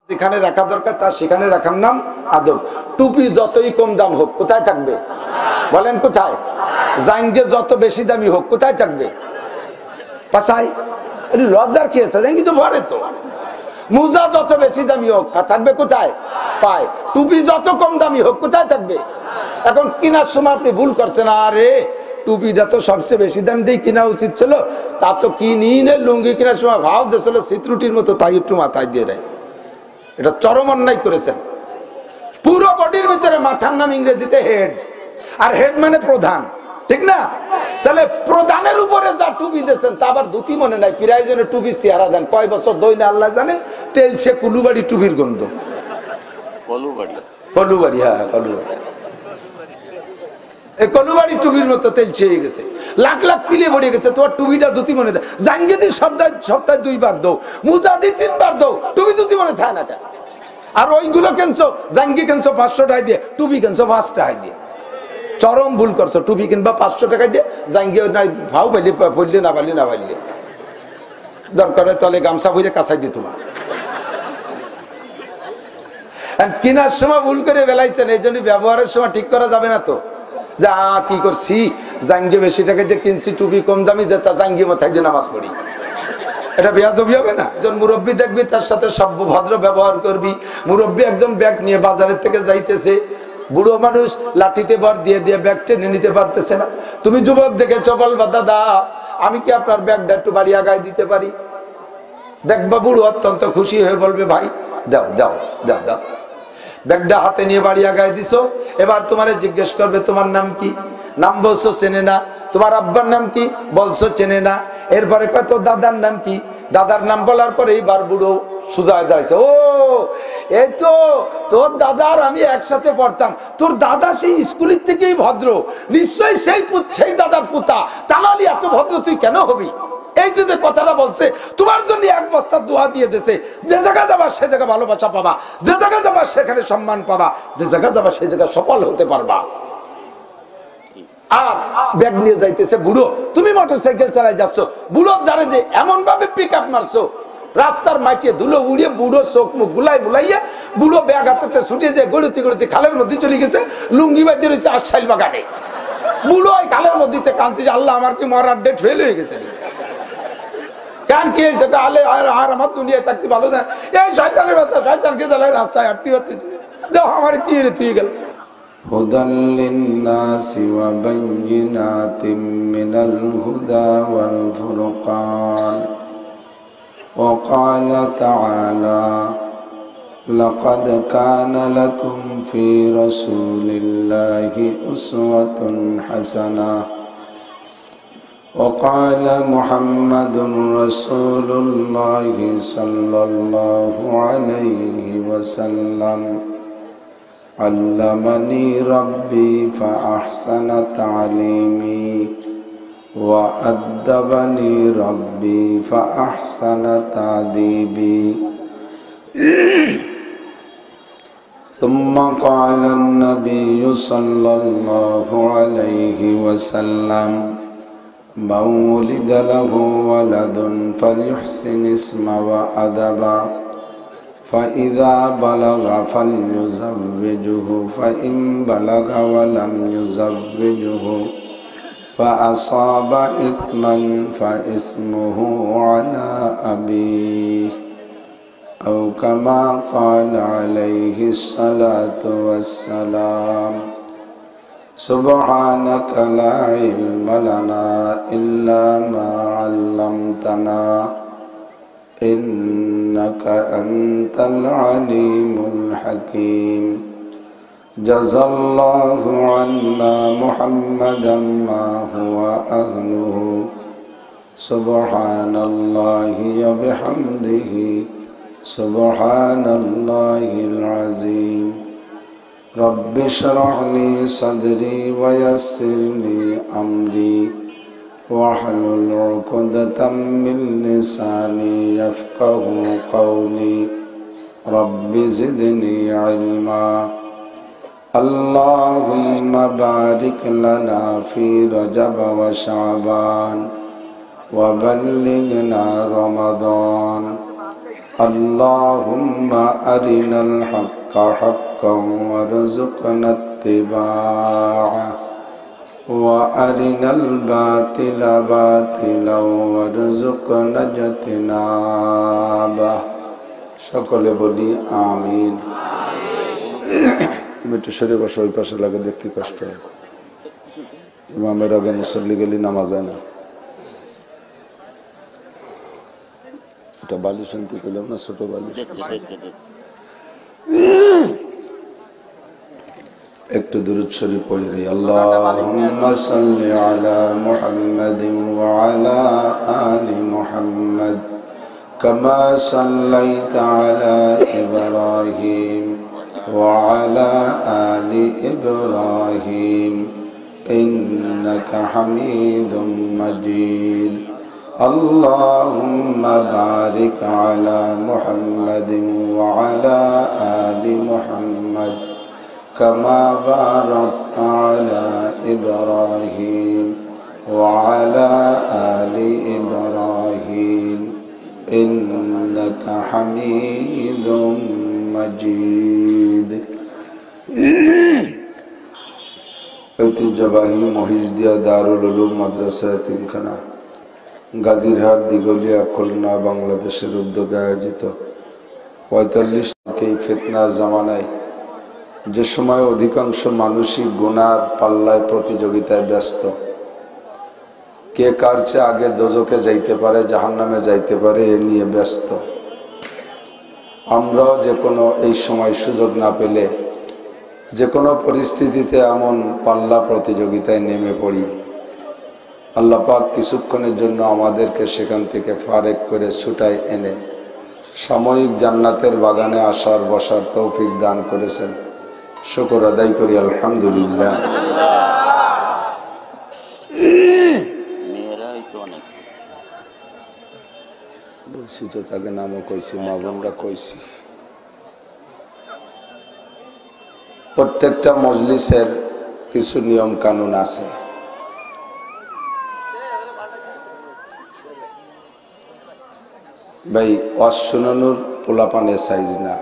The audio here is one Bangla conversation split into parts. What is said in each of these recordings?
যেখানে রাখা দরকার তার সেখানে রাখার নাম আদব। টুপি যতই কম দাম হোক কোথায় থাকবে বলেন? কোথায়? জাঙ্গে যত বেশি দামি হোক কোথায় থাকবে? পাছায়। লজ্জার কি আছে? জাঙ্গি তো ভরে তো। মুজা যত বেশি দামি হোক থাকবে কোথায়? পায়। টুপি যত কম দামি হোক কোথায় থাকবে? এখন কেনার সময় আপনি ভুল করছেন, আরে টুপিটা তো সবচেয়ে বেশি দাম দিয়ে কেনা উচিত ছিল, তা তো কিনি নে। লুঙ্গি কেনার সময় ভাব দিয়েছিল সিত্রুটির মতো, তাই একটু মাথায় দিয়ে দেয়। এটা চরম অন্যায় করেছেন। পুরো বডির ভিতরে মাথার নাম ইংরেজিতে হেড, আর হেড মানে প্রধান, ঠিক না? তাহলে প্রধানের উপরে যা টুপি দিয়েছেন তা আবার ধুতি মনে নাই, প্রায় জনে টুপি চেহারা দেন, কয় বছর দই না আল্লাহ জানে। তেল সে কুলুবাড়ি টুপির গন্ধ। কলুবাড়ি, হ্যাঁ কলুবাড়ি। এই কলুবাড়ি টুপির মতো তেল ছেয়ে গেছে, লাখ লাখ তিলে ভরে গেছে। তোমার টুপিটা ধুতি মনে দেয়। জাঙ্গে দি সপ্তাহে 2 বার দৌ, মুজা দি 3 বার দৌ, টুপি ধুতি মনে থাকে না কেন? আর ওইগুলো কেনছো, জাঙ্গি কেনছো 500 টাকা দিয়ে, টুপি কেনছো 5 টাকা দিয়ে। চরম ভুল করছো। টুপি কিনবা 500 টাকা দিয়ে, জাঙ্গি ভাও পাইলে পড়লে না পারলে না পারলে, দরকার তলে গামছা ভরে কাছাই দিয়ে তোমার। কেনার সময় ভুল করে বেলাইছেন, এই জন্য ব্যবহারের সময় ঠিক করা যাবে না তো। যা কি করছি, জাঙ্গি বেশি টাকা দিয়ে কিনছি, টুপি কম দামি দিয়ে তা জাঙ্গি মাথায় দিয়ে নামাজ পড়ি, এটা বেয়াদবি হবে না? একজন মুরব্বী দেখবি, তার সাথে সভ্য ভদ্র ব্যবহার করবি। মুরব্বী একজন ব্যাগ নিয়ে বাজারের থেকে যাইতেছে, বুড়ো মানুষ লাঠিতে ভর দিয়ে দিয়ে ব্যাগ টেনে নিতে পারতেছে না। তুমি যুবক দেখেছো, বলবা দাদা আমি কি আপনার ব্যাগটা একটু বাড়ি আগায় দিতে পারি? দেখবা বুড়ো অত্যন্ত খুশি হয়ে বলবে ভাই দাও দাও দাও দাও। ব্যাগটা হাতে নিয়ে বাড়ি আগায় দিছো। এবার তোমারে জিজ্ঞেস করবে তোমার নাম কি? নাম বলছো চেনে না। তোমার আব্বার নাম কি? বলছো চেনে না। এরপরে কয় তোর দাদার নাম কি? দাদার নাম বলার পরে এইবার বুড়ো সুজা দাঁড়াইছে, ও এই তো তোর দাদা আর আমি একসাথে পড়তাম, তোর দাদা সেই স্কুলের থেকেই ভদ্র, নিশ্চয়ই সেই দাদার পুতা, তাহলে এত ভদ্র তুই কেন হবি? এই যে কথাটা বলছে, তোমার জন্য 1 বস্তা দোয়া দিয়ে দিয়েছে। যে জায়গা যাবা সে জায়গা ভালোবাসা পাবা, যে জায়গা যাবা সেখানে সম্মান পাবা, যে জায়গা যাবা সেই জায়গা সফল হতে পারবা। আর ব্যাগ নিয়ে যাইতেছে বুড়ো, তুমি মোটরসাইকেল চালাই যাচ্ছ, বুড়োর ধারে যে এমন ভাবে পিক আপ মারছো, রাস্তার মাটিয়ে ধুলো উড়িয়ে বুড়ো চোখ মুখ গুলাই বুলাইয়া বুড়ো ব্যাগ হাতে ছুটে যায়, গড়িতে গড়িতে খালের মধ্যে চলে গেছে, লুঙ্গি বাঁধে রয়েছে আশাইল বাগানে। বুড়ো ওই খালের মধ্যে কাঁদছে, আল্লাহ আমার কি মরার ডেট ফেল হয়ে গেছে। কারণ কি হয়েছে? আর আমার দুনিয়ায় থাকতে ভালো যায়, এই শয়তানের বাচ্চা শয়তানকে জ্বালায় রাস্তায় হাঁটতে পারতেছি না, দেখো আমার কি রে তুই গেল। হুদাল লিন্নাসি ওয়া বাইয়িনাতিম মিনাল হুদা ওয়াল ফুরকান। ওয়া ক্বালা তাআলা লাকাদ কানা লাকুম ফি রাসূলিল্লাহি উসওয়াতুন হাসানাহ। وقال محمد رسول الله صلى الله عليه وسلم علمني ربي فأحسن تعليمي وأدبني ربي فأحسن تأديبي. ثم قال النبي صلى الله عليه وسلم من ولد له ولد فليحسن اسمه وأدبه فإذا بلغ فليزوجه فإن بلغ ولم يزوجه فأصاب إثما فإسمه على أبيه أو كما قال عليه الصلاة والسلام. سبحانك لا علم لنا إلا ما علمتنا إنك أنت العليم الحكيم. جزى الله عنا محمدا ما هو أهله. سبحان الله وبحمده سبحان الله العظيم. رب اشرح لي صدري ويسر لي أمري واحلل عقدة من لساني يفقه قولي. رب زدني علما. اللهم بارك لنا في رجب وشعبان وبلغنا رمضان اللهم أرنا الحق حقا وارزقنا اتباعه وأرنا الباطل باطلا وارزقنا اجتنابه সকলে বলি আমিন। তুমি একটু সরে বসো, ওই পাশে লাগে দেখতে কষ্ট হয়। ইমামের আগে মুসল্লি গেলি নামাজ হয় না। এটা বালিশ আনতে গেলাম না, ছোট বালিশ। একটু দুরূদ শরীফ পড়ে দেই। আল্লাহুম্মা সাল্লি আলা মুহাম্মাদিন ওয়া আলা আলি মুহাম্মাদ কামা সাল্লাইতা আলা ইব্রাহিম ওয়া আলা আলি ইব্রাহিম ইন্নাকা হামিদুম মাজিদ। اللهم بارك على محمد وعلى آل محمد كما باركت على إبراهيم وعلى آل إبراهيم إنك حميد مجيد। ঐতিহ্যবাহী মহিষদিয়া দারুল উলুম মাদ্রাসা এতিমখানা গাজীরহাট দিঘলিয়া খুলনা বাংলাদেশের উদ্যোগে আয়োজিত ৪৫ এই ফিতনার জামানায় যে সময় অধিকাংশ মানুষই গুনার পাল্লায় প্রতিযোগিতায় ব্যস্ত, কে কার চেয়ে আগে দোজখে যাইতে পারে, জাহান্নামে যাইতে পারে, এ নিয়ে ব্যস্ত। আমরাও যে কোনো এই সময় সুযোগ না পেলে যে কোনো পরিস্থিতিতে এমন পাল্লা প্রতিযোগিতায় নেমে পড়ি। আল্লাহ পাক কিছুক্ষণের জন্য আমাদেরকে সেখান থেকে ফারেক করে ছুটায় এনে সাময়িক জান্নাতের বাগানে আসার বসার তৌফিক দান করেছেন, শুকর আদায় করি আলহামদুলিল্লাহ। বলছি তো তাকে নামও কইছি, মা বোনরা কইছি। প্রত্যেকটা মজলিসের কিছু নিয়ম কানুন আছে। ভাই ওয়াজ শোনানোর পোলাপানে সাইজ না,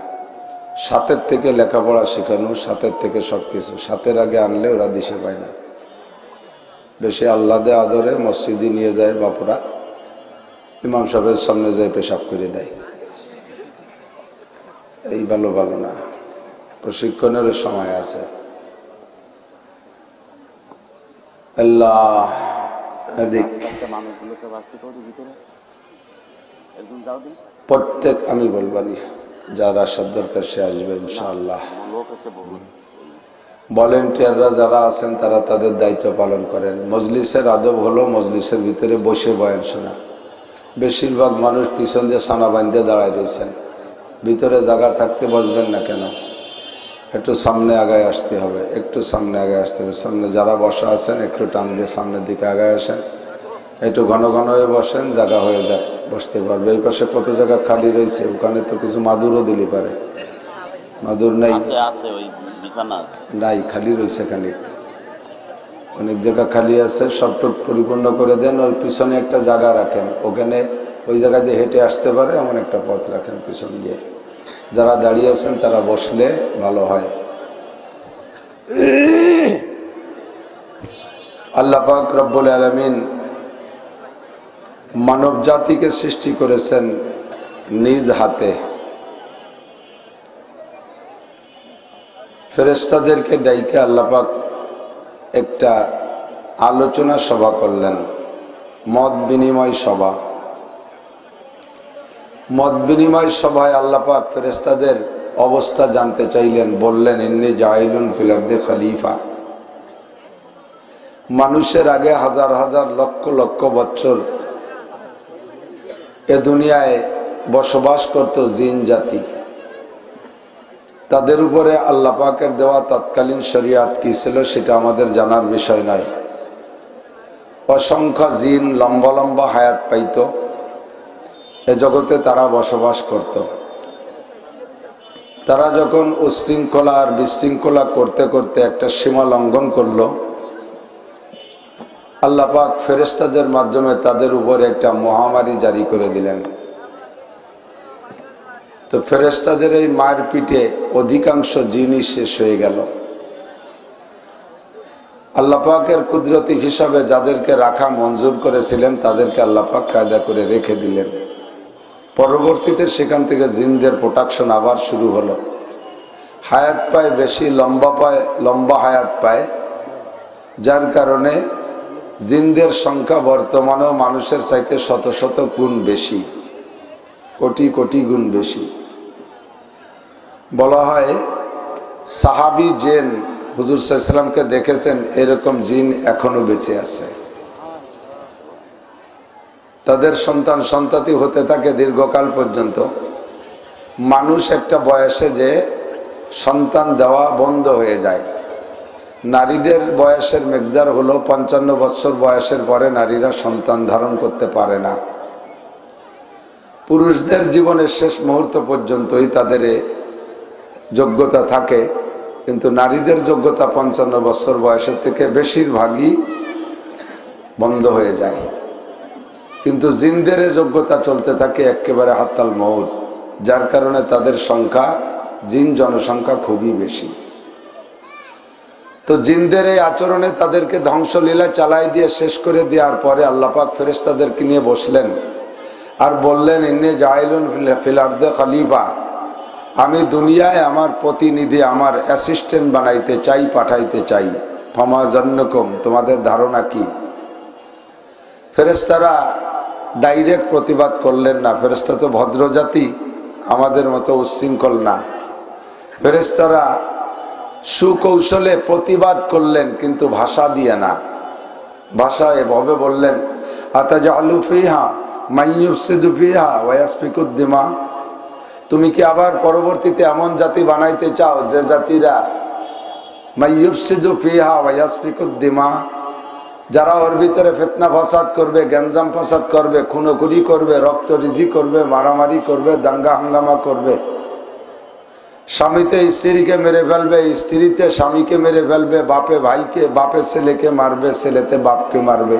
সাথের থেকে লেখাপড়া শেখানো, সাথের থেকে সবকিছু সাথের আগে আনলে ওরা দিশে পায় না। বেশি আহ্লাদে আদরে মসজিদে নিয়ে যায় বাপুরা, ইমাম সাহেবের সামনে যায় পেশাব করে দেয়। এই ভালো ভালো না, প্রশিক্ষণের সময় আছে। আল্লাহ প্রত্যেক আমি বলবানি, যার আসার দরকার সে আসবে ইনশাআল্লাহ। ভলেন্টিয়াররা যারা আছেন তারা তাদের দায়িত্ব পালন করেন। মজলিসের আদব হলো মজলিসের ভিতরে বসে বয়ান শোনা। বেশিরভাগ মানুষ পিছন দিয়ে সানা বাঁধতে দাঁড়ায় রয়েছেন, ভিতরে জায়গা থাকতে বসবেন না কেন? একটু সামনে আগায় আসতে হবে, একটু সামনে আগায় আসতে হবে। সামনে যারা বসা আছেন একটু টান দিয়ে সামনের দিকে আগায় আসেন, একটু ঘন ঘন হয়ে বসেন, জায়গা হয়ে যাক, বসতে পারবে। এই পাশে কত জায়গা খালি রয়েছে, ওখানে তো কিছু মাদুরও দিলে পারে। মাদুর নাই, নাই, খালি রয়েছে খানিক, অনেক জায়গা খালি আছে। সবটুক পরিপূর্ণ করে দেন। ওর পিছনে একটা জায়গা রাখেন, ওখানে ওই জায়গা দিয়ে হেঁটে আসতে পারে এমন একটা পথ রাখেন পিছন দিয়ে। যারা দাঁড়িয়ে আছেন তারা বসলে ভালো হয়। আল্লাহ পাক রব্বুল আলামিন মানব জাতিকে সৃষ্টি করেছেন নিজ হাতে। ফেরেশতাদেরকে ডাইকে আল্লাহ পাক একটা আলোচনা সভা করলেন, মত বিনিময় সভা। মত বিনিময় সভায় আল্লাহ পাক ফেরেশতাদের অবস্থা জানতে চাইলেন, বললেন ইন্নী জাইলুন ফিল আরদি খলিফা। মানুষের আগে হাজার হাজার লক্ষ লক্ষ বছর এ দুনিয়ায় বসবাস করত জিন জাতি। তাদের উপরে আল্লাহ পাকের দেওয়া তৎকালীন শরিয়াত কি ছিল সেটা আমাদের জানার বিষয় নয়। অসংখ্য জিন লম্বা লম্বা হায়াত পাইত, এ জগতে তারা বসবাস করত। তারা যখন উশৃঙ্খলা আর বিশৃঙ্খলা করতে করতে একটা সীমা লঙ্ঘন করলো, আল্লাহ পাক ফেরেশতাদের মাধ্যমে তাদের উপরে একটা মহামারী জারি করে দিলেন। ফেরেশতাদের এই মায়ের পিঠে অধিকাংশ জিনই শেষ হয়ে গেল। আল্লাহ পাকের কুদরতি হিসাবে যাদেরকে রাখা মঞ্জুর করেছিলেন তাদেরকে আল্লাহ পাক কায়দা করে রেখে দিলেন। পরবর্তীতে সেখান থেকে জিনদের প্রোডাকশন আবার শুরু হলো। হায়াত পায় বেশি, লম্বা হায়াত পায়, যার কারণে জিনদের সংখ্যা বর্তমানেও মানুষের চাইতে শত শত গুণ বেশি, কোটি কোটি গুণ বেশি। বলা হয় সাহাবী জিন হুজুর সাল্লাল্লাহু আলাইহি ওয়াসাল্লামকে দেখেছেন, এরকম জিন এখনো বেঁচে আছে। তাদের সন্তান সন্ততি হতে থাকে দীর্ঘকাল পর্যন্ত। মানুষ একটা বয়সে যে সন্তান দেওয়া বন্ধ হয়ে যায়। নারীদের বয়সের মিকদার হলো 55 বছর বয়সের পরে নারীরা সন্তান ধারণ করতে পারে না। পুরুষদের জীবনের শেষ মুহূর্ত পর্যন্তই তাদের যোগ্যতা থাকে, কিন্তু নারীদের যোগ্যতা 55 বছর বয়সের থেকে বেশিরভাগই বন্ধ হয়ে যায়। কিন্তু জিনদের যোগ্যতা চলতে থাকে একেবারে হাত্তাল মউত, যার কারণে তাদের সংখ্যা, জিন জনসংখ্যা খুবই বেশি। তো জিনদের এই আচরণে তাদেরকে ধ্বংসলীলা চালাই দিয়ে শেষ করে দেওয়ার পরে আল্লাহ পাক ফেরেশতাদেরকে নিয়ে বসলেন আর বললেন, ইন্নী জাইলুন ফিল আরদে খলিফা, আমি দুনিয়ায় আমার প্রতিনিধি, আমার অ্যাসিস্ট্যান্ট বানাইতে চাই, পাঠাইতে চাই। ফামা জান্নুকুম, তোমাদের ধারণা কি? ফেরেশতারা ডাইরেক্ট প্রতিবাদ করলেন না, ফেরেশতা তো ভদ্র জাতি, আমাদের মতো উচ্ছৃঙ্খল না। ফেরেশতারা সুকৌশলে প্রতিবাদ করলেন, কিন্তু ভাষা দিয়ে না। ভাষা এভাবে বললেন, আতাজালু ফিহা মান ইউফসিদু ফিহা ওয়া ইয়াসফিকুদ দিমা, তুমি কি আবার পরবর্তীতে এমন জাতি বানাইতে চাও যে জাতিরা মান ইউফসিদু ফিহা ওয়া ইয়াসফিকুদ দিমা, যারা ওর ভিতরে ফিতনা ফাসাদ করবে, গ্যাঞ্জাম ফাসাদ করবে, খুনোখুরি করবে, রক্তরিজি করবে, মারামারি করবে, দাঙ্গা হাঙ্গামা করবে, স্বামীতে স্ত্রীকে মেরে ফেলবে, স্ত্রীতে স্বামীকে মেরে ফেলবে, বাপে ভাইকে, বাপে ছেলেকে মারবে, ছেলেতে বাপকে মারবে,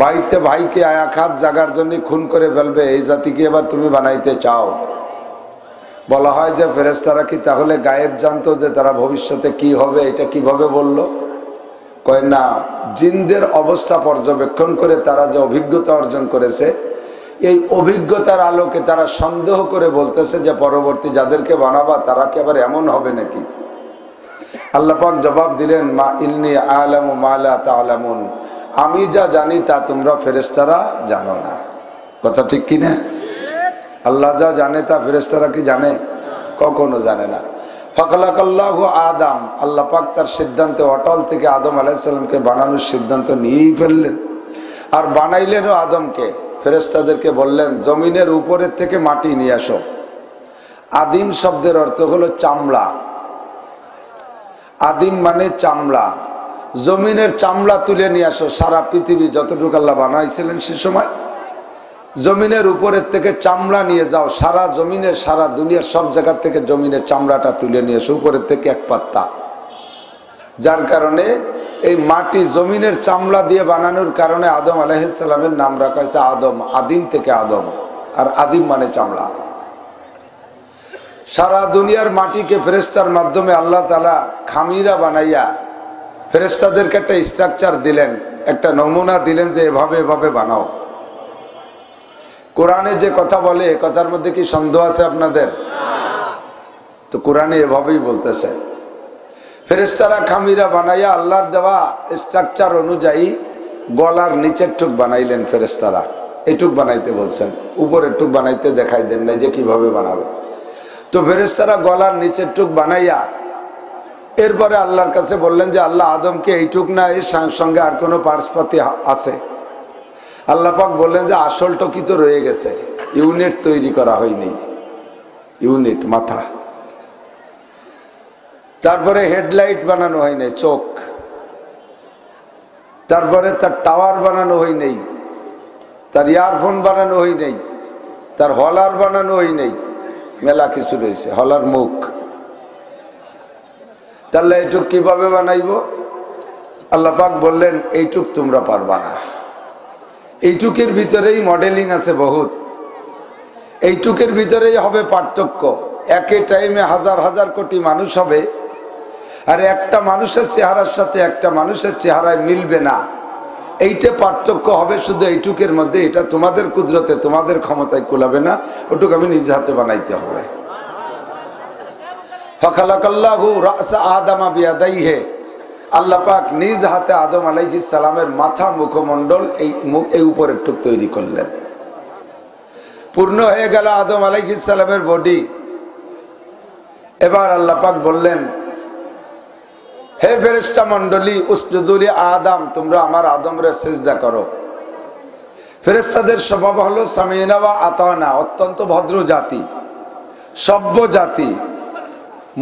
ভাইতে ভাইকে আয়াখাত জাগার জন্য খুন করে ফেলবে, এই জাতিকে এবার তুমি বানাইতে চাও? বলা হয় যে ফেরেশতারা কি তাহলে গায়েব জানতো যে তারা ভবিষ্যতে কি হবে? এটা কিভাবে বলল? কয় না, জিনদের অবস্থা পর্যবেক্ষণ করে তারা যে অভিজ্ঞতা অর্জন করেছে, এই অভিজ্ঞতার আলোকে তারা সন্দেহ করে বলতেছে যে পরবর্তী যাদেরকে বানাবা তারা কি আবার এমন হবে নাকি? আল্লাহ পাক জবাব দিলেন, মা ইন্নী আ'লামু মা লা তা'লামুন, আমি যা জানি তা তোমরা ফেরেশতারা জানো না। কথা ঠিক কি না? আল্লাহ যা জানে তা ফেরেশতারা কি জানে? কখনো জানে না। ফাখলাকাল্লাহু আদম, আল্লাহ পাক তার সিদ্ধান্তে অটল থেকে আদম আলাইহিস সালামকে বানানোর সিদ্ধান্ত নিয়েই ফেললেন। আর বানাইলেনও আদমকে। ফেরেশতাদেরকে বললেন, জমিনের উপরের থেকে মাটি নিয়ে আসো। আদিম শব্দের অর্থ হলো চামড়া। আদিম মানে চামড়া। জমিনের চামড়া তুলে নিয়ে আসো। সারা পৃথিবী যতটুকু আল্লাহ বানাইছিলেন সে সময় জমিনের উপরের থেকে চামড়া নিয়ে যাও। সারা জমিনের, সারা দুনিয়ার সব জায়গা থেকে জমিনের চামড়াটা তুলে নিয়ে এসো, উপরের থেকে এক পাত্তা। যার কারণে এই মাটি জমিনের চামড়া দিয়ে বানানোর কারণে আদম আলাইহিস সালামের নাম রাখা হয়েছে আদম। আদিম থেকে আদম, আর আদিম মানে চামড়া। সারা দুনিয়ার মাটিকে ফেরেশতার মাধ্যমে আল্লাহ তাআলা খামিরা বানাইয়া ফেরেশতাদেরকে একটা স্ট্রাকচার দিলেন, একটা নমুনা দিলেন যে এভাবে এভাবে বানাও। কোরআনে যে কথা বলে এ কথার মধ্যে কি সন্দেহ আছে আপনাদের? তো কোরআনে এভাবেই বলতেছে। ফেরেশতারা খামিরা বানাইয়া আল্লাহর দেওয়া স্ট্রাকচার অনুযায়ী গলার নিচের টুক বানাইলেন ফেরেশতারা। এইটুক বানাইতে বলছেন, উপরের টুক বানাইতে দেখাই দেন নাই যে কিভাবে বানাবে। তো ফেরেশতারা গলার নিচের টুক বানাইয়া এরপরে আল্লাহর কাছে বললেন যে আল্লাহ আদমকে এইটুক না, এর সঙ্গে আর কোনো পার্সপাতি আছে? আল্লাহ পাক বললেন যে আসল টুকি তো রয়ে গেছে, ইউনিট তৈরি করা হয়নি। ইউনিট মাথা, তারপরে হেডলাইট বানানো হয় নাই, চোখ, তারপরে তার টাওয়ার বানানো হয় নাই, তার ইয়ারফোন বানানো হয় নাই, তার হলার বানানো হয় নাই, মেলা কিছু রয়েছে। হলার মুখ, তাহলে এইটুক কিভাবে বানাইব? আল্লাহ পাক বললেন এইটুক তোমরা পারবা না। এইটুকের ভিতরেই মডেলিং আছে বহুত। এইটুকের ভিতরেই হবে পার্থক্য। একই টাইমে হাজার হাজার কোটি মানুষ হবে, আর একটা মানুষের চেহারার সাথে একটা মানুষের চেহারায় মিলবে না। এইটা পার্থক্য হবে শুধু এইটুকের মধ্যে। এটা তোমাদের কুদরতে, তোমাদের ক্ষমতায় কুলাবে না, ওটুকু আমি নিজ হাতে বানাইতে হবে। ফাখালাকাল্লাহু রাসা আদামা বিয়াদাইহি, আল্লাহ পাক নিজ হাতে আদম আলাইহিস সালামের মাথা, মুখমণ্ডল, এই উপরের টুক তৈরি করলেন। পূর্ণ হয়ে গেল আদম আলাইহিস সালামের বডি। এবার আল্লাহ পাক বললেন, হে ফেরেশতা মণ্ডলী, উসজুদু লি আদম, তোমরা আমার আদমরে সিজদা করো। ফেরেশতাদের স্বভাব হলো সামিনা ওয়া আতানা, অত্যন্ত ভদ্র জাতি, সভ্য জাতি।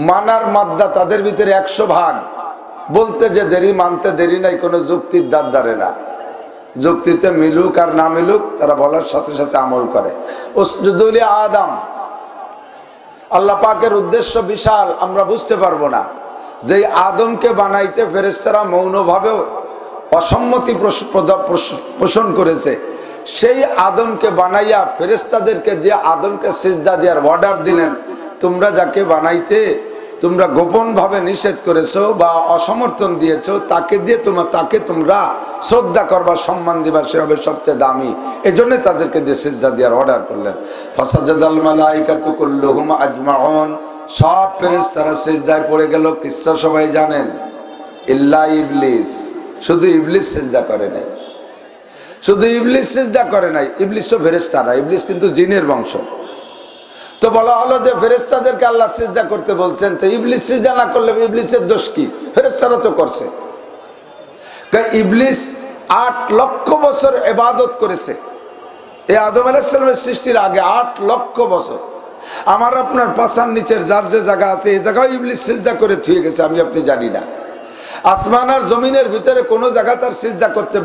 মানার মাদ্দা তাদের ভিতরে 100 ভাগ। বলতে যে দেরি, মানতে দেরি নাই, কোনো যুক্তির দাঁত ধরে না। যুক্তিতে মিলুক আর না মিলুক, তারা বলার সাথে সাথে আমল করে। উসজুদু লি আদম, আল্লাহ পাকের উদ্দেশ্য বিশাল, আমরা বুঝতে পারবো না। যে আদমকে বানাইতে ফেরেশতারা মৌনভাবে অসম্মতি পোষণ করেছে, সেই আদমকে বানাইয়া ফেরেশতাদেরকে যে আদমকে সিজদা দেওয়ার অর্ডার দিলেন, তোমরা যাকে বানাইতে তোমরা গোপনভাবে নিষেধ করেছো বা অসমর্থন দিয়েছো, তাকে তোমরা শ্রদ্ধা করবা, সম্মান দিবা, সে হবে সবচেয়ে দামি। এজন্য তাদেরকে দিয়ে সিজদা দেওয়ার অর্ডার করলেন। ফাসাজাদাল মালাইকাতু কুল্লুহুম আজমাউন, সব ফেরেশতারা সিজদায় পড়ে গেল। কিচ্ছা সবাই জানেন, ইল্লা ইবলিস, শুধু ইবলিস সিজদা করে নাই। শুধু ইবলিস সিজদা করে নাই। ইবলিস তো ফেরেশতা না, ইবলিস কিন্তু জিনের বংশ। তো বলা হলো যে ফেরেশতাদেরকে আল্লাহ সিজদা করতে বলছেন, তো ইবলিস সিজদা না করলে ইবলিসের দোষ কি? ফেরেশতারা তো করছে। ইবলিস 8 লক্ষ বছর ইবাদত করেছে এই আদম আলাইহিস সালামের সৃষ্টির আগে। 8 লক্ষ বছর। আমার আপনার পাছার নিচের যার যে জায়গা আছে, এই জায়গায় ইবলিস সিজদা করে থুয়ে গেছে, আমি আপনি জানি না। আসমান আর জমিনের ভিতরে কোনো জায়গা তার সিজদা করতে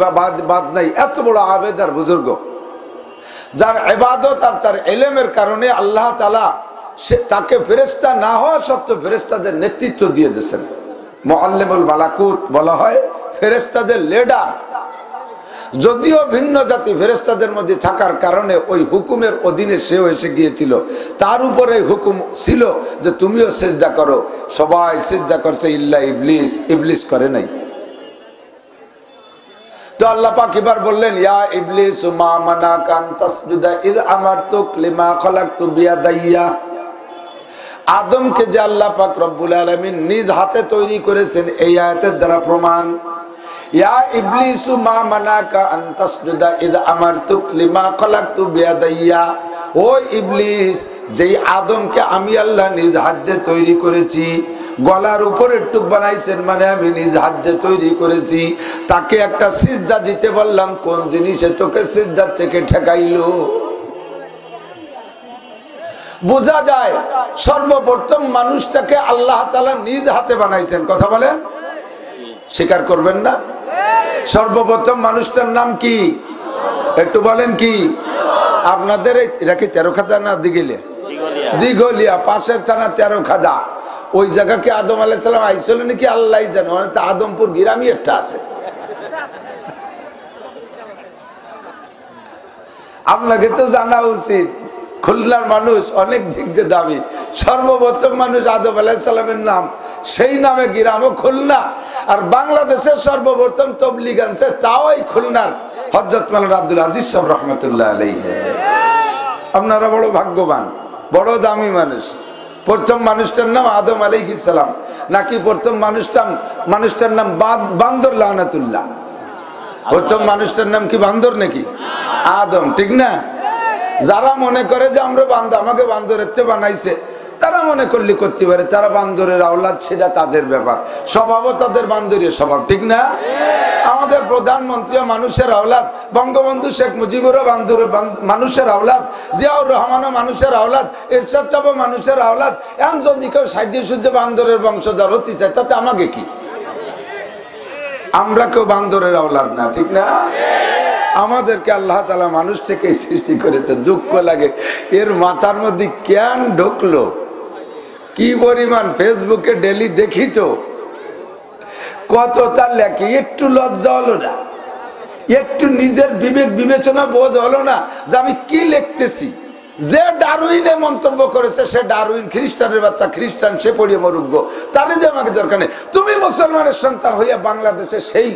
বাদ নাই। এত বড় আবেদ আর বুজুর্গ, যার ইবাদত আর তার ইলমের কারণে আল্লাহ তাআলা তাকে ফেরেশতা না হওয়া সত্ত্বেও ফেরেশতাদের নেতৃত্ব দিয়ে দিয়েছেন। মুআল্লিমুল মালাকুত বলা হয়, ফেরেশতাদের লিডার। যদিও ভিন্ন জাতি ফেরেশতাদের মধ্যে থাকার কারণে ওই হুকুমের অধীনে সেও এসে গিয়েছিল, তার উপরে হুকুম ছিল যে তুমিও সিজদা করো। সবাই সিজদা করছে ইল্লা ইবলিস, ইবলিস করে নাই। তো আল্লাহ পাক এবার বললেন, ইয়া ইবলিস মা মানাকা আন তাসজুদা ইয আমারতুক লিমা খালাকতু বিয়াদাইয়া। আদমকে যে আল্লাহ পাক রব্বুল আলামিন নিজ হাতে তৈরি করেছেন, এই আয়াতের দ্বারা প্রমাণ। ইয়া ইবলিস মা মানাকা আন তাসজুদা ইয আমারতুক লিমা খালাকতু বিয়াদাইয়া। ও ইবলিস, যেই আদমকে আমি আল্লাহ নিজ হাতে তৈরি করেছি, গলার উপরে টুক বানাইছেন, মানে আমি নিজ হাতে তৈরি করেছি, তাকে একটা সিজদা দিতে বললাম, কোন জিনিসে তোকে সিজদা থেকে ঠেকাইলো? বোঝা যায় সর্বপ্রথম মানুষটাকে আল্লাহ তাআলা নিজ হাতে বানাইছেন। কথা বলেন, স্বীকার করবেন না? সর্বপ্রথম মানুষটার নাম কি? একটু বলেন কি? আপনাদের এটা কি 13 খাদা না দিঘলিয়া? দিঘলিয়া, পাশের থানা 13 খাদা। ওই জায়গাকে আদম আলাইহিস সালাম আইছিল নাকি আল্লাহই জানে। ওখানে তো আদমপুর গ্রামই একটা আছে। আপনাকে তো জানা উচিত, খুলনার মানুষ অনেক দিক দিয়ে দাবি। সর্বপ্রথম মানুষ আদম আলাইহিস সালামের নাম, সেই নামে গ্রামও খুলনা। আর বাংলাদেশের সর্বপ্রথম তবলিগ আনছে, তাও এই খুলনার হযরত মাওলানা আব্দুল আজিজ সাহেব রহমাতুল্লাহ আলাইহি। আপনারা বড় ভাগ্যবান, বড় দামি মানুষ। প্রথম মানুষটার নাম আদম আলাইহিস সালাম, নাকি প্রথম মানুষটার নাম বান্দর লানাতুল্লাহ? প্রথম মানুষটার নাম কি বান্দর নাকি আদম? ঠিক না? যারা মনে করে যে আমরা আমাকে বান্দরের চেয়ে বানাইছে, তারা মনে করলে করতে পারে, তারা বান্দরের আওলাদ, সেটা তাদের ব্যাপার। স্বভাবও তাদের বান্দরের স্বভাব, ঠিক না? আমাদের প্রধানমন্ত্রীও মানুষের আওলাদ, বঙ্গবন্ধু শেখ মুজিবুরও মানুষের আওলাদ, জিয়াউর রহমানও মানুষের আওলাদ, এরশাদ সাহেবও মানুষের আওলাদ। এখন যদি কেউ সাইদে শুদ্ধ বান্দরের বংশধর হতে চায়, তাতে আমাকে কি? আমরা কেউ বান্দরের আওলাদ না, ঠিক না? আমাদেরকে আল্লাহ তাআলা মানুষ থেকে সৃষ্টি করেছে। দুঃখ লাগে, এর মাথার মধ্যে কেন ঢুকলো? কি পরিমাণ ফেসবুকে ডেলি দেখি তো, কত তার লেখে। একটু লজ্জা হলো না? একটু নিজের বিবেক বিবেচনা বোধ হলো না যে আমি কি লিখতেছি? যে ডারউইনে মন্তব্য করেছে সে ডারউইন, খ্রিস্টানের বাচ্চা খ্রিস্টান, সে পড়িয়ে মরুগ্য, তারে যে আমাকে দরকার নেই। তুমি মুসলমানের সন্তান হইয়া বাংলাদেশে সেই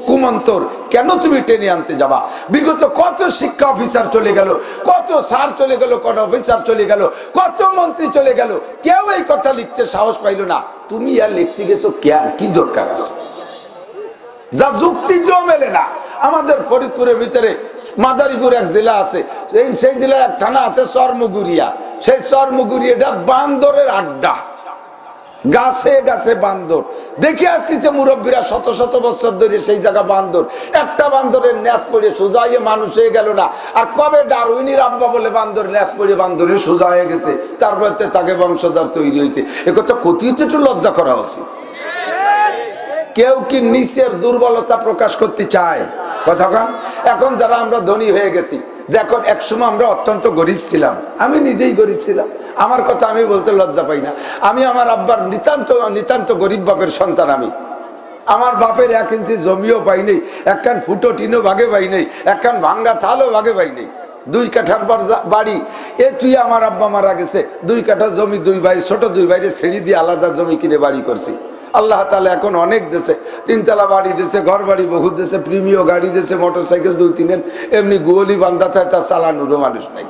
কুমন্তর কেন তুমি টেনে আনতে যাবা? বিগত কত শিক্ষা অফিসার চলে গেল, কত স্যার চলে গেল, কত অফিসার চলে গেল, কত মন্ত্রী চলে গেল, কেউ এই কথা লিখতে সাহস পাইল না। তুমি আর লিখতে গেছো কেন? কি দরকার আছে? যা যুক্তি মেলে না। আমাদের ফরিদপুরের ভিতরে মাদারীপুর এক জেলা আছে, সেই জেলার এক থানা আছে চরমুগুরিয়া। সেই চরমুগুরিয়াটা বান্দরের আড্ডা, গাছে গাছে বান্দর। দেখে আসছি যে মুরব্বীরা শত শত বছর ধরে সেই জায়গা বান্দর। একটা বান্দরের ন্যাস পড়ে সোজা হয়ে মানুষ হয়ে গেল না। আর কবে ডারউইনের আব্বা বলে বান্দর ন্যাস পড়ে বান্দরে সোজা হয়ে গেছে, তারপর তাকে বংশধর তৈরি হয়েছে। একথা কোথাও একটু লজ্জা করা উচিত। কেউ কি নিচের দুর্বলতা প্রকাশ করতে চায়? কথাখান এখন যারা আমরা ধনী হয়ে গেছি, যে এখন একসময় আমরা অত্যন্ত গরিব ছিলাম, আমি নিজেই গরিব ছিলাম, আমার কথা আমি বলতে লজ্জা পাই না। আমি আমার আব্বার নিতান্ত গরিব বাপের সন্তান। আমি আমার বাপের 1 ইঞ্চি জমিও পাই নেই, একখান ফুটো টিনও ভাগে পাই নেই, একখান ভাঙ্গা থালও ভাগে পাই নেই। 2 কাঠার বাড়ি, এ তুই আমার আব্বা মারা গেছে 2 কাঠা জমি, 2 ভাই, ছোট 2 ভাইরে ছেড়ে দিয়ে আলাদা জমি কিনে বাড়ি করছি। আল্লাহ তাআলা এখন অনেক দেশে 3 তলা বাড়ি দেশে, ঘর বাড়ি বহুত দেশে, প্রিমিয় গাড়ি দেশে, মোটরসাইকেল 2-3, এমনি গোয়ালি বান্ধা থাকে, তার চালানোরও মানুষ নাই।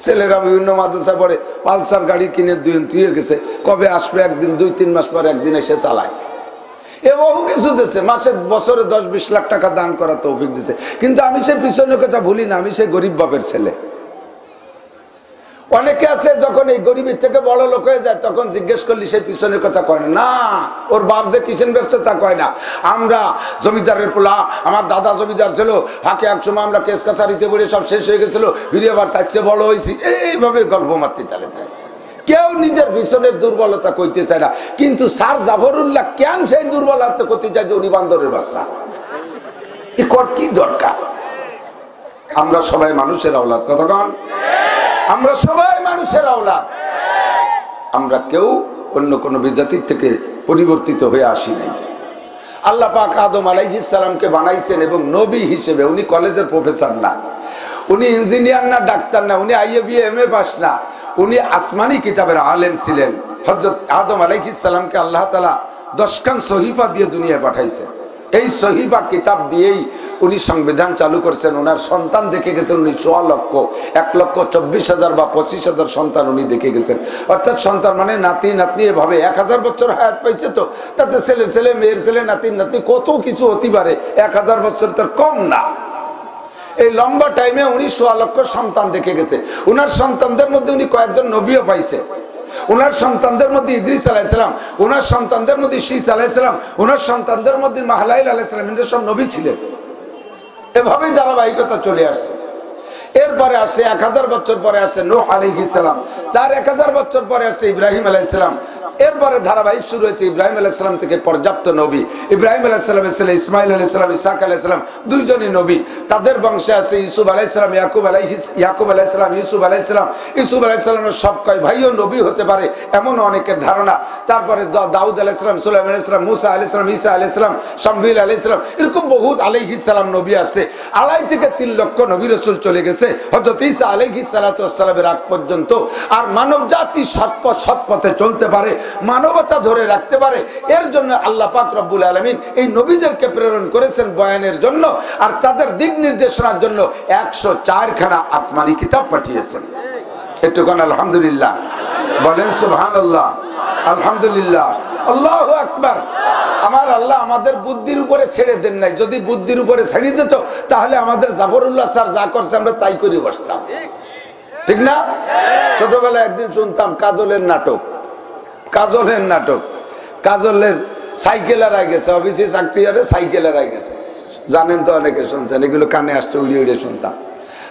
ছেলেরা বিভিন্ন মাদ্রাসা পড়ে, পালসার গাড়ি কিনে ধুয়ে গেছে, কবে আসবে একদিন, 2-3 মাস পরে একদিন এসে চালায়। এ বহু কিছু দেশে বছরে 10-20 লাখ টাকা দান করা তৌফিক দিছে। কিন্তু আমি সে পিছনের কথা ভুলি না, আমি সেই গরিব বাপের ছেলে। অনেকে আছে যখন এই গরিবের থেকে বড় লোক হয়ে যায়, তখন জিজ্ঞেস করলি সে পিছনের কথা কয় না, ওর বাপ যে কিচেন ব্যস্ত তা কয় না। আমরা জমিদারের পোলা, আমার দাদা জমিদার ছিল, হাকে একসময় আমরা কেস কাছারিতে পড়ে সব শেষ হয়ে গেছিল, ফিরে আবার তার চেয়ে বড় হয়েছি, এইভাবে গল্প মারতে চালে যায়। কেউ নিজের পিছনের দুর্বলতা কইতে চায় না। কিন্তু স্যার জাফরুল্লাহ কেন সেই দুর্বলতা করতে চায় যে উনি বান্দরের বাচ্চা? কি দরকার? আমরা সবাই মানুষের আওলাদ। কতক্ষণ? আমরা সবাই মানুষের আওলাদ। আমরা কেউ অন্য কোন বিজাতির থেকে পরিবর্তিত হয়ে আসি নাই। আল্লাহ পাক আদম আলাইহিস সালামকে বানাইছেন এবং নবী হিসেবে। উনি কলেজের প্রফেসর না, উনি ইঞ্জিনিয়ার না, ডাক্তার না, উনি IAB MA পাস না, উনি আসমানি কিতাবের আলেম ছিলেন। হযরত আদম আলাইহিস সালামকে আল্লাহ তাআলা 10 খান সহিফা দিয়ে দুনিয়ায় পাঠাইছেন। এই সহিফা কিতাব দিয়েই উনি সংবিধান চালু করছেন। ওনার সন্তান দেখে গেছেন উনি 1,24,000 বা 25,000 সন্তান উনি দেখে গেছেন। অর্থাৎ সন্তান মানে নাতি নাতনি, এভাবে 1000 বছর হায়াত পাইছে। তো তাতে ছেলের ছেলে, মেয়ের ছেলে, নাতির নাতনি, কত কিছু হতে পারে। 1000 বছর তার কম না। এই লম্বা টাইমে উনি 1.25 লক্ষ সন্তান দেখে গেছে। উনার সন্তানদের মধ্যে উনি কয়েকজন নবীও পাইছে। উনার সন্তানদের মধ্যে ইদ্রিস আলাইহিস সালাম, উনার সন্তানদের মধ্যে শীস আলাইহিস সালাম, উনার সন্তানদের মধ্যে মাহলাইল আলাইহিস সালাম, এরা সব নবী ছিলেন। এভাবেই ধারাবাহিকতা চলে আসছে। এরপরে আসছে 1000 বছর পরে আসছে নূহ আলাইহিস সালাম, তার 1000 বছর পরে আসছে ইব্রাহিম আলাইহিস সালাম। এরপরে ধারাবাহিক শুরু হয়েছে ইব্রাহিম আলাইহিস সালাম থেকে পর্যাপ্ত নবী। ইব্রাহিম আলাইহিস সালামের ছেলে ইসমাইল আলাইহিস সালাম, ইসহাক আলাইহিস সালাম, 2 জনই নবী। তাদের বংশে আছে ইউসুফ আলাইহিস সালাম, ইয়াকুব আলাইহিস সালাম, ইউসুফ আলাইহিস সালাম। ইউসুফ আলাইহিস সালামের সব কয় ভাইও নবী হতে পারে এমন অনেকের ধারণা। তারপরে দাউদ আলাইহিস সালাম, সুলাইমান আলাইহিস সালাম, মুসা আলাইহিস সালাম, ঈসা আলাইহিস সালাম, শামউয়েল আলাইহিস সালাম, এরকম বহুত আলাইহিস সালাম নবী আছে। 2.5 থেকে 3 লক্ষ নবী রাসূল চলে গেছে হযরত ঈসা আলাইহিস সালাতু ওয়াস সালামের আগ পর্যন্ত। আর মানব জাতি সৎ পথে চলতে পারে, মানবতা ধরে রাখতে পারে, এর জন্য আল্লাহ পাক রব্বুল আলামিন এই নবীদেরকে প্রেরণ করেছেন বয়ানের জন্য, আর তাদের দিক নির্দেশনার জন্য 104 খানা আসমানি কিতাব পাঠিয়েছেন। একটুখান আলহামদুলিল্লাহ বলেন, সুবহানাল্লাহ, আলহামদুলিল্লাহ, আল্লাহু আকবার। আমার আল্লাহ আমাদের বুদ্ধির উপরে ছেড়ে দেন নাই। যদি বুদ্ধির উপরে ছেড়ে দিত তাহলে আমাদের জাফরুল্লাহ স্যার যা করছে আমরা তাই করে বসতাম, ঠিক না? ছোটবেলায় একদিন শুনতাম কাজলের নাটক, কাজলের সাইকেল হারাই গেছে, অফিসে চাকরি হারে সাইকেল হারাই গেছে। জানেন তো, অনেকে শুনছেন, এগুলো কানে আসতে উড়িয়ে উড়িয়ে শুনতাম।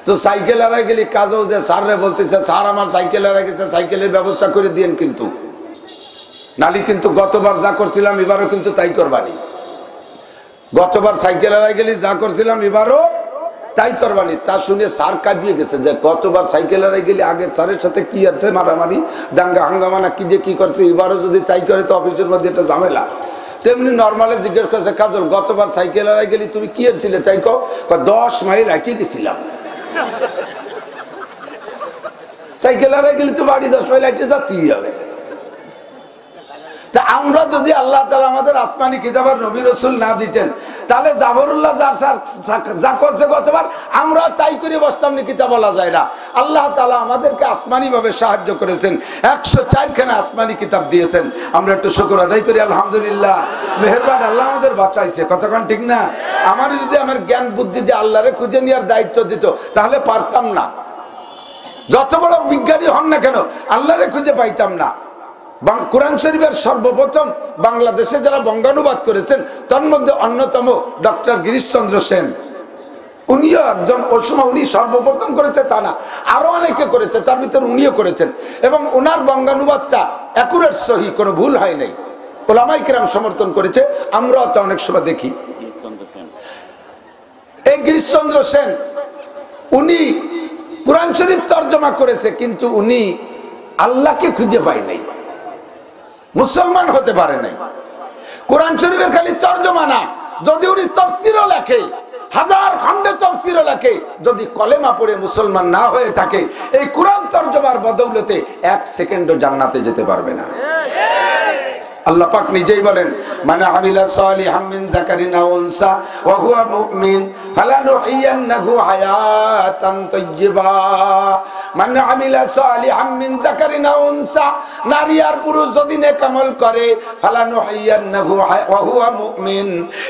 তো সাইকেল হারাই গেলি কাজল যে স্যাররে বলতেছে, স্যার আমার সাইকেল হারাই গেছে, সাইকেলের ব্যবস্থা করে দিয়েন, কিন্তু নালি কিন্তু গতবার যা করছিলাম এবারও কিন্তু তাই করবানি। গতবার সাইকেল হারাই গেলি যা করছিলাম এবারও তাই করবানি। তা শুনে স্যার কাঁপিয়ে গেছে যে গতবার সাইকেল হারাই গেলি আগের স্যারের সাথে কি আছে মারামারি, দাঙ্গা হাঙ্গামানা কি যে কি করছে, এবারও যদি তাই করে তো অফিসের মধ্যে একটা ঝামেলা। তেমনি নর্মালে জিজ্ঞেস করছে, কাজল গতবার সাইকেল হারাই গেলি তুমি কি এসেছিলে? তাই 10 মাইল হাঁটিয়ে গেছিলাম। সাইকেল হারাই গেলে তো বাড়ি 10 লাইটে যাতেই হবে। তা আমরা যদি আল্লাহ তাআলা আমাদের আসমানি কিতাব আর নবী রাসূল না দিতেন, তাহলে জাবরুল্লাহ যা করছে গতবার আমরা তাই করে বসতাম না, কিতাব বলা যায় না। আল্লাহ তাআলা আমাদেরকে আসমানি ভাবে সাহায্য করেছেন, 104 খানা আসমানি কিতাব দিয়েছেন। আমরা একটু শুকর আদায় করি আলহামদুলিল্লাহ। মেহেরবান, আল্লাহ আমাদের বাঁচাইছে, কতক্ষণ ঠিক না? আমার যদি আমার জ্ঞান বুদ্ধি দিয়ে আল্লাহরে খুঁজে নেওয়ার দায়িত্ব দিত, তাহলে পারতাম না। যত বড় বিজ্ঞানী হন না কেন, আল্লাহরে খুঁজে পাইতাম না। কোরআন শরীফের সর্বপ্রথম বাংলাদেশে যারা বঙ্গানুবাদ করেছেন, তার মধ্যে অন্যতম ডক্টর গিরিশচন্দ্র সেন। উনিও একজন, ওই সময় উনি সর্বপ্রথম করেছে তা না, আরো অনেকে করেছে, তার ভিতরে উনিও করেছেন। এবং ওনার বঙ্গানুবাদটা অ্যাকুরেট, সহি, কোনো ভুল হয় নাই। ওলামায়ে কেরাম সমর্থন করেছে, আমরাও তো অনেক সময় দেখি। এই গিরিশচন্দ্র সেন উনি কোরআন শরীফ তর্জমা করেছে, কিন্তু উনি আল্লাহকে খুঁজে পায় নাই, মুসলমান হতে পারে নাই। কোরআন শরীফের খালি তর্জমা না, যদি উনি তাফসীরও লেখে, 1000 খণ্ডে তাফসীরও লেখে, যদি কলেমা পড়ে মুসলমান না হয়ে থাকে, এই কোরআন তর্জমার বদৌলতে 1 সেকেন্ডও জান্নাতে যেতে পারবে না। আল্লাহ পাক নিজেই বলেন, মান আমিলা সালিহাম মিন যাকারিন আও উনসা ওয়া হুয়া মুমিন ফালানুহিয়ান্নাহু হায়াতান তাইয়্যিবা। মান আমিলা সালিহাম মিন যাকারিন আও উনসা, নারী আর পুরুষ যদি নেক আমল করে, ফালানুহিয়ান্নাহু ওয়া হুয়া মুমিন,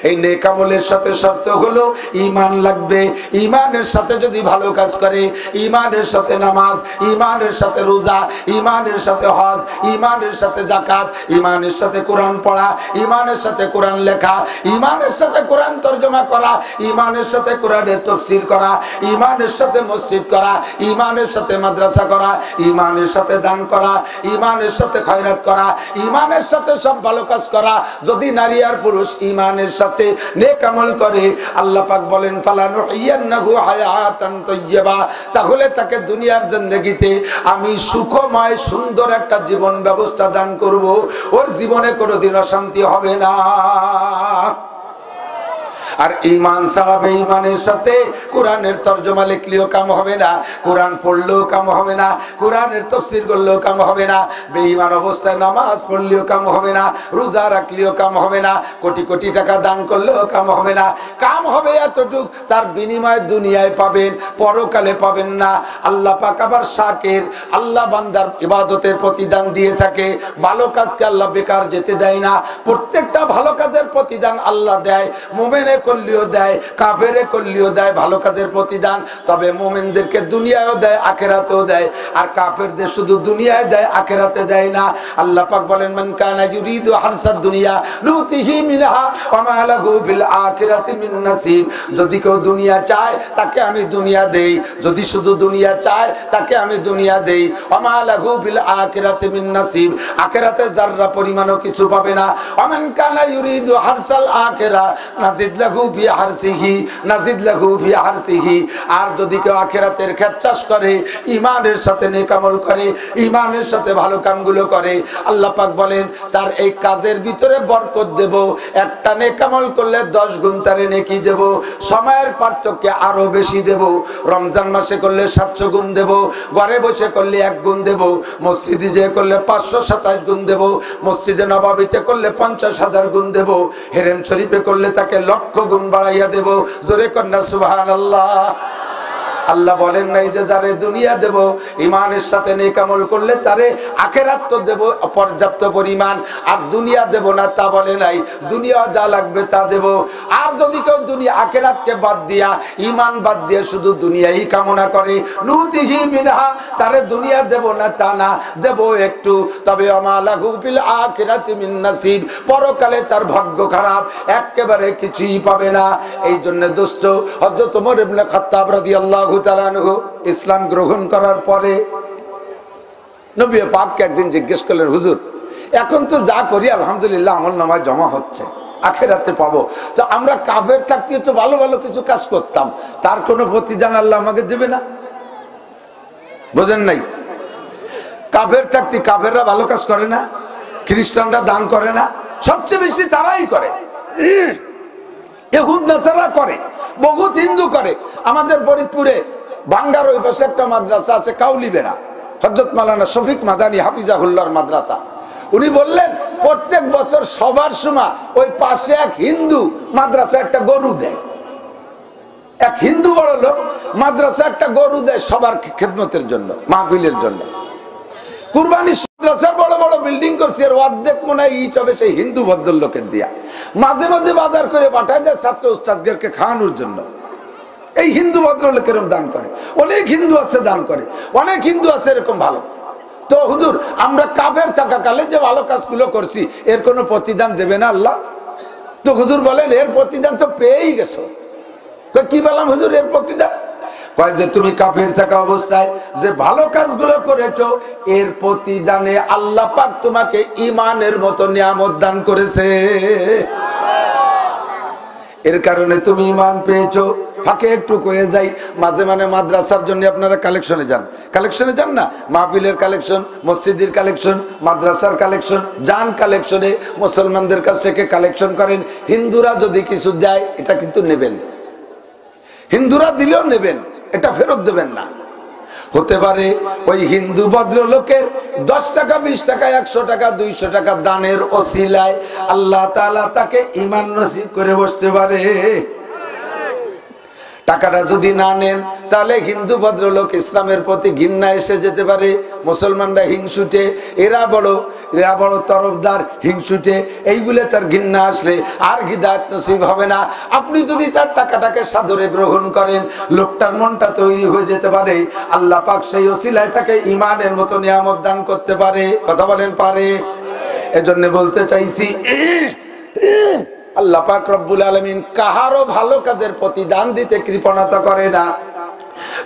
এই নেক আমলের সাথে শর্ত হলো ঈমান লাগবে। ঈমানের সাথে যদি ভালো কাজ করে, ঈমানের সাথে নামাজ, ঈমানের সাথে রোজা, ঈমানের সাথে হজ, ঈমানের সাথে যাকাত, ঈমানের সাথে কোরআন পড়া, ঈমানের সাথে কোরআন লেখা, ঈমানের সাথে কোরআন তরজমা করা, ঈমানের সাথে কোরআনের তাফসীর করা, ঈমানের সাথে মসজিদ করা, ঈমানের সাথে মাদ্রাসা করা, ঈমানের সাথে দান করা, ঈমানের সাথে খয়রাত করা, ঈমানের সাথে সব ভালো কাজ করা। যদি নারী আর পুরুষ ঈমানের সাথে নেক আমল করে, আল্লাহ পাক বলেন ফালানুহিয়ান্নাহু হায়াতান তাইয়্যিবা, তাহলে তাকে দুনিয়ার জিন্দেগিতে আমি সুখময় সুন্দর একটা জীবন ব্যবস্থা দান করব, ওর জীবনে কোনোদিন অশান্তি হবে না। আর ঈমান ছাড়া বেঈমানের সাথে কোরআনের তরজমা লিখলেও কাম হবে না, কোরআন পড়লেও কাম হবে না, কোরআনের তাফসীর করলেও কাম হবে না, বেঈমান অবস্থায় নামাজ পড়লেও কাম হবে না, রোজা রাখলেও কাম হবে না, কোটি কোটি টাকা দান করলেও কাম হবে না। কাম হবে এতটুক, তার বিনিময় দুনিয়ায় পাবেন, পরকালে পাবেন না। আল্লাহ পাক আবার শাকির, আল্লাহ বান্দার ইবাদতের প্রতিদান দিয়ে থাকে। ভালো কাজকে আল্লাহ বেকার যেতে দেয় না, প্রত্যেকটা ভালো কাজের প্রতিদান আল্লাহ দেয়। মুমিনে করলেও দেয়, কাফেরে করলেও দেয় ভালো কাজের প্রতিদান। তবে মুমিনদেরকে দুনিয়ায়ও দেয়, আখিরাতেও দেয়। আর কাফেরদের শুধু দুনিয়ায় দেয়, আখিরাতে দেয় না। আল্লাহ পাক বলেন, মান কানা ইউরিদু হারসাদ দুনিয়া নুতিহি মিনহা ওয়া মা লাহু ফিল আখিরাতি মিন নাসিব। যদি কেউ দুনিয়া চায়, তাকে আমি দুনিয়া দেই। যদি শুধু দুনিয়া চায়, তাকে আমি দুনিয়া দেই। ওয়া মা লাহু ফিল আখিরাতি মিন নাসিব, আখিরাতে যাররা পরিমাণও কিছু পাবে না। ওয়া মান কানা ইউরিদু হারসাল আখিরা নাজিদ লাহু ফি হারসিহি নাজিদ লাহু ফি হারসিহি। আর যদি কেউ আখিরাতের ক্ষেত চাষ করে, ঈমানের সাথে নেক আমল করে, ঈমানের সাথে ভালো কামগুলো করে, আল্লাহ পাক বলেন তার এই কাজের ভিতরে বরকত দেব। একটা নেক আমল করলে 10 গুণ তারে নেকি দেব, সময়ের পার্থক্যে আরো বেশি দেব। রমজান মাসে করলে 700 গুণ দেব, ঘরে বসে করলে 1 গুণ দেব, মসজিদে যেয়ে করলে 527 গুণ দেব, মসজিদে নববীতে করলে 50,000 গুণ দেব, হেরেম শরীফে করলে তাকে লক্ষ গুণ বাড়াইয়া দেব। জোরে কন্যা সুবহানাল্লাহ। আল্লাহ বলেন নাই যে যারে দুনিয়া দেব, ঈমানের সাথে নেক আমল করলে তারে আখিরাত তো দেব পর্যাপ্ত পরিমাণ, আর দুনিয়া দেব না তা বলে নাই। দুনিয়া যা লাগবে তা দেব। আর যদি কেউ দুনিয়া আখিরাতকে বাদ দিয়া, ঈমান বাদ দিয়ে শুধু দুনিয়াই কামনা করে, নুতিহি মিনহা, তারে দুনিয়া দেব না তা না, দেব একটু। তবে ওমা লাহু ফিল আখিরাতি মিন নাসিব, পরকালে তার ভাগ্য খারাপ, একেবারে কিছুই পাবে না। এই জন্য দোস্ত, হযরত ওমর ইবনে খাত্তাব রাদিয়াল্লাহু তাআলা আনহু ইসলাম গ্রহণ করার পরে নবী পাককে একদিন জিজ্ঞেস করলেন, হুজুর এখন তো যা করি আলহামদুলিল্লাহ আমলনামায় জমা হচ্ছে, আখিরাতে পাবো, তো আমরা কাফের থাকতে তো ভালো ভালো কিছু কাজ করতাম, তার কোনো প্রতিদান আল্লাহ আমাকে দেবে না? বুঝেন নাই? কাফের থাকতে কাফেররা ভালো কাজ করে না, খ্রিস্টানরা দান করে না, সবচেয়ে বেশি তারাই করে। ইহুদ নাসারা করে, বহুত হিন্দু করে। আমাদের ফরিদপুরে ভাঙ্গার ওই পাশে একটা মাদ্রাসা আছে, কাউলি বেড়া, হযরত মাওলানা শফিক মাদানী হাফিজাহুল্লাহর মাদ্রাসা। উনি বললেন প্রত্যেক বছর সবার সময় ওই পাশে এক হিন্দু মাদ্রাসা একটা গরু দেয়, এক হিন্দু বড় লোক মাদ্রাসা একটা গরু দেয় সবার খেদমতের জন্য, মাহফিলের জন্য। কুরবানি মাদ্রাসার বড় বড় বিল্ডিং করছে, এর অর্ধেক মনে হয় ইট হবে সেই হিন্দু ভদ্রলোকের দিয়া। মাঝে মাঝে বাজার করে পাঠায় দেয় ছাত্র উস্তাদদেরকে খাওয়ানোর জন্য। এই হিন্দু ভদ্রলোক এরকম দান করে, অনেক হিন্দু আছে দান করে, অনেক হিন্দু আছে এরকম ভালো। তো হুজুর আমরা কাফের থাকাকালে যে ভালো কাজগুলো করছি এর কোনো প্রতিদান দেবে না আল্লাহ? তো হুজুর বলেন এর প্রতিদান তো পেয়েই গেছো। কি বললাম হুজুর এর প্রতিদান? কয় যে তুমি কাফের থাকা অবস্থায় যে ভালো কাজগুলো করেছো এর প্রতিদানে আল্লাহ পাক তোমাকে ঈমানের মতো নিয়ামত দান করেছে, এর কারণে তুমি ঈমান পেয়েছো। ফাঁকে একটু কয়ে যাই, মাঝে মাঝে মাদ্রাসার জন্য আপনারা কালেকশনে যান না, মাহফিলের কালেকশন, মসজিদের কালেকশন, মাদ্রাসার কালেকশন, যান কালেকশনে মুসলমানদের কাছ থেকে কালেকশন করেন। হিন্দুরা যদি কিছু দেয় এটা কিন্তু নেবেন, হিন্দুরা দিলেও নেবেন, এটা ফেরত দেবেন না। হতে পারে ওই হিন্দু ভদ্রলোকের 10 টাকা 20 টাকা 100 টাকা 200 টাকা দানের ওসিলায় আল্লাহ তাআলা তাকে ঈমান নসিব করে বসতে পারে। টাকাটা যদি না নেন তাহলে হিন্দু ভদ্রলোক ইসলামের প্রতি ঘৃণা এসে যেতে পারে। মুসলমানরা হিংসুটে, এরা বড় তরফদার, হিংসুটে, এই বলে তার ঘৃণা আসলে আর হিদায়াত নসিব হবে না। আপনি যদি তার টাকাটাকে সাদরে গ্রহণ করেন লোকটার মনটা তৈরি হয়ে যেতে পারে, আল্লাহ পাক সেই ওসিলায় তাকে ঈমানের মতো নিয়ামত দান করতে পারে। কথা বলেন পারে? এজন্য বলতে চাইছি আল্লাহ পাক রব্বুল আলামিন কাহারও ভালো কাজের প্রতিদান দিতে কৃপণতা করে না।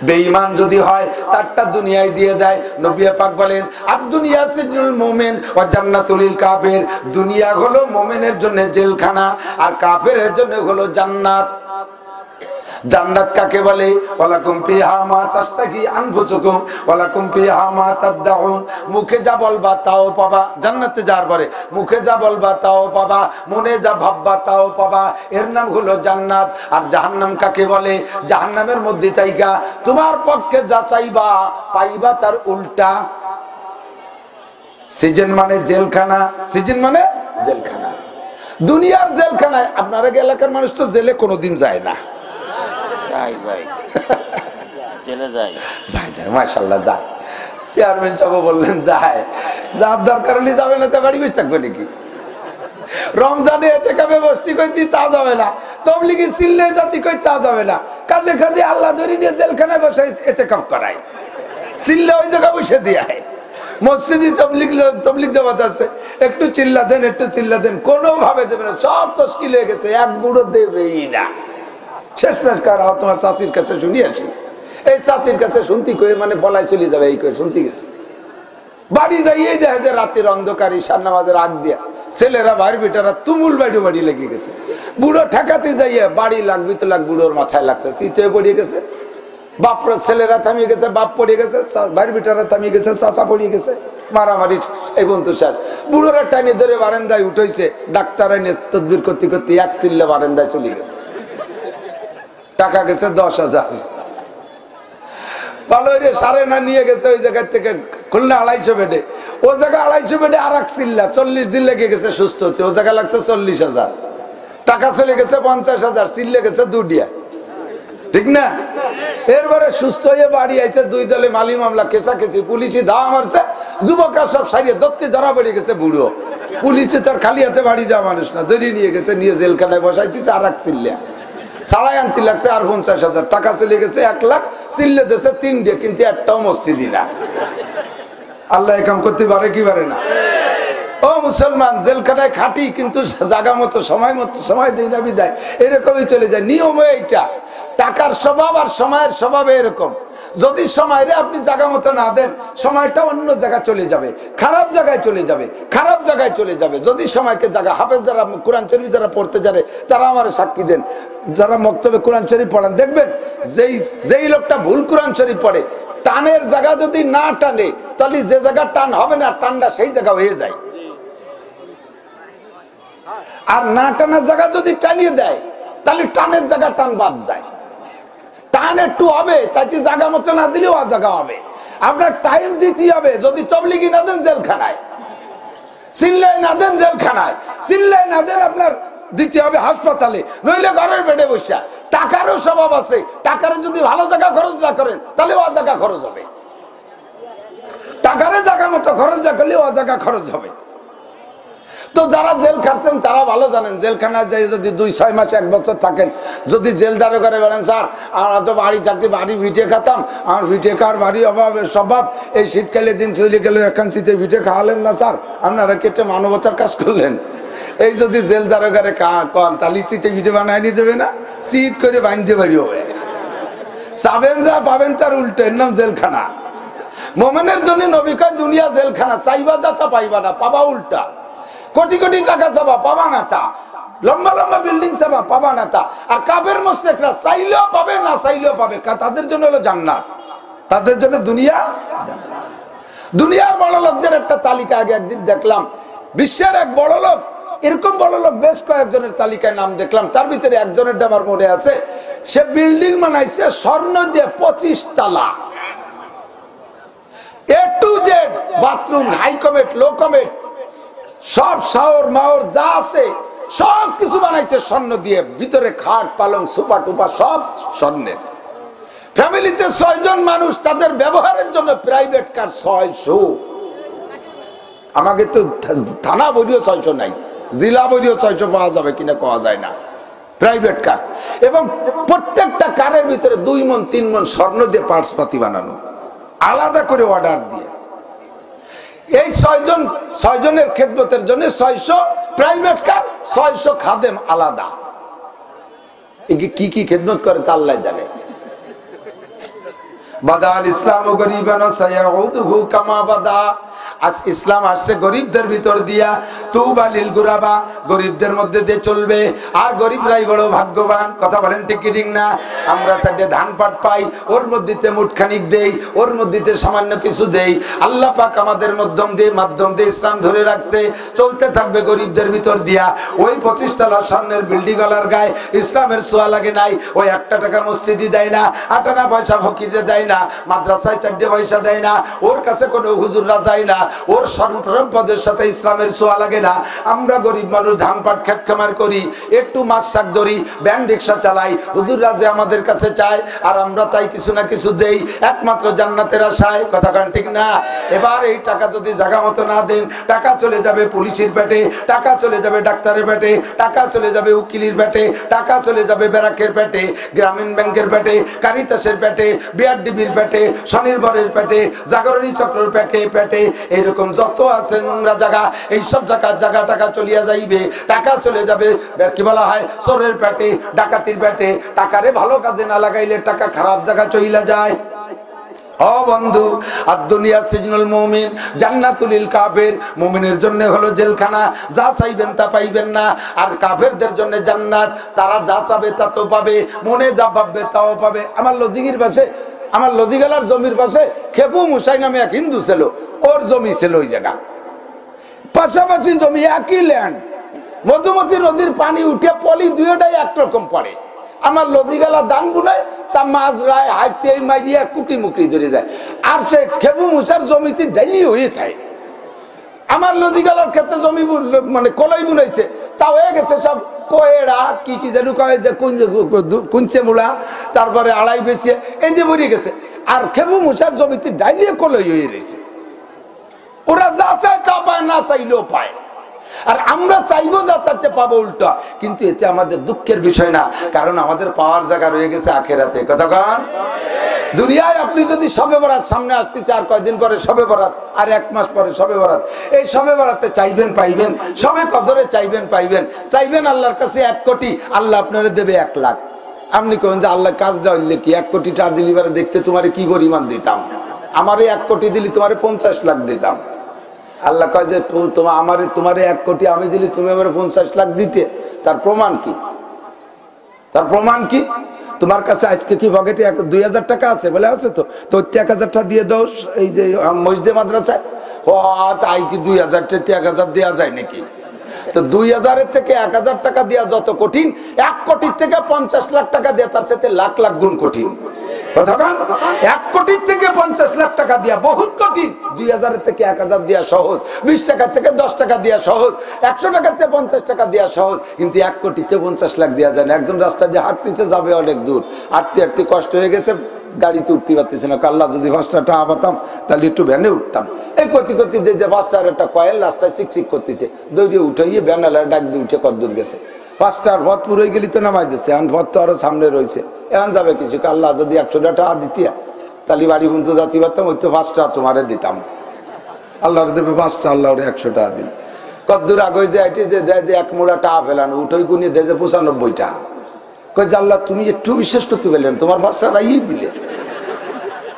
বেঈমান যদি হয় তারটা দুনিয়ায় দিয়ে দেয়। নবী পাক বলেন আদ-দুনিয়া সিজনুল মুমিন ওয়া জান্নাতুল লিল কাফির, দুনিয়া হলো মুমিনের জন্য জেলখানা আর কাফেরের জন্য হলো জান্নাত। জান্নাত কাকে বলে? ওয়ালাকুম ফিহা মা তাশতাহি আনফুসুকুম ওয়ালাকুম ফিহা মা তাদউন, মুখে যা বলবা তাও পাবা। জান্নাতে যাওয়ার পরে মুখে যা বলবা তাও পাবা, মনে যা ভাববা তাও পাবা, এর নাম হলো জান্নাত। আর জাহান্নাম কাকে বলে? জাহান্নামের মধ্যে তাইকা তোমার পক্ষে যা চাইবা পাইবা তার উল্টা। সিজন মানে জেলখানা, সিজন মানে জেলখানা, দুনিয়ার জেলখানায়। আপনার এলাকার মানুষ তো জেলে কোনোদিন যায় না, মাশাআল্লাহ যায়। চেয়ারম্যান সাহেব বললেন যায়, যার দরকার হলে যাবে না, তা বাড়ি বসে থাকবে নাকি? রমজানে এতেকাফে বসতি কইতি তা যাবে না, তবলিগি চিল্লে জাতি কই তা যাবে না, কাজে কাজে আল্লাহ ধরে নিয়ে জেলখানায় বসে এতেকাফ করায়, চিল্লা ওই জায়গা বসে দিয়ে। মসজিদে তবলিগ জামাত আছে, একটু চিল্লা দেন, একটু চিল্লা দেন, কোনোভাবে দেবে না, সব তশকিল হয়ে গেছে, এক বুড়ো দেবেই না। শেষ পেশ করা তোমার চাষির কাছে শুনি আসি, এই চাষির কাছে শুনতি কয়ে মানে ফলাই চলে যাবে, এই কয়ে শুনতে গেছে। বাড়ি যাইয়ে দেখা যায় রাতের অন্ধকার ঈশার নামাজের আগ দিয়া ছেলেরা ভাইয়ের বেটারা তুমুল বাড়ি লেগে গেছে। বুড়ো ঠেকাতে যাইয়ে বাড়ি লাগবি তো লাগ, বুড়োর মাথায় লাগছে, শীত হয়ে পড়িয়ে গেছে। বাপ ছেলেরা থামিয়ে গেছে, বাপ পড়ে গেছে, ভাইয়ের বেটারা থামিয়ে গেছে, চাচা পড়িয়ে গেছে, মারামারি এই বন্ধু স্যার। বুড়োরা টাইনে ধরে বারান্দায় উঠেছে, ডাক্তার এনে তদবির করতে করতে এক চিল্লে বারান্দায় চলে গেছে। টাকা গেছে 10,000। ভালো রে সারে না নিয়ে গেছে ওই জায়গা থেকে খুলনা 250 বেডে, ও জায়গা 250 বেডে আর এক চিল্লা 40 দিন লেগে গেছে সুস্থ হতে, ও জায়গা লাগছে 40,000। টাকা চলে গেছে 50,000, চিল্লে গেছে 2 ডিয়া, ঠিক না? এরপরে সুস্থ হয়ে বাড়ি আইছে, 2 দলে মালি মামলা কেসাকেসি, পুলিশে ধাওয়া মারছে, যুবকরা সব সারিয়ে দত্তি ধরা পড়ে গেছে। বুড়ো পুলিশে তার খালি হাতে বাড়ি যাওয়া মানুষ না, ধরে নিয়ে গেছে, নিয়ে জেলখানায় বসাইতেছে আর এক চিল্লা সাড়াই আনতে লাগছে আর 50,000। টাকা চলে গেছে 1 লাখ, চিল্লে দিয়েছে 3 ডে, কিন্তু একটাও মসজিদই না। আল্লাহ একাম করতে পারে কি পারে না? ও মুসলমান, জেলখানায় খাটি কিন্তু জায়গা মতো সময় দেই না বিদায়, এরকমই চলে যায়। নিয়ম এইটা, টাকার স্বভাব আর সময়ের স্বভাব এরকম। যদি সময় রে আপনি জায়গা মতো না দেন, সময়টা অন্য জায়গায় চলে যাবে, খারাপ জায়গায় চলে যাবে। যদি সময়কে জায়গা, হাফেজ যারা কোরআন শরীফ যারা পড়তে জানে তারা আমার সাক্ষী দেন, যারা মক্তবে কোরআন শরীফ পড়ান, দেখবেন যেই লোকটা ভুল কোরআন শরীফ পড়ে, টানের জায়গা যদি না টানে তাহলে যে জায়গা টান হবে না, টানটা সেই জায়গা হয়ে যায়। আর না টানার জায়গা যদি টানিয়ে দেয় তাহলে টানের জায়গা টান বাদ যায়। টান একটু হবে, তাইতে জায়গা মতো না দিলেও জায়গা হবে। আপনার টাইম দিতে হবে। যদি তবলিগি না দেন জেলখানায়, চিল্লাই না দেন জেলখানায়, চিল্লাই না দেন আপনার দিতে হবে হাসপাতালে, নইলে ঘরের বেডে বসা। টাকারও স্বভাব আছে, টাকারে যদি ভালো জায়গা খরচ না করেন তাহলে ও জায়গা খরচ হবে। টাকারে জায়গা মতো খরচ না করলে ও জায়গা খরচ হবে। তো যারা জেল খাটছেন তারা ভালো জানেন, জেলখানায় যাই যদি 2-6 মাস 1 বছর থাকেন, যদি জেলদারে করে বলেন স্যার আমরা তো বাড়ি থাকতে বাড়ি ভিটে খাতাম, আমার ভিটে খাওয়ার বাড়ি অভাবের স্বভাব, এই শীতকালে দিন চলে গেলে এখন শীতে ভিটে খাওয়ালেন না স্যার, আপনারা কেটে মানবতার কাজ করলেন। এই যদি জেলদারে করে কন তাহলে শীতে ভিটে বানায় নিয়ে দেবে না, শীত করে বাঁধতে বাড়ি হবে। চাবেন যা পাবেন তার উল্টো, এর নাম জেলখানা। মোমেনের জন্য নবী কয় দুনিয়া জেলখানা, চাইবা যা তা পাইবা না, পাবা উল্টা। কোটি কোটি টাকা চাবা, পাবা না তা। লম্বা লম্বা বিল্ডিং চাবা, পাবা না তা। আর কাফের মুশরিকরা চাইলেও পাবে, না চাইলেও পাবে, তাদের জন্য হলো জান্নাত, তাদের জন্য দুনিয়া জান্নাত। দুনিয়ার বড় লোকদের একটা তালিকা আগে একদিন দেখলাম, বিশ্বের এক বড় লোক, এরকম বড় লোক বেশ কয়েকজনের তালিকায় নাম দেখলাম, তার ভিতরে একজনের আমার মনে আছে, সে বিল্ডিং বানাইছে স্বর্ণ দিয়ে 25 তলা, A to Z, bathroom, high commode, low commode, সব শাওর মাওর যা আছে সব কিছু বানাইছে স্বর্ণ দিয়ে, ভিতরে খাট পালং সুপা টুপা সব স্বর্ণের। ফ্যামিলিতে 6 জন মানুষ, তাদের ব্যবহারের জন্য প্রাইভেট কার 600। আমাকে তো থানা বইও 600 নাই, জেলা বইও 600 পাওয়া যাবে কিনা পাওয়া যায় না, প্রাইভেট কার। এবং প্রত্যেকটা কারের ভিতরে 2 মণ 3 মণ স্বর্ণ দিয়ে পার্টস পাতি বানানো, আলাদা করে অর্ডার দিয়ে। এই 6 জনের খেদমতের জন্য 600 প্রাইভেট কার, 600 খাদেম আলাদা। কি কি খেদমত করে তা আল্লাহ জানে। বাদাল ইসলাম গরিবান সায়াউদহু কামা বাদা। আজ ইসলাম আসছে গরিবদের ভিতর দিয়া, তুবা লিল গুরাবা, গরিবদের মধ্যে দিয়ে চলবে, আর গরিবরাই বড় ভাগ্যবান। কথা বলেন ঠিক কি ঠিক না? আমরা চাইতে ধান পাট পাই, ওর মধ্যে মুঠখানিক দেই, ওর মধ্যে সামান্য কিছু দেই। আল্লাহ পাক আমাদের মাধ্যম দিয়ে ইসলাম ধরে রাখছে, চলতে থাকবে গরিবদের ভিতর দিয়া। ওই 25 তলা স্বর্ণের বিল্ডিং ওয়ালার গায়ে ইসলামের ছোঁয়া লাগে নাই। ওই 1 টাকা মসজিদে দেয় না, 8 আনা পয়সা ফকিরে দেয় না, মাদ্রাসায় 4 পয়সা দেয় না, ওর কাছে কোনো হুজুররা যায় না, ওর সম্পদের সাথে ইসলামের ছোঁয়া লাগে না। আমরা গরিব মানুষ ধান পাট খেত খামার করি, একটু মাছ শাক ধরি, ভ্যান রিক্সা চালাই, হুজুররা যে আমাদের কাছে চায়, আর আমরা তাই কিছু না কিছু দেই, একমাত্র জান্নাতের আশায়। কথা কান ঠিক না? এবার এই টাকা যদি জায়গা মতো না দেন, টাকা চলে যাবে পুলিশের পেটে, টাকা চলে যাবে ডাক্তারের পেটে, টাকা চলে যাবে উকিলের পেটে, টাকা চলে যাবে ব্যারাকের পেটে, গ্রামীণ ব্যাংকের পেটে, কারিতাসের পেটে, বিআরডিবির পেটে, স্বনির্ভরের পেটে, জাগরণী চক্রের পেটে, এরকম যত আছে নোংরা জায়গা, এইসব টাকা চলিয়া যাইবে। টাকা চলে যাবে কি বলা হয় চোরের পেটে, ডাকাতির পেটে। টাকারে ভালো কাজে না লাগাইলে টাকা খারাপ জায়গা চইলা যায়। ও বন্ধু, আর দুনিয়া সিজনুল মুমিন জান্নাতুল কাফের। মুমিনের জন্য হলো জেলখানা, যা চাইবেন তা পাইবেন না। আর কাফেরদের জন্য জান্নাত, তারা যা চাবে তা তো পাবে, মনে যা ভাববে তাও পাবে। আমার লজিগির পাশে, আমার লজিগালার জমির পাশে খেপু মুসাই নামে এক হিন্দু ছিল, ওর জমি ছিল ওই জায়গা, পাশাপাশি জমি, একই ল্যান্ড। মধুমতি নদীর পানি উঠে পলি দুইটাই একরকম পড়ে। আমার লজিগালা দান বুনায়, তা মাছ রায় হাইতে মারিয়া কুকি মুকরি ধরে যায়। আর সে খেপু মুসার জমিতে ডেলি হয়ে থাকে। আমার লজিগালার ক্ষেত্রে জমি মানে কলাই বুনাইছে, তা হয়ে গেছে সব কোয়েড়া কি কি যেন কয় যে কুঞ্চে মূলা, তারপরে আড়াই বেশি এই যে বেরিয়ে গেছে। আর খেপু মুসার জমিতে ডাইলিয়ে কলাই হয়ে রয়েছে। ওরা যা চায় তা পায়, না চাইলেও পায়। আর আমরা চাইবো যা তাতে পাবো উল্টা। কিন্তু এতে আমাদের দুঃখের বিষয় না, কারণ আমাদের পাওয়ার জায়গা রয়ে গেছে আখেরাতে। কথা কন? দুনিয়ায় আপনি যদি শবে বরাত সামনে আসতেছে, আর কয়দিন পরে শবে বরাত, আর 1 মাস পরে শবে বরাত, এই শবে বরাতে চাইবেন পাইবেন, শবে কদরে চাইবেন পাইবেন। চাইবেন আল্লাহর কাছে 1 কোটি, আল্লাহ আপনারা দেবে 1 লাখ। আপনি কবেন যে আল্লাহ কাজটা হইলে কি 1 কোটি টাকা দিলিবারে দেখতে তোমারে কি পরিমাণ দিতাম, আমারে 1 কোটি দিলি তোমারে 50 লাখ দিতাম। আল্লাহ কয় যে তোমারে 1 কোটি আমি দিলি, তুমি আমার 50 লাখ দিতে। তার প্রমাণ কি? তার প্রমাণ কি? তোমার কাছে আজকে কি পকেটে 2000 টাকা আছে? বলে আছে তো 1000 টাকা দিয়ে দাও এই যে মসজিদে মাদ্রাসায়। তাই কি 2000 থেকে 1000 দেওয়া যায় নাকি? তো 2000-এর থেকে 1000 টাকা দেওয়া যত কঠিন, 1 কোটির থেকে 50 লাখ টাকা দেওয়া তার সাথে লাখ লাখ গুণ কঠিন। কতক্ষণ 1 কোটি থেকে 50 লাখ টাকা দিয়া বহুত কঠিন, 2000 থেকে 1000 দিয়া সহজ, 20 টাকা থেকে 10 টাকা দিয়া সহজ, 100 টাকা থেকে 50 টাকা দিয়া সহজ, কিন্তু 1 কোটি থেকে 50 লাখ দেওয়া যায় না। একজন রাস্তা দিয়ে হাঁটতেছে, যাবে অনেক দূর, হাঁটতে হাঁটতে কষ্ট হয়ে গেছে, গাড়িতে উঠতে পারতেছে না, আল্লাহ যদি 5টা টাকা পাতাম তাহলে একটু ভ্যানে উঠতাম। এই কতি কতি যে 5টার একটা কয়েল রাস্তায় চিকচিক করতেছে, দৌড়ে উঠাইয়ে ভ্যানালার ডাক দিয়ে উঠে কদ্দূর গেছে। 5টার পথ পুরোই গেলি তো নামাই দিচ্ছে, এখন পথ তো আরো সামনে রয়েছে, এখন যাবে কিছু, আল্লাহ যদি 100 টাকা দিতিয়া তাহলে বাড়ি পর্যন্ত যাতে পারতাম, ওই তো 5টা তোমারে দিতাম। আল্লাহর দেবে 5টা, আল্লাহর 100 টাকা দিন। কদ্দূর আগে যে এটি যে দেয় যে 1 মোড়া টাকা ফেলানো, উঠোই গুনিয়ে দেয় যে 95টা। কই যে আল্লাহ তুমি একটু বিশ্বাস করতে পারলেন, তোমার 5টা রাইয়ে দিলে,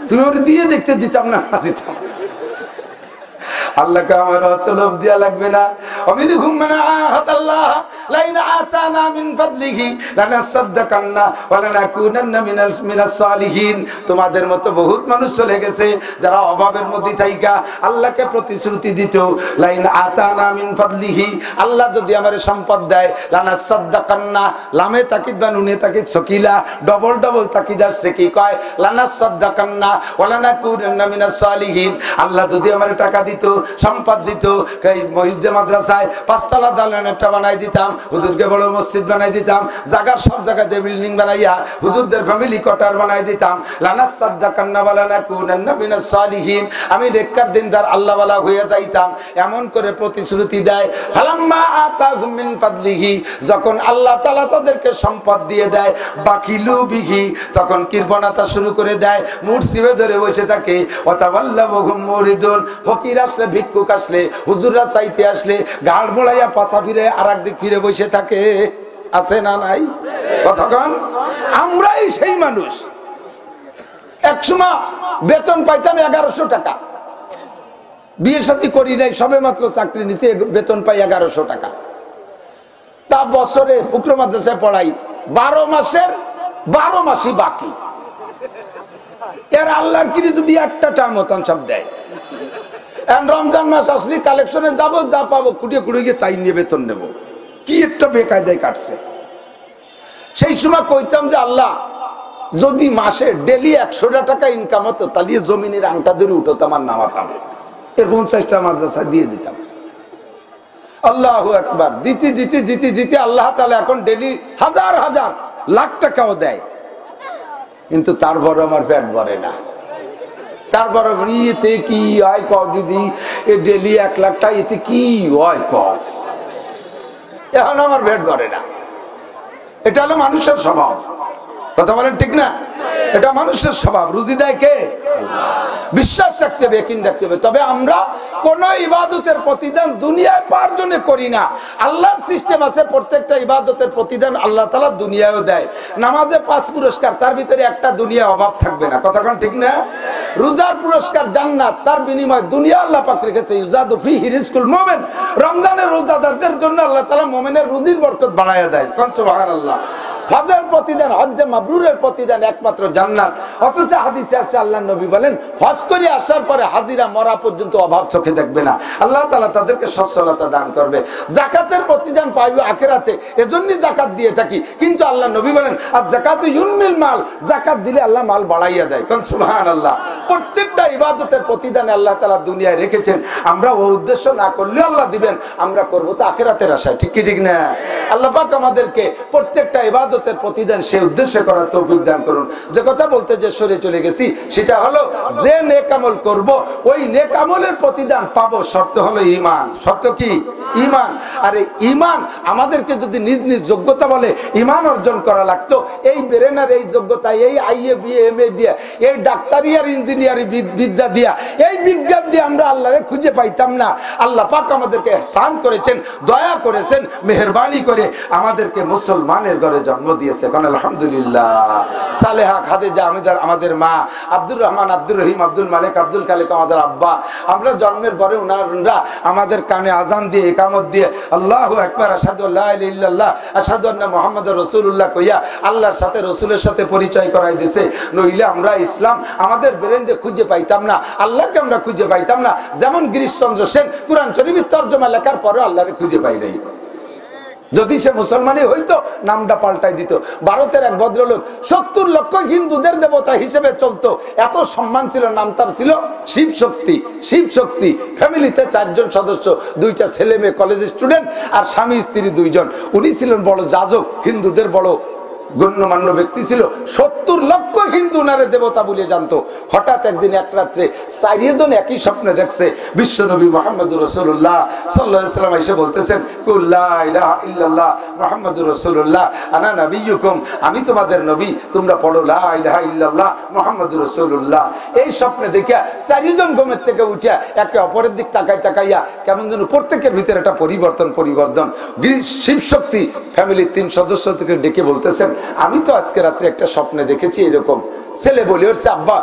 তুমি ওটা দিয়ে দেখতে দিতাম না দিতাম। আল্লাহকে আমার অত লোভ দেয়া লাগবে না। অমিনহুম মান আহাদাল্লাহ লাইন আতানা মিন ফাদলিহি লানাসাদদাকান্না ওয়া লানাকুনান্না মিনাস সালিহিন। তোমাদের মতো বহুত মানুষ চলে গেছে যারা অভাবের মধ্যে থাইকা আল্লাহকে প্রতিশ্রুতি দিত, লাইন আতানা মিন ফাদলিহি, আল্লাহ যদি আমারে সম্পদ দেয়, লানাসাদদাকান্না, লামে তাকিদ বা নুনে তাকিদ সকিলা, ডবল ডবল তাকিদ আসছে, কি কয় লানাসাদদাকান্না ওয়া লানাকুনান্না মিনাস সালিহিন। আল্লাহ যদি আমারে টাকা দিত, সম্পদ দিত, মসজিদে মাদ্রাসায় 5 তলা দালান একটা বানাই দিতাম, হুজুরকে বড় মসজিদ বানাই দিতাম, জায়গার সব জায়গাতে বিল্ডিং বানাইয়া হুজুরদের ফ্যামিলি কোয়ার্টার বানাই দিতাম, লানাসাদদাকান্না ওয়া লানাকুনান্না মিনাস সালিহিন, আমি নেককার দিনদার আল্লাহওয়ালা হয়ে যাইতাম, এমন করে প্রতিশ্রুতি দেয়। হালাম্মা আতাহুম মিন ফাদলিহি, যখন আল্লাহ তাআলা তাদেরকে সম্পদ দিয়ে দেয়, বাকিলু বিহি, তখন কৃপণতা শুরু করে দেয়, মুর্শিবে ধরে বসে থাকে, ওয়াতাওয়াল্লাহুম মুরিদুন, ফকির আসলে, ভিক্ষুক আসলে, হুজুররা চাইতে আসলে গাড় মোড়াইয়া পাছা ফিরে আর একদিক ফিরে বসে থাকে, আছে না নাই? কতক্ষণ আমরাই সেই মানুষ। একসময় বেতন পাইতাম 1100 টাকা, বিয়ে শাদী করি নাই, সবে মাত্র চাকরি নিছে, বেতন পাই 1100 টাকা। তা বছরে ফুকর মাদ্রাসায় পড়াই, 12 মাসের 12 মাসই বাকি। এর আল্লাহর কি যদি একটা টাইম মতন সব দেয়। রমজান মাস আসলে কালেকশনে যাবো, যা পাবো কুটিয়ে কুড়িয়ে গিয়ে তাই নিয়ে বেতন নেব, কি একটা বেকায়দায় কাটছে। সেই সময় কইতাম যে আল্লাহ যদি মাসে ডেলি 100 টাকা ইনকাম হতো, তাহলে জমিনের আংটা ধরে উঠতাম আর নামাতাম, এর 50টা মাদ্রাসা দিয়ে দিতাম। আল্লাহু আকবার, দিতে দিতে দিতে দিতে আল্লাহ তাআলা এখন ডেলি হাজার হাজার লাখ টাকাও দেয়, কিন্তু তারপর আমার পেট ভরে না। তারপর এতে কি হয় ক দিদি, এ ডেলি 1 লাখ টাকা, এতে কি হয় ক, এখন আমার পেট ভরে না। এটা হলো মানুষের স্বভাব, কথা বলেন ঠিক না? এটা মানুষের স্বভাব। রুজি দেয় কে? বিশ্বাস রাখতে হবে, ইয়াকিন রাখতে হবে। তবে আমরা কোন ইবাদতের প্রতিদান দুনিয়ায় পাওয়ার জন্য করি না। আল্লাহর সিস্টেম আছে, প্রত্যেকটা ইবাদতের প্রতিদান আল্লাহ তাআলা দুনিয়ায়ও দেয়। নামাজে 5 পুরস্কার, তার ভিতরে একটা দুনিয়া অভাব থাকবে না, কথা কোন ঠিক না? রোজার পুরস্কার জান্নাত, তার বিনিময়ে দুনিয়া আল্লাহ পাক রেখেছে, ইউজাদু ফিহি রিজকুল মুমিন। রমজানের রোজাদারদের জন্য আল্লাহ তাআলা মুমিনের রুজির বরকত বাড়ায়া দেয়, কোন সুবহানাল্লাহ। হজের প্রতিদান, হজ্জে মাবরুরের প্রতিদান একমাত্র জান্নাত। অথচ হাদিসে আছে আল্লাহর নবী বলেন, হজ করে আসার পরে হাজিরা মরা পর্যন্ত অভাব চোখে দেখবে না, আল্লাহ তাআলা তাদেরকে সচ্ছলতা দান করবে। যাকাতের প্রতিদান পাইবে আখিরাতে, এজন্যই যাকাত দিয়ে থাকি। কিন্তু আল্লাহর নবী বলেন, আজ যাকাতু ইউনমিল মাল, যাকাত দিলে আল্লাহ মাল বাড়াইয়া দেয়, কোন সুবহানাল্লাহ। প্রত্যেকটা ইবাদতের প্রতিদান আল্লাহ তাআলা দুনিয়ায় রেখেছেন। আমরা ও উদ্দেশ্য না করলেও আল্লাহ দিবেন, আমরা করব তো আখিরাতের আশায়, ঠিক কি ঠিক না? আল্লাহ পাক আমাদেরকে প্রত্যেকটা ইবাদতের প্রতিদান সেই উদ্দেশ্যে করার তৌফিক দান করুন। যে কথা বলতে যে সরে চলে গেছি, সেটা হলো যে নেক আমল করব, ওই নেক আমলের প্রতিদান পাবো, শর্ত হলো ঈমান। শর্ত কি? ঈমান। আর এই ঈমান আমাদেরকে যদি নিজ নিজ যোগ্যতা বলে ঈমান অর্জন করা লাগতো, এই ব্রেনের এই যোগ্যতা, এই আইএ বিএ এমএ দিয়ে, এই ডাক্তারি আর ইঞ্জিনিয়ারিং বিদ্যা দিয়া, এই বিজ্ঞান দিয়ে আমরা আল্লাহরে খুঁজে পাইতাম না। আল্লাহ পাক আমাদেরকে ইহসান করেছেন, দয়া করেছেন, মেহেরবানি করে আমাদেরকে মুসলমানের ঘরে জন্ম দিয়েছে, কারণ আলহামদুলিল্লাহ। সালেহা খাদিজা আমাদের মা, আব্দুর রহমান, আব্দুর রহিম, আব্দুল মালিক, আব্দুল খালিক আমাদের আব্বা। আমরা জন্মের পরে ওনারা আমাদের কানে আজান দিয়ে, ইকামত দিয়ে আল্লাহু আকবার, আশহাদু আল্লা ইলাহা ইল্লাল্লাহ, আশহাদু আন্না মুহাম্মাদুর রাসূলুল্লাহ কইয়া আল্লাহর সাথে রসুলের সাথে পরিচয় করাই দিয়েছে। নইলে আমরা ইসলাম আমাদের ব্রেনে খুঁজে পাইতাম না, আল্লাহকে আমরা খুঁজে পাইতাম না। যেমন গিরিশচন্দ্র সেন কোরআন শরীফের তরজমা লেখার পরে আল্লাহরে খুঁজে পাই নাই, যদি সে মুসলমানই হইতো নামটা পাল্টাই দিত। ভারতের এক ভদ্রলোক 70 লক্ষ হিন্দুদের দেবতা হিসেবে চলতো, এত সম্মান ছিল, নাম তার ছিল শিব শক্তি। শিব শক্তি ফ্যামিলিতে 4 জন সদস্য, 2টা ছেলে মেয়ে কলেজ স্টুডেন্ট, আর স্বামী স্ত্রী 2 জন। উনি ছিলেন বড় যাজক, হিন্দুদের বড় গণ্যমান্য ব্যক্তি ছিল। 70 লক্ষ হিন্দু নারে দেবতা বলে জানতো। হঠাৎ একদিন এক রাত্রে 4 জন একই স্বপ্নে দেখছে বিশ্বনবী মুহাম্মদুর রাসূলুল্লাহ সাল্লাল্লাহু আলাইহি ওয়াসাল্লাম এসে বলতেছেন, লা ইলাহা ইল্লাল্লাহ মুহাম্মাদুর রাসূলুল্লাহ আনা নবিয়্যুকুম, আমি তোমাদের নবী, তোমরা পড়ো লা ইলাহা ইল্লাল্লাহ মুহাম্মাদুর রাসূলুল্লাহ। এই স্বপ্নে দেখিয়া 4 জন ঘুমের থেকে উঠিয়া একে অপরের দিক তাকাইয়া কেমন যেন প্রত্যেকের ভিতরে একটা পরিবর্তন। শিব শক্তি ফ্যামিলির 3 সদস্য থেকে ডেকে বলতেছেন, আমি তো আজকে রাত্রে একটা স্বপ্নে দেখেছি এরকম। ছেলে বলে উঠছে, আব্বা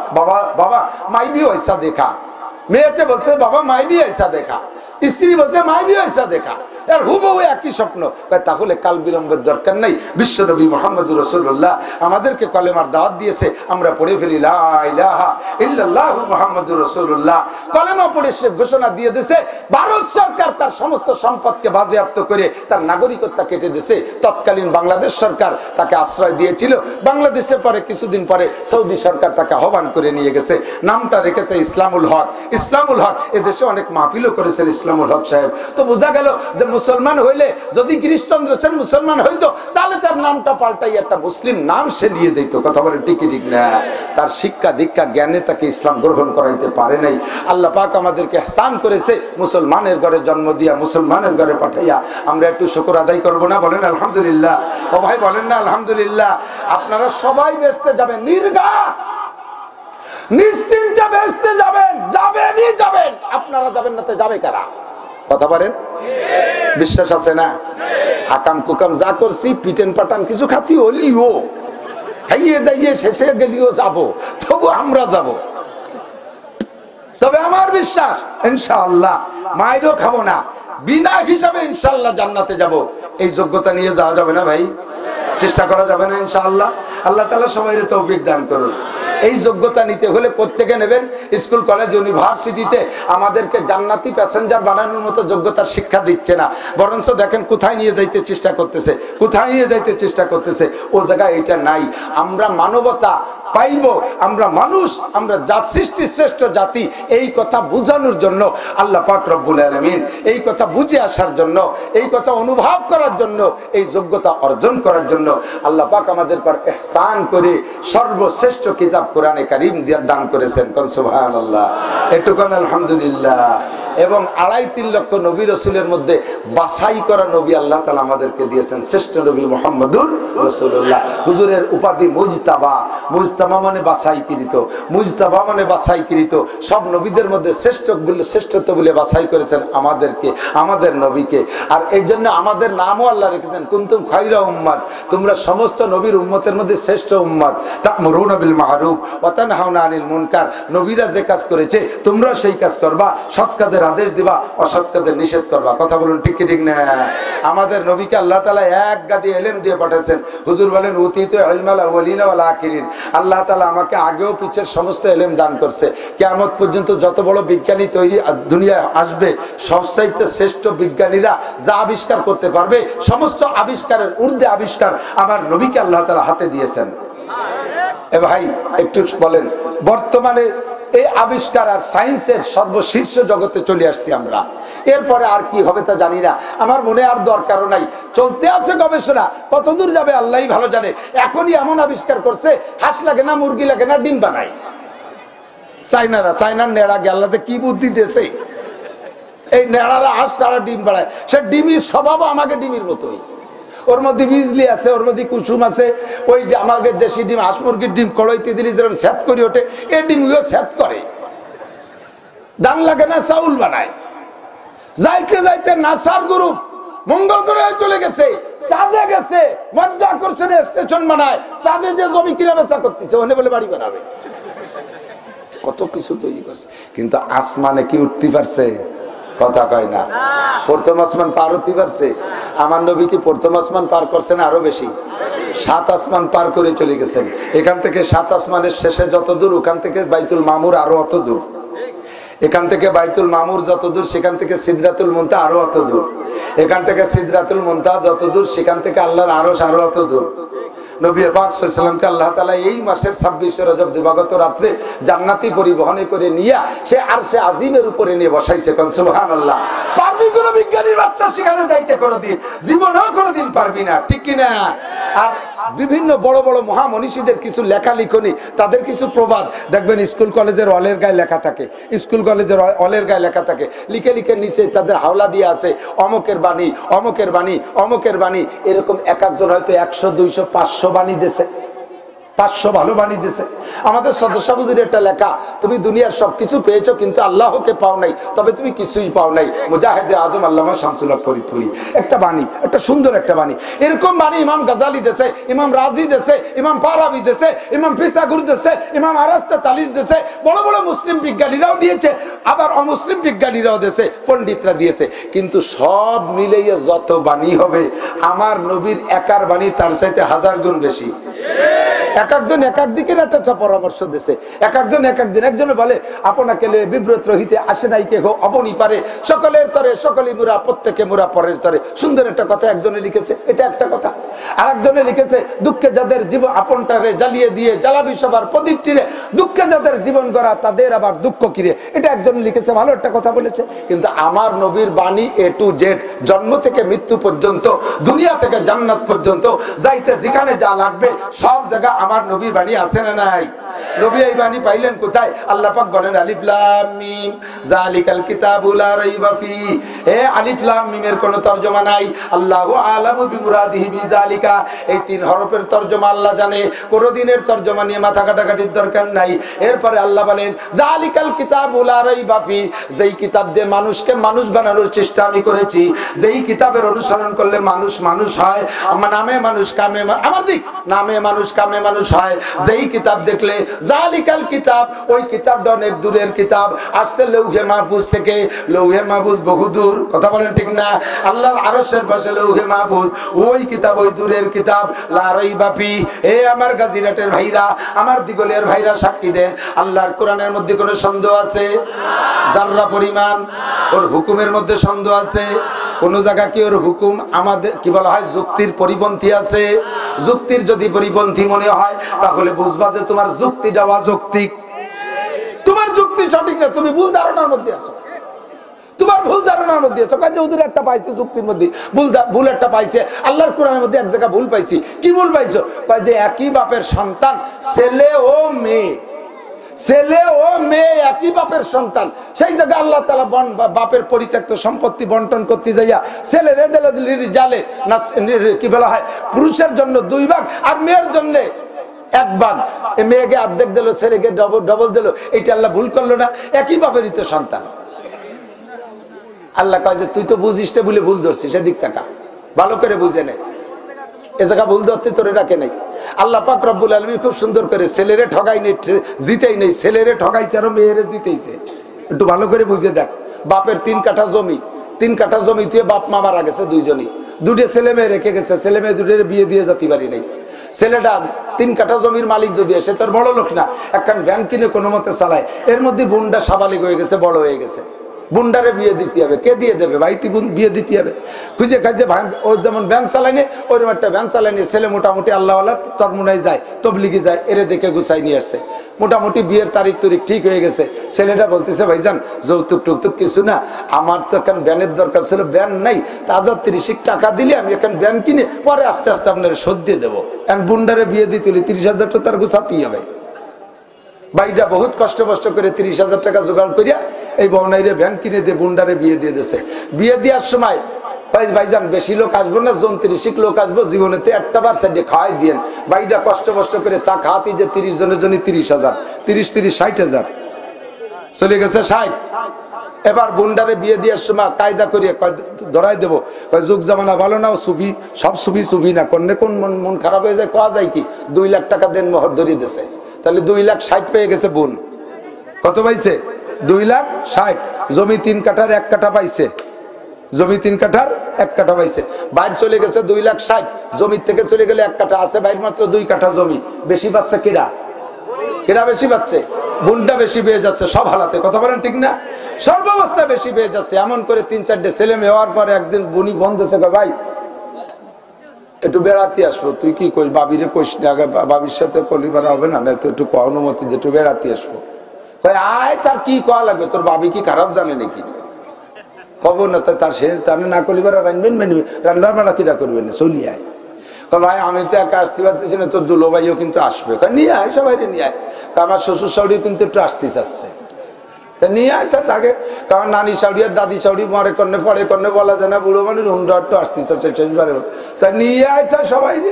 বাবা মাই ভি ऐसा देखा। মেয়েতে বলছে, বাবা মাই ভি ऐसा देखा। স্ত্রী বলছে, মাই ভি ऐसा देखा। আর হুবহু একই স্বপ্ন। তাহলে কাল বিলম্বের দরকার নাই, বিশ্বনবী মুহাম্মদুর রাসূলুল্লাহ আমাদেরকে কলেমার দাওয়াত দিয়েছে, আমরা পড়ে ফেলি লা ইলাহা ইল্লাল্লাহু মুহাম্মাদুর রাসূলুল্লাহ। কলেমা পড়ে সে ঘোষণা দিয়ে দিয়েছে, ভারত সরকার তার সমস্ত সম্পদকে বাজেয়াপ্ত করে তার নাগরিকত্ব কেটে দিয়েছে। তৎকালীন বাংলাদেশ সরকার তাকে আশ্রয় দিয়েছিল। বাংলাদেশের পরে কিছুদিন পরে সৌদি সরকার তাকে আহ্বান করে নিয়ে গেছে, নামটা রেখেছে ইসলামুল হক। ইসলামুল হক এদেশে অনেক মাহফিলও করেছেন ইসলামুল হক সাহেব। তো বোঝা গেল যে মুসলমান হইলে, যদি গিরিশচন্দ্র সেন মুসলমান হইতো তাহলে তার নামটা পাল্টাই একটা মুসলিম নাম সে নিয়ে যেত। কথা বলেন ঠিক না? তার শিক্ষা দীক্ষা জ্ঞানে তাকে ইসলাম গ্রহণ করাইতে পারে নাই। আল্লাহ পাক আমাদেরকে ইহসান করেছে, মুসলমানের ঘরে জন্ম দিয়া মুসলমানের ঘরে পাঠাইয়া। আমরা একটু শুকর আদায় করবো না? বলেন আলহামদুলিল্লাহ। ও ভাই বলেন না আলহামদুলিল্লাহ? আপনারা সবাই বেহেশতে যাবেন, নিশ্চিন্তে বেহেশতে যাবেন, যাবেন। আপনারা যাবেন না তো যাবে কারা? কথা বলেন, বিশ্বাস আছে না? আকাম কুকাম যা করছি, পিটেন পাটান কিছু খাতি হলিও, খাইয়ে দাইয়ে শেষে গেলিও যাবো, তবু আমরা যাব। তবে আমার বিশ্বাস ইনশাআল্লাহ মায়েরও খাবো না, বিনা হিসাবে ইনশাআল্লাহ জান্নাতে যাব। এই যোগ্যতা নিয়ে যাওয়া যাবে না ভাই? চেষ্টা করা যাবে না ইনশাআল্লাহ? আল্লাহ তাআলা সবাইকে তৌফিক দান করুন। এই যোগ্যতা নিতে হলে কোত্থেকে নেবেন? স্কুল কলেজ ইউনিভার্সিটিতে আমাদেরকে জান্নাতি প্যাসেঞ্জার বানানোর মতো যোগ্যতার শিক্ষা দিচ্ছে না, বরঞ্চ দেখেন কোথায় নিয়ে যাইতে চেষ্টা করতেছে। ও জায়গায় এটা নাই। আমরা মানবতা পাইব, আমরা মানুষ, আমরা জাত সৃষ্টির শ্রেষ্ঠ জাতি, এই কথা বুঝানোর জন্য আল্লাহ পাক রব্বুল আলামিন, এই কথা বুঝে আসার জন্য, এই কথা অনুভব করার জন্য, এই যোগ্যতা অর্জন করার জন্য আল্লাহ পাক আমাদের পর ইহসান করে সর্বশ্রেষ্ঠ কিতাব কোরআনে কারীম দান করেছেন। কোন সুবহানাল্লাহ, একটু কোন আলহামদুলিল্লাহ। এবং 2.5-3 লক্ষ নবী রাসূলের মধ্যে বাছাই করা নবী আল্লাহ তাআলা আমাদেরকে দিয়েছেন, শ্রেষ্ঠ নবী মুহাম্মদুর রাসূলুল্লাহ। হুজুরের উপাধি মুজতাবা। মুজতাবা মানে বাছাইকৃত, মুজতাবা মানে বাছাইকৃত। সব নবীদের মধ্যে শ্রেষ্ঠত্ব বলে বাছাই করেছেন আমাদেরকে, আমাদের নবীকে। আর এই জন্য আমাদের নামও আল্লাহ রেখেছেন কুনতুম খায়রা উম্মাত, তোমরা সমস্ত নবীর উম্মতের মধ্যে শ্রেষ্ঠ উম্মত। তা'মুরুনা বিল মা'রুফ ওয়া তানহাউনা আনিল মুনকার, নবীরা যে কাজ করেছে তোমরা সেই কাজ করবা, সৎ কাজের আদেশ দিবা, অসৎ কাজের নিষেধ করবা। কথা বলুন ঠিক কি ঠিক না? আমাদের নবীকে আল্লাহ তাআলা এক গাদি ইলম দিয়ে পাঠাচ্ছেন। হুজুর বলেন উতীতু ইলমাল আউয়ালিনা ওয়াল আখিরিন, আল্লাহ তাআলা আমাকে আগেও পিছের সমস্ত ইলম দান করছে। কিয়ামত পর্যন্ত যত বড় বিজ্ঞানী তৈরি দুনিয়ায় আসবে, সবচাইতে শ্রেষ্ঠ বিজ্ঞানীরা যা আবিষ্কার করতে পারবে, সমস্ত আবিষ্কারের ঊর্ধ্বে আবিষ্কার আমার নবীকে আল্লাহ তাআলা হাতে দিয়েছেন। এ ভাই একটু বলেন, বর্তমানে এই আবিষ্কার আর সায়েন্সের সর্বশীর্ষ জগতে চলে আসছি আমরা। এরপরে আর কি হবে তা জানি না, আমার মনে আর দরকারও নাই। চলতে আছে গবেষণা, কতদূর যাবে আল্লাহই ভালো জানে। এখনই এমন আবিষ্কার করছে, হাঁস লাগে না, মুরগি লাগে না, ডিম বানায় চায়নার নেড়াকে আল্লাহ যে কি বুদ্ধি দিয়েছে। এই নেড়ারা হাঁস ছাড়া ডিম বানায়, সে ডিমির স্বভাবও আমাকে ডিমির মতোই। ওর মধ্যে বিজলি আছে, ওর মধ্যে কুসুম আছে। ওই আমাদের দেশি ডিম, হাঁস মুরগির ডিম কড়াইতে দিলে যেরকম স্যাত করে ওঠে, এই ডিমগুলো স্যাত করে। দান লাগে না, চাউল বানায়। যাইতে যাইতে নাসার গ্রুপ মঙ্গল গ্রহে চলে গেছে, চাঁদে গেছে, মাধ্যাকর্ষণে স্টেশন বানায়। চাঁদে যে জমি কিনা বেচা করতেছে, ওখানে বলে বাড়ি বানাবে। কত কিছু তৈরি করছে, কিন্তু আসমানে কি উঠতে পারছে? কথা কয় না। প্রথম আসমান পার হতে পারছে? আমার নবী কি প্রথম আসমান পার করছেন? আরো বেশি, 7 আসমান পার করে চলে গেছেন। এখান থেকে 7 আসমানের শেষে যত দূর, ওখান থেকে বাইতুল মামুর আরো অত দূর। এখান থেকে বাইতুল মামুর যত দূর, সেখান থেকে সিদরাতুল মুনতাহা আরো অত দূর। এখান থেকে সিদরাতুল মুনতাহা যত দূর, সেখান থেকে আল্লাহর আরশ আরো অত দূর। নবী পাক সাল্লাল্লাহু আলাইহি সাল্লামকে আল্লাহ তাআলা এই মাসের 26 রজব দিবাগত রাত্রে জান্নাতি পরিবহনে করে নিয়ে সে আরশে আজিমের উপরে নিয়ে বসাইছে। কোন সুবহানাল্লাহ। পারবি কোন বিজ্ঞানীর বাচ্চা সেখানে যাইতে কোনোদিন? জীবনেও কোনোদিন পারবি না, ঠিক কি না? আর বিভিন্ন বড় বড় মহামনীষীদের কিছু লেখালেখনি, তাদের কিছু প্রবাদ দেখবেন স্কুল কলেজের অলের গায়ে লেখা থাকে, স্কুল কলেজের অলের গায়ে লেখা থাকে, লিখে লিখে নিচে তাদের হাওলা দিয়ে আছে অমকের বাণী, অমকের বাণী, অমকের বাণী। এরকম এক একজন হয়তো 100, 200, 500 বাণী দিয়েছে, 500 ভালো বাণী দিয়েছে। আমাদের সদস্য হুজুর একটা লেখা, তুমি দুনিয়ার সবকিছু পেয়েছো কিন্তু আল্লাহকে পাও নাই, তবে তুমি কিছুই পাও নাই। মুজাহিদে আজম আল্লামা শামসুল হক ফরিদপুরি একটা বাণী, একটা সুন্দর একটা বাণী। এরকম বাণী ইমাম গাজালি দেশে, ইমাম রাজি দেশে, ইমাম পারাবি দেশে, ইমাম ফিসাগুর দেশে, ইমাম আরাস্তা তালিস দেশে, বড় বড় মুসলিম বিজ্ঞানীরাও দিয়েছে, আবার অমুসলিম বিজ্ঞানীরাও দেশে, পণ্ডিতরা দিয়েছে। কিন্তু সব মিলিয়ে যত বাণী হবে, আমার নবীর একার বাণী তার চাইতে 1000 গুণ বেশি। এক একজন এক এক দিকের একটা পরামর্শ দিয়েছে, এক একজন এক একদিন। একজনে বলে আপনাকে লয়ে বিব্রত রহিতে আসে নাই কেহ, অবনি পারে সকলের তরে সকলেই মুরা, প্রত্যেকে মুরা পরের তরে। সুন্দর একটা কথা একজনে লিখেছে, এটা একটা কথা। আর একজনে লিখেছে দুঃখে যাদের জীবন আপনটারে জ্বালিয়ে দিয়ে জ্বালাবি সবার প্রদীপ টিরে, দুঃখে যাদের জীবন গড়া তাদের আবার দুঃখ কিরে, এটা একজন লিখেছে, ভালো একটা কথা বলেছে। কিন্তু আমার নবীর বাণী A to Z, জন্ম থেকে মৃত্যু পর্যন্ত, দুনিয়া থেকে জান্নাত পর্যন্ত যাইতে যেখানে যা লাগবে সব জায়গা আমার নবীর বাণী আছে না নাই? নবী এই বাণী পাইলেন কোথায়? আল্লাহ পাক বলেন আলিফ লাম মিম যালিকাল কিতাবু লা রাইবা ফি। এ আলিফ লাম মিমের কোনো তরজমা নাই, আল্লাহু আলামু বিমুরাদিহি বিযালিকা। এই 3 হরফের তরজমা আল্লাহ জানে, কোন দিনের তরজমা নিয়ে মাথা কাটাকাটির দরকার নাই। এরপরে আল্লাহ বলেন যালিকাল কিতাবু লা রাইবা ফি, যেই কিতাব দিয়ে মানুষকে মানুষ বানানোর চেষ্টা আমি করেছি, যেই কিতাবের অনুসরণ করলে মানুষ মানুষ হয়, আমার নামে মানুষ কামে, আমার দিক নামে মানুষ কামে মানুষ হয়, যেই কিতাব দেখলে জালিকাল কিতাব, ওই কিতাবটা অনেক দূরের কিতাব, আসছে লৌহে মাহফুজ থেকে। লৌহে মাহফুজ বহুদূর, কথা বলেন ঠিক না? আল্লাহর আরশের পাশে লৌহে মাহফুজ, ওই কিতাব ওই দূরের কিতাব। লা রাইবা ফি। এ আমার গাজীরাটের ভাইরা, আমার দিগলের ভাইরা সাক্ষী দেন, আল্লাহর কোরআনের মধ্যে কোনো সন্দেহ আছে? জাররা পরিমাণ। ওর হুকুমের মধ্যে সন্দেহ আছে? কোন জায়গা কি ওর হুকুম আমাদের কি বলা হয় যুক্তির পরিপন্থী আছে? যুক্তির যদি পরিপন্থী মনে হয় তাহলে বুঝবা যে তোমার যুক্তিটা অযৌক্তিক, তোমার যুক্তি সঠিক না, তুমি ভুল ধারণার মধ্যে আছো, তোমার ভুল ধারণার মধ্যে আছো। কাজে ওদের একটা পাইছে যুক্তির মধ্যে ভুল একটা পাইছে, আল্লাহর কোরআনের মধ্যে এক জায়গা ভুল পাইছি। কি ভুল পাইছো? কয় যে একই বাপের সন্তান, ছেলে ও মেয়ে, ছেলে ও মেয়ে একই বাপের সন্তান। সেই জায়গায় আল্লাহ তাআলা বাপের পরিত্যক্ত সম্পত্তি বন্টন করতে যাইয়া ছেলে জালে না কি বলা হয় পুরুষের জন্য 2 ভাগ আর মেয়ের জন্য 1 ভাগ। মেয়েকে অর্ধেক দিল, ছেলেকে ডবল দিল। এইটা আল্লাহ ভুল করলো না? একই বাপেরই তো সন্তান। আল্লাহ কয় যে তুই তো বুঝিস না বলে ভুল ধরছিস, সেদিক টাকা ভালো করে বুঝে নে, এ জায়গা ভুল ধরতে তোরে রাখে নাই। আল্লাহ পাক রব্বুল আলামিন খুব সুন্দর করে ছেলেরে ঠগাই নেই, জিতেই নেই, ছেলেরে ঠগাইছে আর মেয়েরে জিতেইছে। একটু ভালো করে বুঝে দেখ। বাপের 3 কাঠা জমি, 3 কাঠা জমি দিয়ে বাপ মা মারা গেছে, 2জনই, 2টে ছেলে মেয়ে রেখে গেছে। ছেলে মেয়ে 2টের বিয়ে দিয়ে যেতে পারি নাই। ছেলেটা 3 কাঠা জমির মালিক যদি সে তোর বড় লোক না, একখান ভ্যান কিনে কোনো মতে চালায়। এর মধ্যে বোনটা সাবালিক হয়ে গেছে, বড় হয়ে গেছে, বুন্ডারে বিয়ে দিতে হবে। কে দিয়ে দেবে? ভাইতি বোন বিয়ে দিতে হবে। খুঁজে খাইছে ও যেমন ব্যান চালায়নি, ওইরকম একটা ব্যান চালায়নি। ছেলে মোটামুটি আল্লাহওয়ালা, তরমুনায় যায়, তবলিগি যায়, এরে দেখে গুছাই নিয়ে আসছে। মোটামুটি বিয়ের তারিখ ঠিক হয়ে গেছে। ছেলেটা বলতেছে ভাইজান যৌতুক টুকতুক কিছু না, আমার তো এখন ব্যানের দরকার ছিল, ব্যান নাই, তাজা 30 টাকা দিলে আমি এখন ব্যান কিনে পরে আস্তে আস্তে আপনার শোধ দিয়ে দেবো। এখন বুন্ডারে বিয়ে দিতে হলে 30,000 টাকা তার গুছাতেই হবে। ভাইটা বহুত কষ্ট করে 30,000 টাকা জোগাড় করিয়া এই বউনাইরে ভ্যান কিনে দিয়ে বুন্ডারে বিয়ে দিয়ে দিয়েছে। বিয়ে দেওয়ার সময় ভাইজান বেশি লোক আসবো না, 29 লোক আসবো, জীবনেতে একটা বার সাইডে খাওয়াই দিয়েন। ভাইটা কষ্ট করে তা খাওয়াতে যে 30 জনের জন্য 30,000, 30 60,000 চলে গেছে 60। এবার বুন্ডারে বিয়ে দেওয়ার সময় কায়দা করিয়া ধরাই দেবো, যুগ জামানা ভালো না, সুফি সব সুফি না করলে কোন মন খারাপ হয়ে যায়, কোয়া যায় কি 2 লাখ টাকা দেন মোহর ধরিয়ে দিয়েছে। তাহলে 2,60,000 পেয়ে গেছে বোন। কত পাইছে? 2,60,000। জমি 3 কাঠার 1 কাঠা পাইছে, জমি 3 কাঠার 1 কাঠা পাইছে। বাইরে চলে গেছে 2,60,000, জমির থেকে চলে গেলে 1 কাঠা আছে, বাইরে মাত্র 2 কাঠা জমি। বেশি পাচ্ছে কেডা? কেডা বেশি পাচ্ছে? বোনটা বেশি পেয়ে যাচ্ছে সব হালাতে, কথা বলেন ঠিক না? সর্বাবস্থায় বেশি পেয়ে যাচ্ছে। এমন করে 3-4টে ছেলে মেয়ে হওয়ার পরে একদিন বুনি বন্ধেছে, ভাই একটু বেড়াতে আসবো। তুই কি কইস? বাবিরে কইস না, আগে বাবির সাথে কলিবার হবে না, তো একটু অনুমতি যে একটু বেড়াতে আসবো। আয়, তার কি কয়া লাগবে? তোর বাবি কি খারাপ জানে নাকি? কব না তার সে তার না কলিবার রানবেন, রান্নার বেলা কিরা করবেন, চলি আয়। ভাই আমি তো একা আসতে পারতেছি না, তোর দুলো ভাইও কিন্তু আসবে। নিয়ে আয়, সবাই নিয়ে আয়। আমার শ্বশুর শাশুড়িও কিন্তু একটু আসতে চাচ্ছে, তা নিয়ে আয়। তা তাকে কারণ নানি শাশুড়ি আর দাদি শাশুড়ি মরে কন্যে পরে কন্যে বলা যায় না, বুড়ো মানুষ হুন্ডা একটু আসতে চাচ্ছে শেষবারে। তা নিয়ে আয় তা সবাই রে।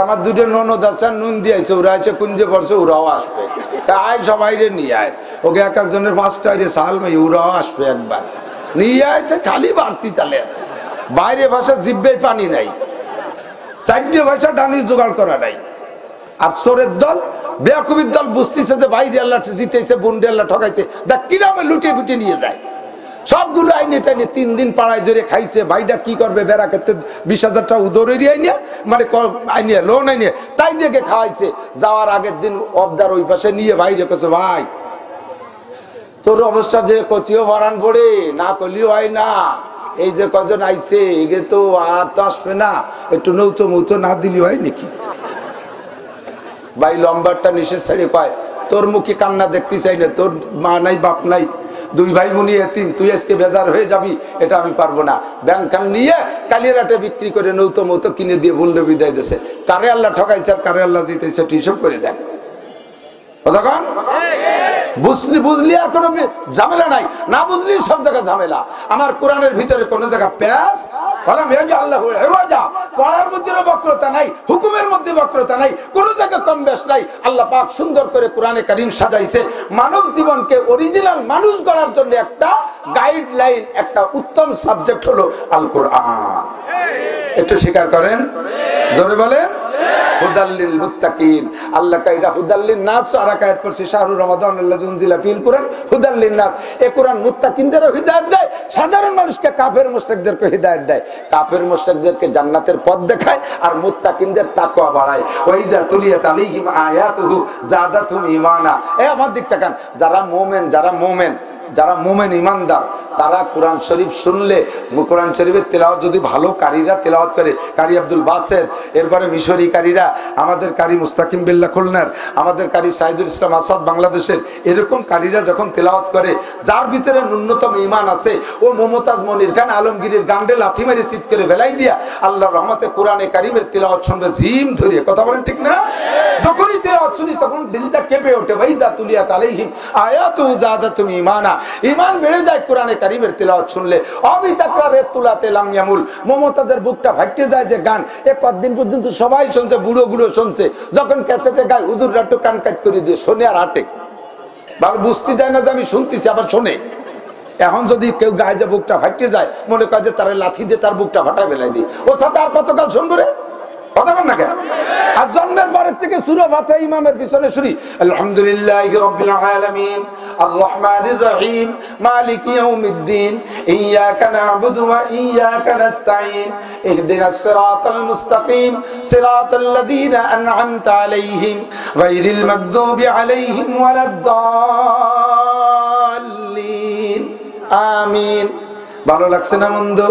আমার দুটো ননদ আছে, নুন দিয়েছে, ওরা আছে কুঞ্জে পড়ছে, ওরাও আসবে। আয় সবাই রে নিয়ে আয়। ওকে এক একজনের 5টা সাল মেয়ে, ওরাও আসবে একবার। নিয়ে আয়, তো খালি বাড়তি তালে আছে। বাইরে ভাষা জিব্বে পানি নাই, 4টে ভাষা ডানি জোগাড় করা নাই। আর চোরের দল, বেয়াকুবির দল বুঝতেছে যে বাইরে আল্লাহ জিতেছে, বুন্ডে আল্লাহ ঠকাইছে, দেখ কিরামে লুটিয়ে ফুটিয়ে নিয়ে যায়। সবগুলো আইনে টাইনে 3 দিন পাড়ায় ধরে খাইছে। ভাইটা কি করবে? বেড়া ক্ষেত্রে 20,000 টাকা উদরের আইনে, মানে আইনে লোন আইনে তাই দেখে খাওয়াইছে। যাওয়ার আগের দিন অবদার ওই পাশে নিয়ে বাইরে কেছে, ভাই তোর অবস্থা যে কতিও ভরান পড়ে না করলেও হয় না, এই যে কজন আইছে এগে তো আর তো আসবে না, একটু নৌতো মৌতো না দিলি হয় নাকি? ভাই লম্বারটা নিষেধ ছাড়িয়ে কয়, তোর মুখে কান্না দেখতে চাই না, তোর মা নাই বাপ নাই, 2 ভাই বোনি এতিম, তুই আজকে বেজার হয়ে যাবি, এটা আমি পারবো না। ব্যান খান নিয়ে কালিয়ারাটে বিক্রি করে নৌতো মৌতো কিনে দিয়ে বুন্ডে বিদায় দিয়েছে। কারে আল্লাহ ঠকাইছে আর কারে আল্লাহ জিতেছে হিসাব করে দেন। কতক্ষণ বুঝলি আর কোনো ঝামেলা নাই, না বুঝলি সব জায়গায় ঝামেলা। আমার কোরআনের ভিতরে কোন জায়গা প্যাস পড়ার মধ্যে বক্রতা নাই, হুকুমের মধ্যে বক্রতা নাই, কোন জায়গায় কম বেশ নাই। আল্লাহ পাক সুন্দর করে কোরআনে কারীম সাজাইছে মানব জীবনকে অরিজিনাল মানুষ গড়ার জন্য একটা গাইডলাইন, একটা উত্তম সাবজেক্ট হলো আল কোরআন। একটু স্বীকার করেন, জোরে বলেন হুদাল্লিল মুত্তাকিন। আল্লাহ কাইরা হুদাল্লিন নাস, আর আয়াত পড়ছি শাহরুর রমাদান আল্লাযী উনজিলা ফিল কুরআন হুদাল্লিন নাস। এই কোরআন মুত্তাকিনদেরও হিদায়াত দেয়, সাধারণ মানুষকে কাফের মুশরিকদেরকে হিদায়াত দেয়। কাফের মুশরিকদেরকে জান্নাতের পথ দেখায় আর মুত্তাকিনদের তাকওয়া বাড়ায়। ওয়াইজা তুলিয়াত আলাইহিম আয়াতুহু যাদাতুহুম ঈমানা। আমার দিক তাকান, যারা মোমেন ইমানদার, তারা কোরআন শরীফ শুনলে, কোরআন শরীফের তেলাওয়াত যদি ভালো কারীরা তেলাওয়াত করে, কারি আব্দুল বাসেদ, এরপরে মিশরি কারীরা, আমাদের কারি মুস্তাকিম বিল্লাহ খুলনার, আমাদের কারি সাইদুল ইসলাম আসাদ বাংলাদেশের, এরকম কারীরা যখন তেলাওয়াত করে, যার ভিতরে ন্যূনতম ইমান আছে, ও মমতাজ মনির খান আলমগীরের গান্ডে লাথি মারি চিৎ করে বেলাই দিয়া আল্লাহর রহমতে কোরআনে কারীমের তেলাওয়াত শুনবে জিম ধরিয়ে। কথা বলেন ঠিক না? যখনই তেলাওয়াত শুনি তখন দিলটা কেঁপে ওঠে। ওয়াইজা তুলিয়াত আলাইহিম আয়াতুহু যাদাতুহুম ঈমানা। ঈমান বেড়ে যায় কোরআনে কারীমের তেলাওয়াত শুনলে। অবিতাকরারে তুলাতে লাম ইয়ামুল। মমতাজের বুকটা ফাটতে যায় যে গান এ কতদিন পর্যন্ত সবাই শুনছে, বুড়ো বুড়ো শুনছে, যখন ক্যাসেটে গায় হুজুররা একটু কান কাট করে দিয়ে শোনে আর হাঁটে, ভালো বুঝতে দেয় না যে আমি শুনতেছি, আবার শোনে। এখন যদি কেউ গায়ে যে বুকটা ফাটতে যায়, মনে করে যে তার লাথি দিয়ে তার বুকটা ফাটায় ফেলাই দিই, ও সাথে আর কতকাল শুনবো রে? কথা বল না কেন? আর জন্মের পরের থেকে সূরা ফাতিহা ইমামের পিছনে শুনি আলহামদুলিল্লাহি রাব্বিল আলামিন আর রহমানির রহিম মালিকি ইয়াউমিদ্দিন ইয়াকা না'বুদু ওয়া ইয়াকা নাস্তাঈন ইহদিনাস সিরাতাল মুস্তাকিম সিরাতাল লাযীনা আন'আমতা আলাইহিম গায়রিল মাগদুবি আলাইহিম ওয়ালাদ-দাল্লিন। আমিন। ভালো লাগছে না মন্দ?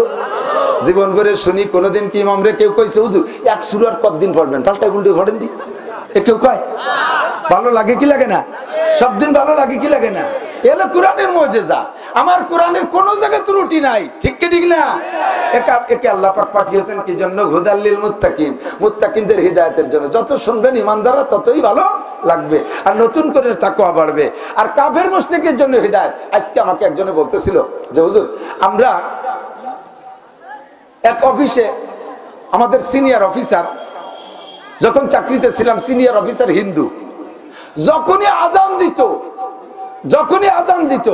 জীবন করে শুনি। কোনদিন কি ইমামরে কেউ কইছে হুজুর এক সূরার কতদিন পড়বেন, পাল্টা উল্টে পড়েন দি? এ কেউ কয়? ভালো লাগে কি লাগে না? সব দিন ভালো লাগে কি লাগে না? এলো কোরআনের মুজিজা। আমার কোরআনের কোন জায়গায় ত্রুটি নাই, ঠিক কি ঠিক না? একে আল্লাহ পাক পাঠিয়েছেন কি জন্য? হুদাল্লিল মুত্তাকিন, মুত্তাকিনদের হিদায়াতের জন্য। যত শুনবেন ইমানদাররা ততই ভালো লাগবে আর নতুন করে তাকওয়া বাড়বে। আর কাফের মুশরিকের জন্য হিদায়াত। আজকে আমাকে একজনে বলতেছিল যে হুজুর আমরা এক অফিসে, আমাদের সিনিয়র অফিসার যখন চাকরিতে ছিলাম, সিনিয়র অফিসার হিন্দু, যখনই আজান দিত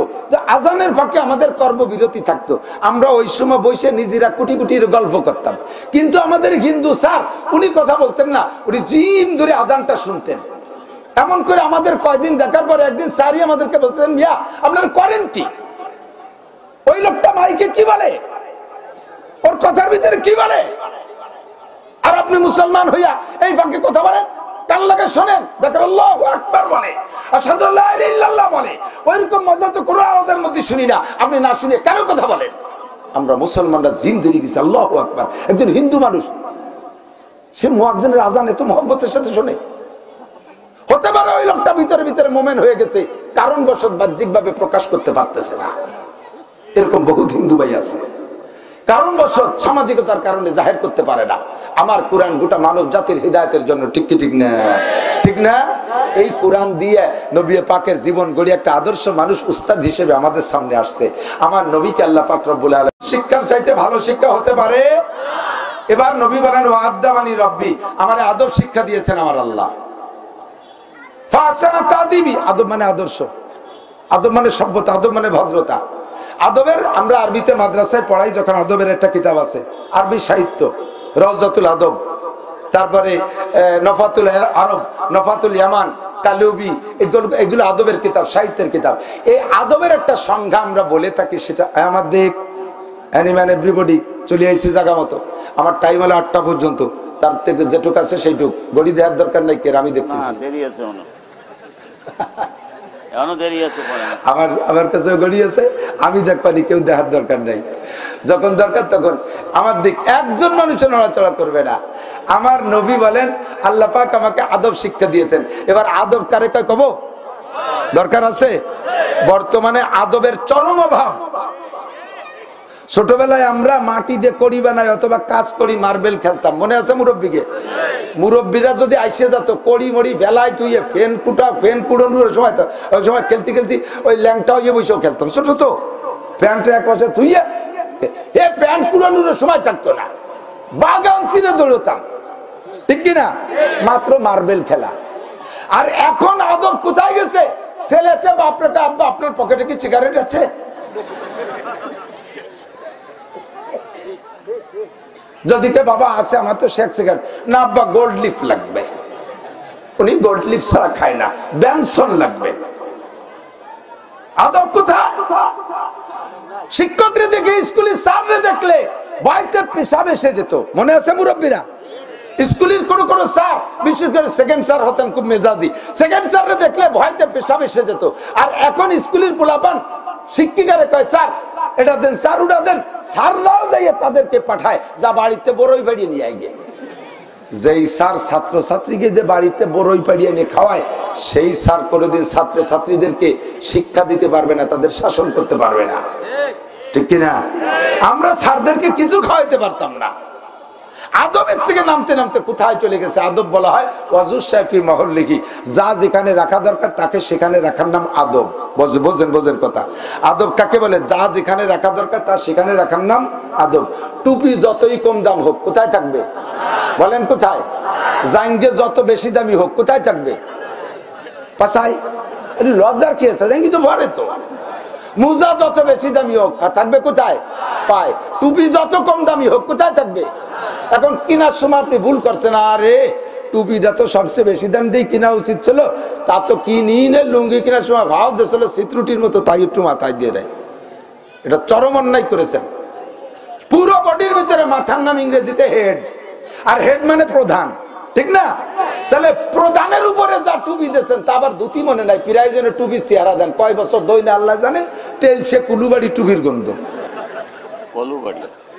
আজানের ফাঁকে আমাদের কর্মবিরতি থাকতো, আমরা ওই সময় বসে নিজেরা কোটি কোটির গল্প করতাম। কিন্তু আমাদের হিন্দু স্যার উনি কথা বলতেন না, উনি জিম ধরে আজানটা শুনতেন। এমন করে আমাদের কয়দিন দেখার পরে একদিন স্যারই আমাদেরকে বলতেন, মিয়া আপনারা করেন কি? ওই লোকটা মাইকে কি বলে, ওর কথার ভিতরে কি বলে, আর আপনি মুসলমান হইয়া এই ফাঁকে কথা বলেন? কান লাগে শোনেন, দেখেন আল্লাহু আকবার বলে, আশহাদু আল্লা ইলাহা ইল্লাল্লাহ বলে, ওইরকম মজা তো কোনো আওয়াজের মধ্যে শুনি না। আপনি না শুনে কেন কথা বলেন? আমরা মুসলমানরা জিম ধরে গেছি। আল্লাহু আকবার। একজন হিন্দু মানুষ সে মুয়াজ্জিনের আজান এত মহব্বতের সাথে শোনে। হতে পারে ওই লোকটা ভিতরে ভিতরে মোমেন হয়ে গেছে, কারণবশত বাহ্যিকভাবে প্রকাশ করতে পারতেছে না। এরকম বহুত হিন্দু ভাই আছে, কারণবশত সামাজিকতার কারণে জাহির করতে পারে না। আমার কোরআন গোটা মানব জাতির হিদায়াতের জন্য, ঠিক কি ঠিক না? ঠিক না? এই কোরআন দিয়ে নবী পাকের জীবন গড়ি একটা আদর্শ মানুষ উস্তাদ হিসেবে আমাদের সামনে আসছে। আমার নবীকে আল্লাহ পাক রব্বুল আলামিন শিক্ষার চাইতে ভালো শিক্ষা হতে পারে? এবার নবী বলেন ওয়াদ্দামানি রব্বি, আমারে আদব শিক্ষা দিয়েছেন আমার আল্লাহ। ফাসানা তাদিবি, আদব মানে আদর্শ, আদব মানে সভ্যতা, আদব মানে ভদ্রতা। আদবের আমরা আরবিতে মাদ্রাসায় পড়াই, যখন আদবের একটা কিতাব আছে আরবি সাহিত্য, রওজাতুল আদব, তারপরে নফাতুল আরব, নফাতুল ইয়ামান, কালুবি, এগুলো আদবের কিতাব, সাহিত্যের কিতাব। এই আদবের একটা সংজ্ঞা আমরা বলে থাকি, সেটা আমার দিক অ্যানিম্যান এভরিবডি চলে আইছি জায়গা মতো। আমার টাইম হলো 8টা পর্যন্ত, তার থেকে যেটুক আছে সেইটুক, গড়ি দেওয়ার দরকার নাই। কের আমি দেখতেছি আমার কাছে গড়ি আছে, আমি দেখবানি, কেউ দেখার দরকার নাই। যখন দরকার তখন আমার দিক একজন মানুষের নড়াচড়া করবে না। আমার নবী বলেন আল্লাহ পাক আমাকে আদব শিক্ষা দিয়েছেন। এবার আদব কারে কয় কব? দরকার আছে। বর্তমানে আদবের চরম অভাব। ছোটবেলায় আমরা মাটি দিয়ে করি বানাই অথবা কাজ করি, মার্বেল খেলতাম, মনে আছে মুরব্বীকে? মুরব্বীরা যদি আইসে যেত কড়ি মড়ি ভেলায় তুই ফেন কুটা, ফেন কুড়ানোর সময় তো ওই সময় খেলতে খেলতে ওই ল্যাংটা হইয়ে বসেও খেলতাম। ছোট তো প্যান্ট এক পাশে তুই এ প্যান্ট কুড়ানোর সময় থাকতো না, বাগান ছিঁড়ে দৌড়তাম, ঠিক কিনা? মাত্র মার্বেল খেলা। আর এখন আদব কোথায় গেছে? ছেলেতে বাপরে আব্বা আপনার পকেটে কি সিগারেট আছে? যদি কে বাবা আছে আমার তো শেখ সিগারেট না, আব্বা গোল্ড লিফ লাগবে, উনি গোল্ড লিফ ছাড়া খায় না, বেনসন লাগবে। আদব কোথায়? শিক্ষকরে দেখে, স্কুলের স্যাররে দেখলে বাড়িতে পেশাব এসে যেত, মনে আছে মুরব্বীরা? স্কুলের কোন কোন স্যার, বিশেষ করে সেকেন্ড স্যার হতেন খুব মেজাজি, সেকেন্ড স্যাররে দেখলে ভয়তে পেশাব এসে যেত। আর এখন স্কুলের পোলাপান শিক্ষিকারে কয় স্যার এটা দেন, স্যার ওটা দেন, স্যাররাও যাইয়ে তাদেরকে পাঠায় যা বাড়িতে বড়ই পাড়িয়ে নিয়ে আইগে। যেই স্যার ছাত্র ছাত্রীকে যে বাড়িতে বড়ই পাড়িয়ে নিয়ে খাওয়ায়, সেই স্যার কোনোদিন ছাত্র ছাত্রীদেরকে শিক্ষা দিতে পারবে না, তাদের শাসন করতে পারবে না, ঠিক কিনা? আমরা স্যারদেরকে কিছু খাওয়াইতে পারতাম না। আদবের থেকে নামতে নামতে কোথায় চলে গেছে? আদব বলা হয় ওয়াজুস শাফি মহল্লিহি, যা যেখানে রাখা দরকার তাকে সেখানে রাখার নাম আদব। বোঝেন কথা? আদব কাকে বলে? যা যেখানে রাখা দরকার তা সেখানে রাখার নাম আদব। টুপি যতই কম দাম হোক কোথায় থাকবে? বলেন কোথায়? জাঙ্গে যত বেশি দামি হোক কোথায় থাকবে? পাশায়। লজ্জার কি আছে? জাঙ্গি তো ভরে তো। মুজা যত বেশি দামি হোক থাকবে কোথায়? পায়। টুপি যত কম দামি হোক কোথায় থাকবে? এখন কেনার সময় আপনি ভুল করছেন, আরে টুপিটা তো সবচেয়ে বেশি দাম দিয়ে কেনা উচিত ছিল, তা তো কিনি নে। লুঙ্গি কেনার সময় ভাব দিয়েছিল সিত্রুটির মতো, তাই একটু মাথায় দিয়ে দেয়। এটা চরম অন্যায় করেছেন। পুরো বডির ভিতরে মাথার নাম ইংরেজিতে হেড, আর হেড মানে প্রধান, ঠিক না? তাহলে প্রধানের উপরে যা টুপি দিয়েছেন তা আবার ধুতি মনে নাই, প্রায় জনে টুপি চেহারা দেন, কয় বছর দই না আল্লাহ জানে। তেল সে কুলুবাড়ি টুপির গন্ধ,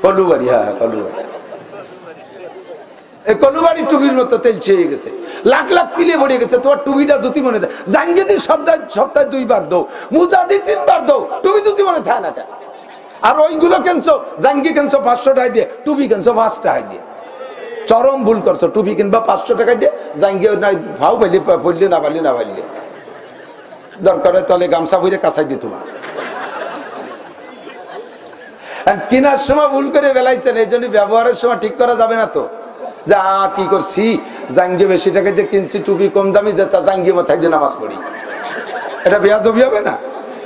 কলুবাড়ি, হ্যাঁ কলুবাড়ি, কলুবাড়ি টুপির মতো তেল ছেয়ে গেছে, লাখ লাখ তিলে ভরে গেছে। তোমার টুপিটা ধুতি মনে দেয়। জাঙ্গি দি সপ্তাহে 2 বার দৌ, মুজা দি 3 বার দৌ, টুপি ধুতি মনে থাকে না কেন? আর ওইগুলো কেনছো, জাঙ্গি কেনছো 500 টাকা দিয়ে, টুপি কেনছো 5 টাকা দিয়ে। চরম ভুল করছো। টুপি কিনবা 500 টাকা দিয়ে, জাঙ্গি নাই ভাও পাইলে পড়লে না পারলে না পারলে, দরকার হয় তাহলে গামছা ভরে কাঁচাই দিত। কেনার সময় ভুল করে বেলাইছেন, এই জন্য ব্যবহারের সময় ঠিক করা যাবে না তো। যা কি করছি, জাঙ্গি বেশি টাকা দিয়ে কিনছি, টুপি কম দামি, তা জাঙ্গি মাথায় দিয়ে নামাজ পড়ি, এটা বেয়াদবি হবে না?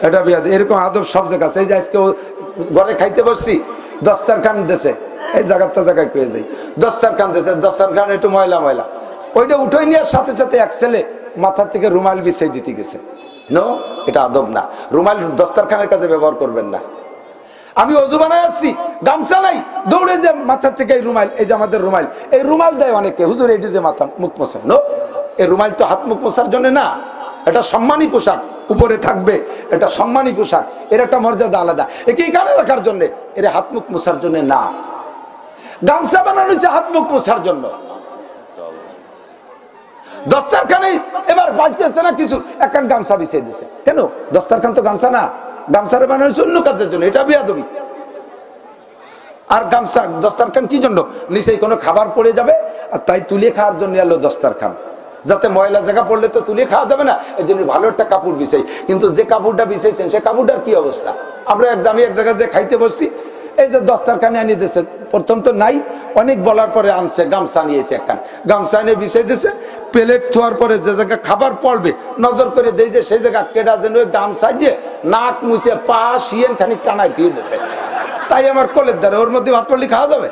এটা বেয়াদবি। এরকম আদব সব জায়গা আছে। এই যে আজকে ঘরে খাইতে বসছি, দস্তারখান দেশে, এই জায়গাটা জায়গায় পেয়ে যাই, দস্তারখান দেশে, দস্তারখান একটু ময়লা ময়লা, ওইটা উঠে নেওয়ার সাথে সাথে এক ছেলে মাথা থেকে রুমাল বিছিয়ে দিতে গেছে। নো, এটা আদব না। রুমাল দস্তারখানের কাছে ব্যবহার করবেন না। আমি অজু বানায় আসছি, গামছা নাই, দৌড়ে যে মাথা থেকে এই রুমাল, এই যে আমাদের রুমাল, এই রুমাল দেয় অনেকে, হুজুর এটি দিয়ে মাথা মুখ মোছেন। নো, এই রুমাল তো হাত মুখ মোছার জন্য না, এটা সম্মানী পোশাক, উপরে থাকবে, এটা সম্মানী পোশাক, এর একটা মর্যাদা আলাদা। একে এখানে রাখার জন্য, এর হাত মুখ মোছার জন্য না। গামছা বানানো হচ্ছে হাত মুখ মোছার জন্য। দস্তারখানে এবার বাঁচতেছে না কিছু, একখান গামছা বিছিয়ে দিছে। কেন? দস্তারখান তো গামছা না, গামছারে বানানো হচ্ছে অন্য কাজের জন্য, এটা বেয়াদবি। আর গামছা দস্তারখান কি জন্য? নিচে কোনো খাবার পড়ে যাবে আর তাই তুলে খাওয়ার জন্য এলো দস্তারখান, যাতে ময়লা জায়গা পড়লে তো তুলে খাওয়া যাবে না, এই জন্য ভালো একটা কাপড় বিছাই। কিন্তু যে কাপড়টা বিছাইছেন সে কাপড়টার কি অবস্থা? আমরা আমি এক জায়গায় যে খাইতে বসছি, এই যে দস্তারখানে আনিয়ে দিয়েছে, প্রথম তো নাই, অনেক বলার পরে আনছে, গামছা নিয়েছে একখান, গামছা এনে বিছাই দিয়েছে। প্লেট থোয়ার পরে যে জায়গায় খাবার পড়বে নজর করে দেয় যে সেই জায়গা কেটা যেন ওই গামছা দিয়ে নাক মুছে পা শিয়েন খানিক টানাই দিয়ে দিয়েছে। তাই আমার কোলের দ্বারা ওর মধ্যে ভাত পড়লে খাওয়া যাবে?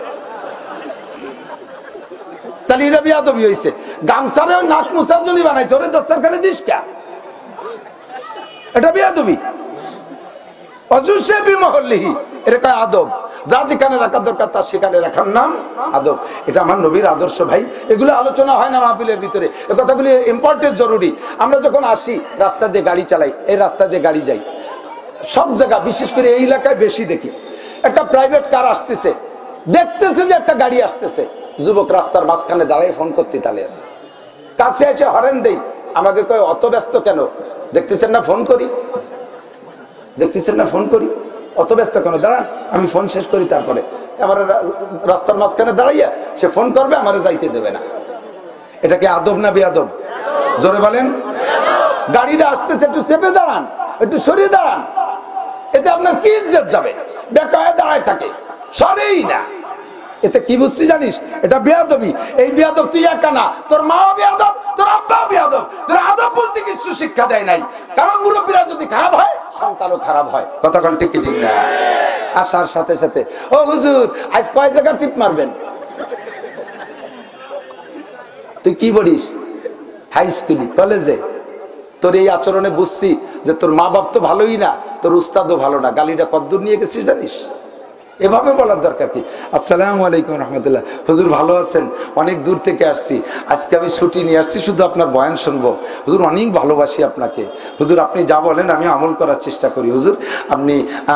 তাহলে এটা বেয়াদবি হয়েছে। গামছারে নাক মুছার জন্য বানাইছে, ওরে দস্তারখানে দিস কে? এটা বেয়াদবি। অজুসে বিমহল্লিহি, এটা কয় আদব। যা যেখানে রাখার দরকার তার সেখানে রাখার নাম আদব। এটা আমার নবীর আদর্শ ভাই। এগুলো আলোচনা হয় না মাহফিলের ভিতরে, এ কথাগুলি ইম্পর্টেন্ট, জরুরি। আমরা যখন আসি রাস্তা দিয়ে গাড়ি চালাই, এই রাস্তা দিয়ে গাড়ি যাই, সব জায়গা বিশেষ করে এই এলাকায় বেশি দেখি, একটা প্রাইভেট কার আসতেছে, দেখতেছে যে একটা গাড়ি আসতেছে, যুবক রাস্তার মাঝখানে দাঁড়িয়ে ফোন করতে তালে আছে, কাছে এসে হরেন দেই, আমাকে কয় অত ব্যস্ত কেন? দেখতেছেন না ফোন করি, দেখতেছেন না ফোন করি, অত ব্যস্ত কেন? দাঁড়ান আমি ফোন শেষ করি, তারপরে আমার রাস্তার মাঝখানে দাঁড়াইয়া সে ফোন করবে, আমারে যাইতে দেবে না। এটা কি আদব না বেয়াদব? জোরে বলেন। গাড়িটা আসতেছে, একটু চেপে দাঁড়ান, একটু সরিয়ে দাঁড়ান, এতে আপনার কি ইজ্জত যাবে? বেকায় দাঁড়ায় থাকে, সরেই না। এতে কি বুঝছি জানিস? এটা বেয়াদবি। এই বেয়াদব তুই একা না, তোর মাও বেয়াদব, তোর আব্বাও বেয়াদব। তোর আদব বলতে কিছু শিক্ষা দেয় নাই, কারণ মুরব্বীরা যদি খারাপ হয় সন্তানও খারাপ হয়। কথা কোন ঠিক ঠিক না? আসার সাথে সাথে ও হুজুর আজ কয় জায়গা টিপ মারবেন? তুই কি বলিস? হাই স্কুলে, কলেজে? তোর এই আচরণে বুঝছি যে তোর মা বাপ তো ভালোই না, তোর উস্তাদও ভালো না। গালিটা কদ্দূর নিয়ে গেছিস জানিস? এভাবে বলার দরকার কি? আসসালামু আলাইকুম রহমতুল্লাহ। হুজুর ভালো আছেন? অনেক দূর থেকে আসছি, আজকে আমি ছুটি নিয়ে আসছি, শুধু আপনার বয়ান শুনবো। হুজুর অনেক ভালোবাসি আপনাকে। হুজুর আপনি যা বলেন আমি আমল করার চেষ্টা করি। হুজুর আপনি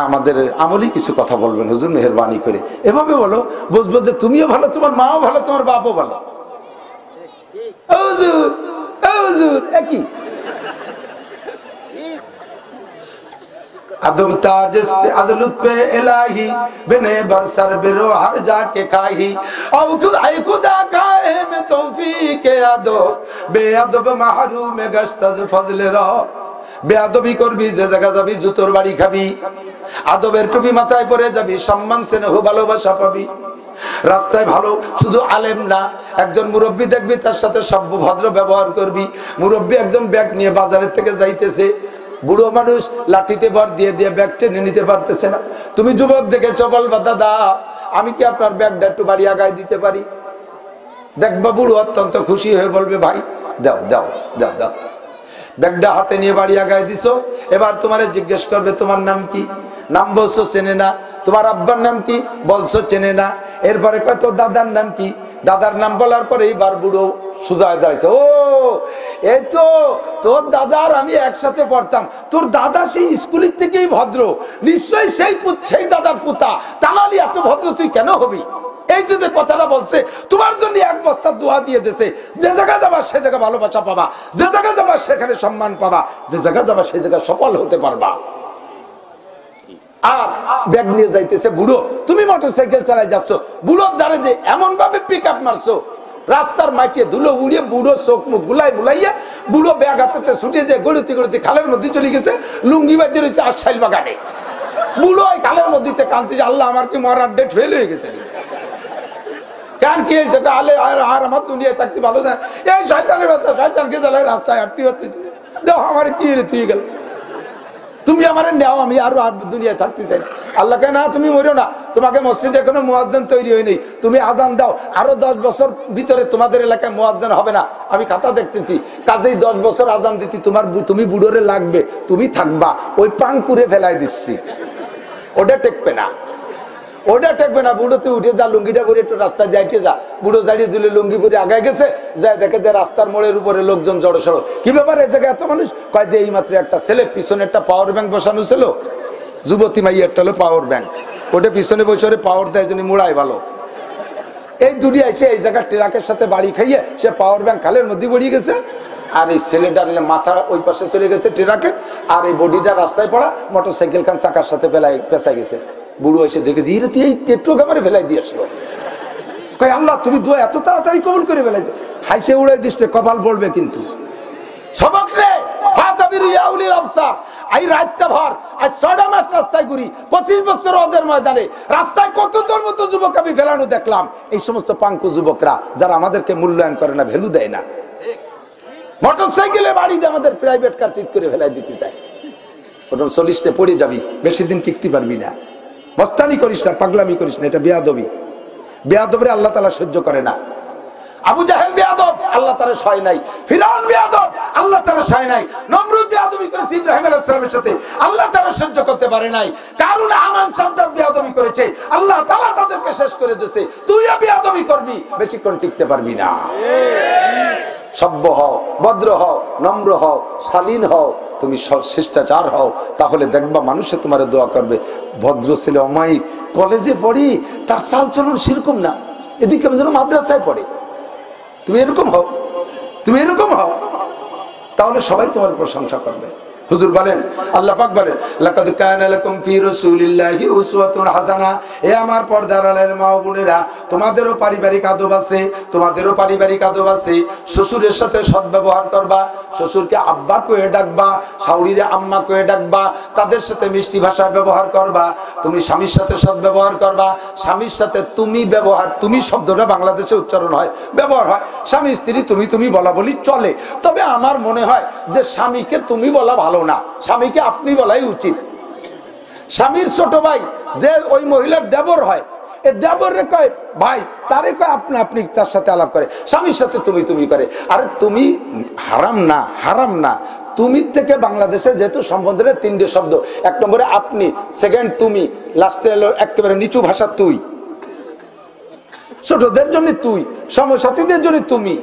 আমাদের আমলই কিছু কথা বলবেন হুজুর, মেহেরবানি করে। এভাবে বলো, বুঝবো যে তুমিও ভালো, তোমার মাও ভালো, তোমার বাপও ভালো। হুজুর হুজুর একই अदब ताज az lutfe ilahi bene barsar biro har jaake khahi aw ay khuda kae mein tawfiq adab be adab mahrum gasht az fazl ra বেয়াদবি করবি, যে জায়গা যাবি জুতোর বাড়ি খাবি, আদবের টুপি মাথায় পরে যাবি, সম্মান স্নেহ ভালোবাসা পাবি। রাস্তায় ভালো শুধু আলেম না, একজন মুরব্বী দেখবি তার সাথে সভ্য ভদ্র ব্যবহার করবি। মুরব্বী একজন ব্যাগ নিয়ে বাজারের থেকে যাইতেছে, বুড়ো মানুষ লাঠিতে ভর দিয়ে দিয়ে ব্যাগ টেনে নিতে পারতেছে না। তুমি যুবক দেখেছো, বলবা দাদা আমি কি আপনার ব্যাগটা একটু বাড়ি আগায় দিতে পারি? দেখবা বুড়ো অত্যন্ত খুশি হয়ে বলবে ভাই দাও দাও দাও দাও। ব্যাগটা হাতে নিয়ে বাড়ি আগায় দিছো, এবার তোমারে জিজ্ঞেস করবে তোমার নাম কি? নাম বলছো চেনে না। তোমার আব্বার নাম কি? বলছো চেনে না। এরপরে কয় তোর দাদার নাম কি? দাদার নাম বলার পরে এইবার বুড়ো সুজায় দাঁড়াইছে, ও এই তো তোর দাদার আমি একসাথে পড়তাম, তোর দাদা সেই স্কুলের থেকেই ভদ্র, নিশ্চয়ই সেই দাদার পুতা, তাহলে এত ভদ্র তুই কেন হবি? এই যে কথাটা বলছে, তোমার জন্য এক বস্তা দোয়া দিয়ে দিয়েছে, যে জায়গায় যাবা সে জায়গায় ভালোবাসা পাবা, যে জায়গায় যাবা সেখানে সম্মান পাবা, যে জায়গায় যাবা সেই জায়গায় সফল হতে পারবা। আর ব্যাগ নিয়ে যাইতেছে বুড়ো, তুমি মোটরসাইকেল চালাই যাচ্ছ, বুড়োর দ্বারে যে এমন ভাবে পিক আপ মারছো, রাস্তার মাটিয়ে ধুলো উড়িয়ে বুড়ো চোখ মুখ গুলাই মুলাইয়া বুড়ো ব্যাগ হাতে ছুটিয়ে যে গড়িতে গড়িতে খালের মধ্যে চলে গেছে, লুঙ্গি বাঁধিয়ে রয়েছে আশাইল বাগানে। বুড়ো ওই খালের মধ্যে কাঁদতেছে, আল্লাহ আমার কি মরার ডেট ফেল হয়ে গেছে। কারণ কি হয়েছে? আলে আর আমার দুনিয়ায় থাকতে ভালো যায়, এই শয়তানের বাচ্চা শয়তানকে জ্বালায় রাস্তায় হাঁটতে হাঁটতে দেখো আমার কি রে তুই গেল, তুমি আমার নেও, আমি আর দুনিয়ায় থাকতে চাই। আল্লাহকে না তুমি মরিও না, তোমাকে মসজিদে এখনো মুয়াজ্জিন তৈরি হয়নি, তুমি আজান দাও, আরো 10 বছর ভিতরে তোমাদের এলাকায় মুয়াজ্জিন হবে না, আমি খাতা দেখতেছি। কাজেই 10 বছর আজান দিতে তুমি বুড়োরে লাগবে, তুমি থাকবা, ওই পাংপুরে ফেলাই দিচ্ছি, ওটা টেকবে না। ওটা ঠেকবে না। বুড়ো তুই উঠে যা, লুঙ্গিটা পরে একটু রাস্তায় যাইতে যা। বুড়ো জাড়িয়ে দিলে লুঙ্গি পরে আগায় গেছে, যায় দেখে যে রাস্তার মোড়ের উপরে লোকজন জড়ো সড়ো। কি ব্যাপার এই জায়গায় এত মানুষ? কয় যে এই মাত্র একটা ছেলে পিছনে একটা পাওয়ার ব্যাংক বসানো ছিল, যুবতী মাই একটা হলো পাওয়ার ব্যাংক, ওটা পিছনে বসে পাওয়ার দেয় জন্য মুড়াই ভালো। এই দুটি এসে এই জায়গায় ট্রাকের সাথে বাড়ি খাইয়ে সে পাওয়ার ব্যাংক খালের মধ্যে পড়িয়ে গেছে। আর এই ছেলেটার মাথা ওই পাশে চলে গেছে ট্রাকের, আর এই বডিটা রাস্তায় পড়া মোটর সাইকেল খান চাকার সাথে পেঁচা গেছে। বুড়ো এসে দেখেছি ইরে তুই এই পেট্রোল আমার ফেলাই দিয়ে আসলো। কই আল্লাহ তুমি দোয়া এত তাড়াতাড়ি কবুল করে ফেলাইছে। হাইসে উড়াই দিস, কপাল পড়বে কিন্তু। সবক রে ফাতাবির ইয়াউলিল আবসার। এই রাতটা ভর আজ ৬ মাস রাস্তায় ঘুরি, ২৫ বছর হজের ময়দানে রাস্তায় কত তোর মতো যুবক আমি ফেলানো দেখলাম। এই সমস্ত পাঙ্কু যুবকরা যারা আমাদেরকে মূল্যায়ন করে না, ভ্যালু দেয় না, মোটর সাইকেলে বাড়িতে আমাদের প্রাইভেট কার সিট করে ফেলাই দিতে চায়। ওরকম ৪০তে পড়ে যাবি, বেশি দিন টিকতে পারবি না। মস্তানি করিস না, পাগলামি করিস না, এটা বেয়াদবি। বেয়াদবরে আল্লাহ তাআলা সহ্য করে না। আবু জাহেল বেয়াদব, আল্লাহ তাআলা সয় নাই। ফিরআউন বেয়াদব, আল্লাহ তাআলা সয় নাই। নমরুদ বেয়াদবি করেছে ইব্রাহিম আলাইহিস সালামের সাথে, আল্লাহ তাআলা সহ্য করতে পারে নাই। কারণ হামান সাদ্দাত বেয়াদবি করেছে, আল্লাহ তাআলা তাদেরকে শেষ করে দিয়েছে। তুইও বেয়াদবি করবি, বেশিক্ষণ টিকতে পারবি না। সভ্য হও, ভদ্র হও, নম্র হও, শালীন হও, তুমি শিষ্টাচার হও, তাহলে দেখবা মানুষে তোমার দোয়া করবে। ভদ্র ছেলে অমায়িক কলেজে পড়ি, তার চাল চলন সেরকম না, এদিকে আমি যেন মাদ্রাসায় পড়ে। তুমি এরকম হও, তুমি এরকম হও, তাহলে সবাই তোমার প্রশংসা করবে। হুজুর বলেন, আল্লাহ পাক বলেন, লাকাদ কানা লাকুম ফি রাসূলিল্লাহি উসওয়াতুন হাসানাহ। এ আমার পর্দার আড়ালের মা ও বোনেরা, তোমাদেরও পারিবারিক আদব আছে, তোমাদেরও পারিবারিক আদব আছে। শ্বশুরের সাথে সদ্ব্যবহার করবা, শ্বশুরকে আব্বা কয়ে ডাকবা, শাশুড়িরে আম্মা কয়ে ডাকবা, তাদের সাথে মিষ্টি ভাষা ব্যবহার করবা। তুমি স্বামীর সাথে সদ্ব্যবহার করবা, স্বামীর সাথে তুমি ব্যবহার, তুমি শব্দটা বাংলাদেশে উচ্চারণ হয়, ব্যবহার হয়। স্বামী স্ত্রী তুমি তুমি বলা বলি চলে, তবে আমার মনে হয় যে স্বামীকে তুমি বলা ভালো না, স্বামীকে আপনি বলাই উচিত। স্বামীর ছোট ভাই যে ওই মহিলার দেবর হয়, এ দেবরে কয় ভাই, তারে কয় আপনি আপনি, তার সাথে আলাপ করে। স্বামীর সাথে তুমি তুমি করে। আরে তুমি হারাম না, হারাম না। তুমি থেকে বাংলাদেশে যেহেতু সম্বোধনের ৩টে শব্দ, ১ নম্বরে আপনি, সেকেন্ড তুমি, লাস্টে এলো একেবারে নিচু ভাষা তুই। ছোটদের জন্য তুই, সমসাথীদের জন্য তুমি,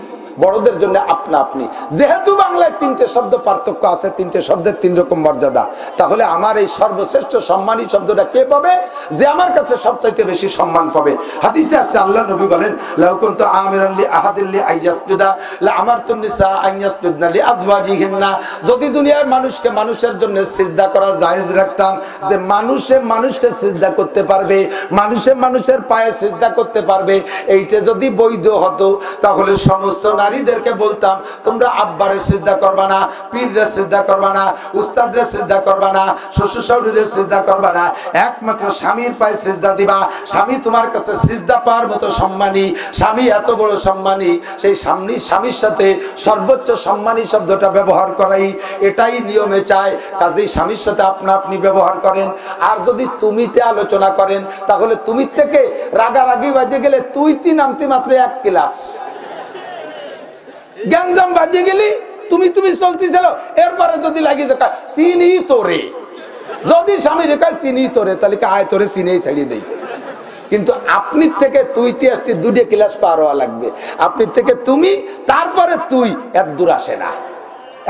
বড়দের জন্য আপনা আপনি। যেহেতু বাংলায় ৩টে শব্দ পার্থক্য আছে, ৩টে শব্দের ৩ রকম মর্যাদা, তাহলে আমার এই সর্বশ্রেষ্ঠ সম্মানী শব্দটা কে পাবে? যে আমার কাছে সবচাইতে বেশি সম্মান পাবে। হাদিসে আছে, আল্লাহ নবী বলেন, লাউ কুনতু আমিরান লি আহাদিন লি আইয়াসজুদা লা আমারতুন নিসা আইয়াসজুদনা লি আজওয়াজিহিন্না। যদি দুনিয়ার মানুষকে মানুষের জন্য সিজদা করা জায়েজ রাখতাম, যে মানুষে মানুষকে সিজদা করতে পারবে, মানুষে মানুষের পায়ে সিজদা করতে পারবে, এইটা যদি বৈধ হতো, তাহলে সমস্ত নারীদেরকে বলতাম তোমরা আব্বারে সিজদা করবা না, পীররে সিজদা করবা না, উস্তাদরে সিজদা করবা না, শ্বশুর শাশুড়িরে সিজদা করবা না, একমাত্র স্বামীর পায়ে সিজদা দিবা। স্বামী তোমার কাছে সিজদা পাওয়ার মতো সম্মানী, স্বামী এত বড় সম্মানী, সেই স্বামীর সাথে সর্বোচ্চ সম্মানী শব্দটা ব্যবহার করাই এটাই নিয়মে চায়। কাজেই স্বামীর সাথে আপনা আপনি ব্যবহার করেন। আর যদি তুমিতে আলোচনা করেন, তাহলে তুমি থেকে রাগারাগি বাজে গেলে তুইতি নামতে মাত্র 1 ক্লাস, গ্যাঞ্জাম বাজে গেলি তুমি তুমি চলতেছিল। এরপরে যদি লাগি যে চিনি তোরে, যদি স্বামী রেখা চিনি তোরে, তাহলে আয় তোরে চিনেই ছাড়িয়ে দেই। কিন্তু আপনি থেকে তুইতে আসতে 2 ক্লাস পার হওয়া লাগবে। আপনি থেকে তুমি, তারপরে তুই, এত দূর আসে না,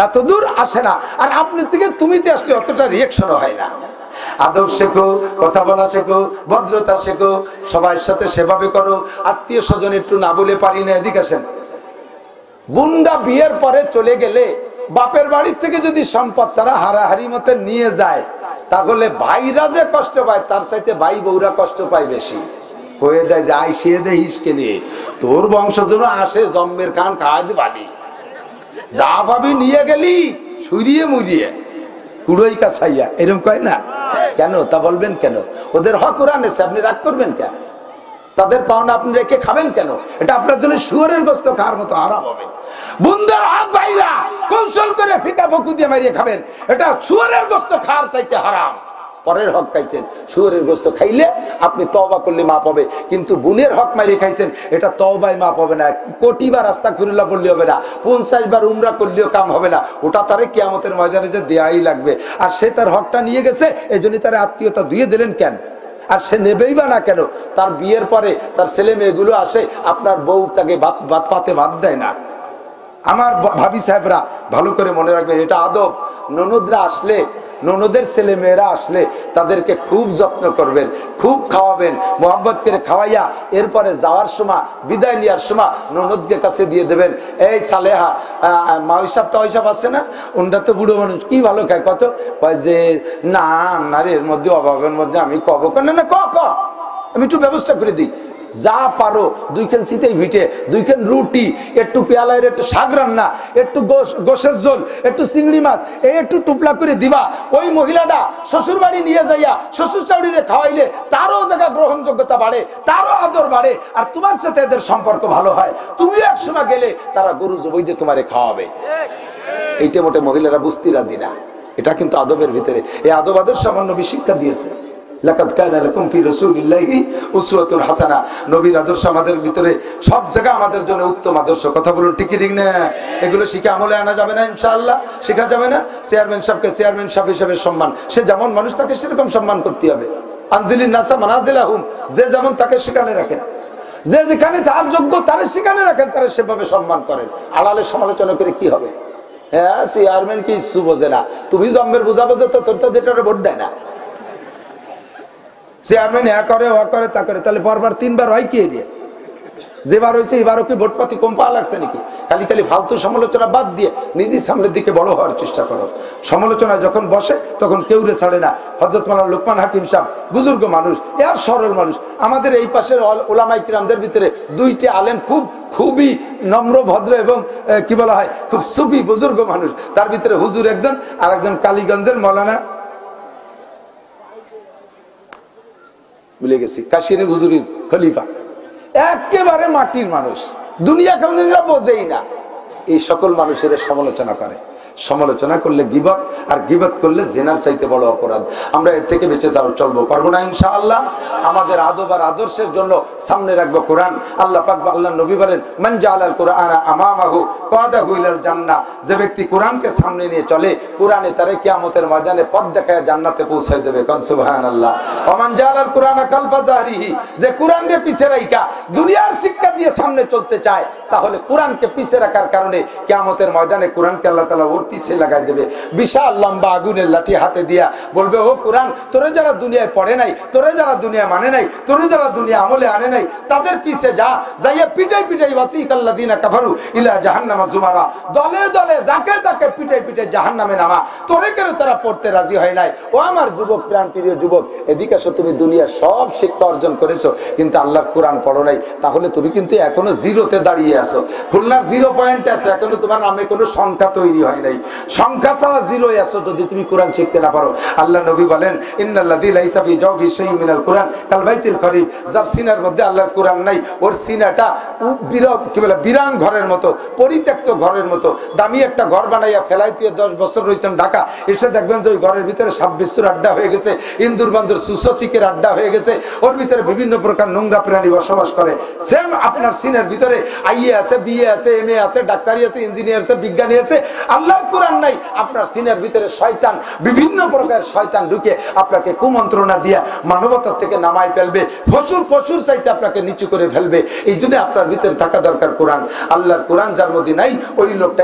এত দূর আসে না। আর আপনি থেকে তুমিতে আসলে অতটা রিয়েকশনও হয় না। আদব শেখো, কথা বলা শেখো, ভদ্রতা শেখো, সবার সাথে সেভাবে করো। আত্মীয় স্বজন একটু না বলে পারি না, এদিকে আসেন। বুন্ডা বিয়ের পরে চলে গেলে বাপের বাড়ির থেকে যদি সম্পদ তারা হারাহারি মতে নিয়ে যায়, তাহলে ভাইরা যে কষ্ট পায় তার চাইতে ভাই বউরা কষ্ট পায় বেশি। হয়ে দেয় যে আইসিয়ে দেয় হিসকে নিয়ে, তোর বংশ যেন আসে জম্মের খান খাওয়া দিবালি, যা ভাবি নিয়ে গেলি সুরিয়ে মুড়িয়ে কুড়োই কাছাইয়া, এরকম কয় না কেন? তা বলবেন কেন? ওদের হক ওরা নেছে, আপনি রাগ করবেন কেন? তাদের পাওনা আপনি রেখে খাবেন কেন? এটা আপনার জন্য শুয়োরের গোস্ত খাওয়ার মতো আরাম হবে। বুন্দার হক ভাইরা কৌশল করে ফিকা ফকু দিয়ে মারিয়ে খাবেন, এটা শুয়োরের গোস্ত খাওয়ার চাইতে হারাম। পরের হক খাইছেন, শুয়োরের গোস্ত খাইলে আপনি তওবা করলে মাপ হবে, কিন্তু বোনের হক মারিয়ে খাইছেন, এটা তওবায় মাপ হবে না। কোটিবার আস্তাগফিরুল্লাহ বললে হবে না, 50 বার উমরা করলেও কাম হবে না। ওটা তারে কিয়ামতের ময়দানে যে দেয়াই লাগবে। আর সে তার হকটা নিয়ে গেছে, এই জন্য তার আত্মীয়তা ধুয়ে দিলেন কেন? আর সে নেবেই বা না কেন? তার বিয়ের পরে তার ছেলে মেয়েগুলো আসে, আপনার বউ তাকে পাতে ভাত দেয় না। আমার ভাবি সাহেবরা ভালো করে মনে রাখবেন, এটা আদব। ননদরা আসলে, ননদের ছেলে মেয়েরা আসলে তাদেরকে খুব যত্ন করবেন, খুব খাওয়াবেন, মোহাব্বত করে খাওয়াইয়া এরপরে যাওয়ার সময়, বিদায় নেওয়ার সময় ননদকে কাছে দিয়ে দেবেন, এই সালেহা, মা হিসাব তা হিসাব আছে না, ওনটা তো বুড়ো মানুষ, কি ভালো খায়, কত কয় যে না আপনার এর মধ্যে অভাবের মধ্যে আমি কব না, না ক আমি একটু ব্যবস্থা করে দিই। যা পারো 2 খান শীতেই ভিটে, 2 খান রুটি, একটু পেয়ালায় একটু শাক রান্না, একটু গোশের ঝোল, একটু চিংড়ি মাছ, এই একটু টুপলা করে দিবা। ওই মহিলাটা শ্বশুর বাড়ি নিয়ে যাইয়া শ্বশুর চাউরিরে খাওয়াইলে তারও জায়গা গ্রহণযোগ্যতা বাড়ে, তারও আদর বাড়ে, আর তোমার সাথে এদের সম্পর্ক ভালো হয়। তুমি এক সময় গেলে তারা গরু জবাই দিয়ে তোমারে খাওয়াবে। এইটা মোটে মহিলারা বুঝতে রাজি না। এটা কিন্তু আদবের ভিতরে, এই আদব আদর্শ আমার নবী শিক্ষা দিয়েছে। লাকাদ কানা লাকুম ফি রাসূলিল্লাহি উসওয়াতুন হাসানাহ। নবীর আদর্শ আমাদের ভিতরে সব জায়গা আমাদের জন্য উত্তম আদর্শ। কথা বলুন ঠিক ঠিক না? এগুলো শিখে আমলে আনা যাবে না ইনশাআল্লাহ? শেখা যাবে না? চেয়ারম্যান সাহেবকে চেয়ারম্যান সাহেব হিসেবে সম্মান, সে যেমন মানুষ তাকে সেরকম সম্মান করতে হবে। আনজিলিন নাসা মানাজিলাহুম, যে যেমন তাকে সেখানে রাখেন, যে যেখানে তার যোগ্য তারে সেখানে রাখেন, তারা সেভাবে সম্মান করেন। আড়ালে সমালোচনা করে কি হবে? হ্যাঁ, চেয়ারম্যান কি ইস্যু বোঝে না, তুমি জম্মের বোঝা বোঝে তো তোর তো যেটা ভোট দেয় না। চেয়ারম্যান এ করে ও করে তা করে, তাহলে পরবার 3 বার হয় কি এরিয়া? যেবার হয়েছে এবারও কি ভোটপাতি কম পাওয়া লাগছে নাকি? খালি ফালতু সমালোচনা বাদ দিয়ে নিজেই সামনের দিকে বড় হওয়ার চেষ্টা করো। সমালোচনা যখন বসে তখন কেউ রে ছাড়ে না। হযরত মাওলানা লোকমান হাকিম সাহেব বুজুর্গ মানুষ, এর সরল মানুষ। আমাদের এই পাশের উলামায়ে কিরামদের ভিতরে 2টি আলেম খুবই নম্র ভদ্র এবং কি বলা হয় খুব সুফি বুজুর্গ মানুষ। তার ভিতরে হুজুর একজন, আর একজন কালীগঞ্জের মাওলানা, ভুলে গেছি, কাশিয়ানী হুজুরের খলিফা, একেবারে মাটির মানুষ, দুনিয়া কেমন বোঝেই না। এই সকল মানুষের সমালোচনা করে। সমালোচনা করলে গীবত, আর গীবত করলে জিনার চাইতে বড় অপরাধ। আমরা এর থেকে বেঁচে চলবো, পারবো না ইনশাআল্লাহ? আমাদের আদব আর আদর্শের জন্য সামনে রাখবো কোরআন। আল্লাহ পাক বা আল্লাহ নবী বলেন, মান জাআলাল কুরআনা আমামাহু কাদাহু ইলাল জান্নাহ। যে ব্যক্তি কোরআনকে সামনে নিয়ে চলে, কোরআনে তারে কিয়ামতের ময়দানে পথ দেখায় জান্নাতে পৌঁছে দেবে। কোন সুবহানাল্লাহ। ওয়া মান জাআলাল কুরআনা কালফা যাহরিহি, যে কোরআনকে পিছে রাখা দুনিয়ার শিক্ষা দিয়ে সামনে চলতে চায়, তাহলে কোরআনকে পিছে রাখার কারণে কিয়ামতের ময়দানে কোরআনকে আল্লাহ তাআলা ওর পিছে লাগাই দেবে। বিশাল লম্বা আগুনের লাঠি হাতে দিয়া বলবে, ও কোরআন, তোরে যারা দুনিয়ায় পড়ে নাই, তোরে যারা দুনিয়া মানে নাই, তোরে যারা দুনিয়া আমলে আনে নাই, তাদের পিছে যাইয়া পিটাই ওয়াসিকাল্লাযিনা কাফারু ইলা জাহান্নামা যুমারা। দলে দলে যাকে পিটাই জাহান্নামে নামা। তোরে কেন তারা পড়তে রাজি হয় নাই? ও আমার যুবক, প্রাণ প্রিয় যুবক, এদিকে আসো। তুমি দুনিয়ার সব শিক্ষা অর্জন করেছো, কিন্তু আল্লাহর কোরআন পড়ো নাই, তাহলে তুমি কিন্তু এখনো জিরোতে দাঁড়িয়ে আছো, খুলনার 0 পয়েন্টে আছো। এখনো তোমার নামে কোনো সংখ্যা তৈরি হয় নাই। সংখ্যা ছাড়া 0 আছো যদি তুমি কোরআন শিখতে না পারো। আল্লাহ নবী বলেন, ইন্নাল্লাযী লাইসা ফি জাওফি শাইউম মিনাল কুরআন কাল বাইতিল খরিব। যার সিনার মধ্যে আল্লাহর কোরআন নাই, ওর সিনাটা বিরান ঘরের মতো, পরিত্যক্ত ঘরের মতো। দামি একটা ঘর বানাইয়া ফেলাই দিয়ে 10 বছর রয়েছেন ঢাকা, এসে দেখবেন যে ওই ঘরের ভিতরে সাপ বিচ্ছুর আড্ডা হয়ে গেছে, ইন্দুর বান্দর সুসসিকের আড্ডা হয়ে গেছে, ওর ভিতরে বিভিন্ন প্রকার নোংরা প্রাণী বসবাস করে। সেম আপনার সিনের ভিতরে আইএ আছে, বিএ আছে, এমএ আছে, ডাক্তারি আছে, ইঞ্জিনিয়ার আছে, বিজ্ঞানী আছে, আল্লাহর কোরআন নাই। আপনার সিনের ভিতরে শয়তান, বিভিন্ন প্রকার শয়তান ঢুকে আপনাকে কুমন্ত্রণা দিয়ে মানবতার থেকে নামাই ফেলবে, পশুর চাইতে আপনাকে নিচু করে ফেলবে। এই জন্য আপনার ভিতরে থাকা দরকার কোরআন। আল্লাহর কোরআন যার মধ্যে নাই, ওই লোকটা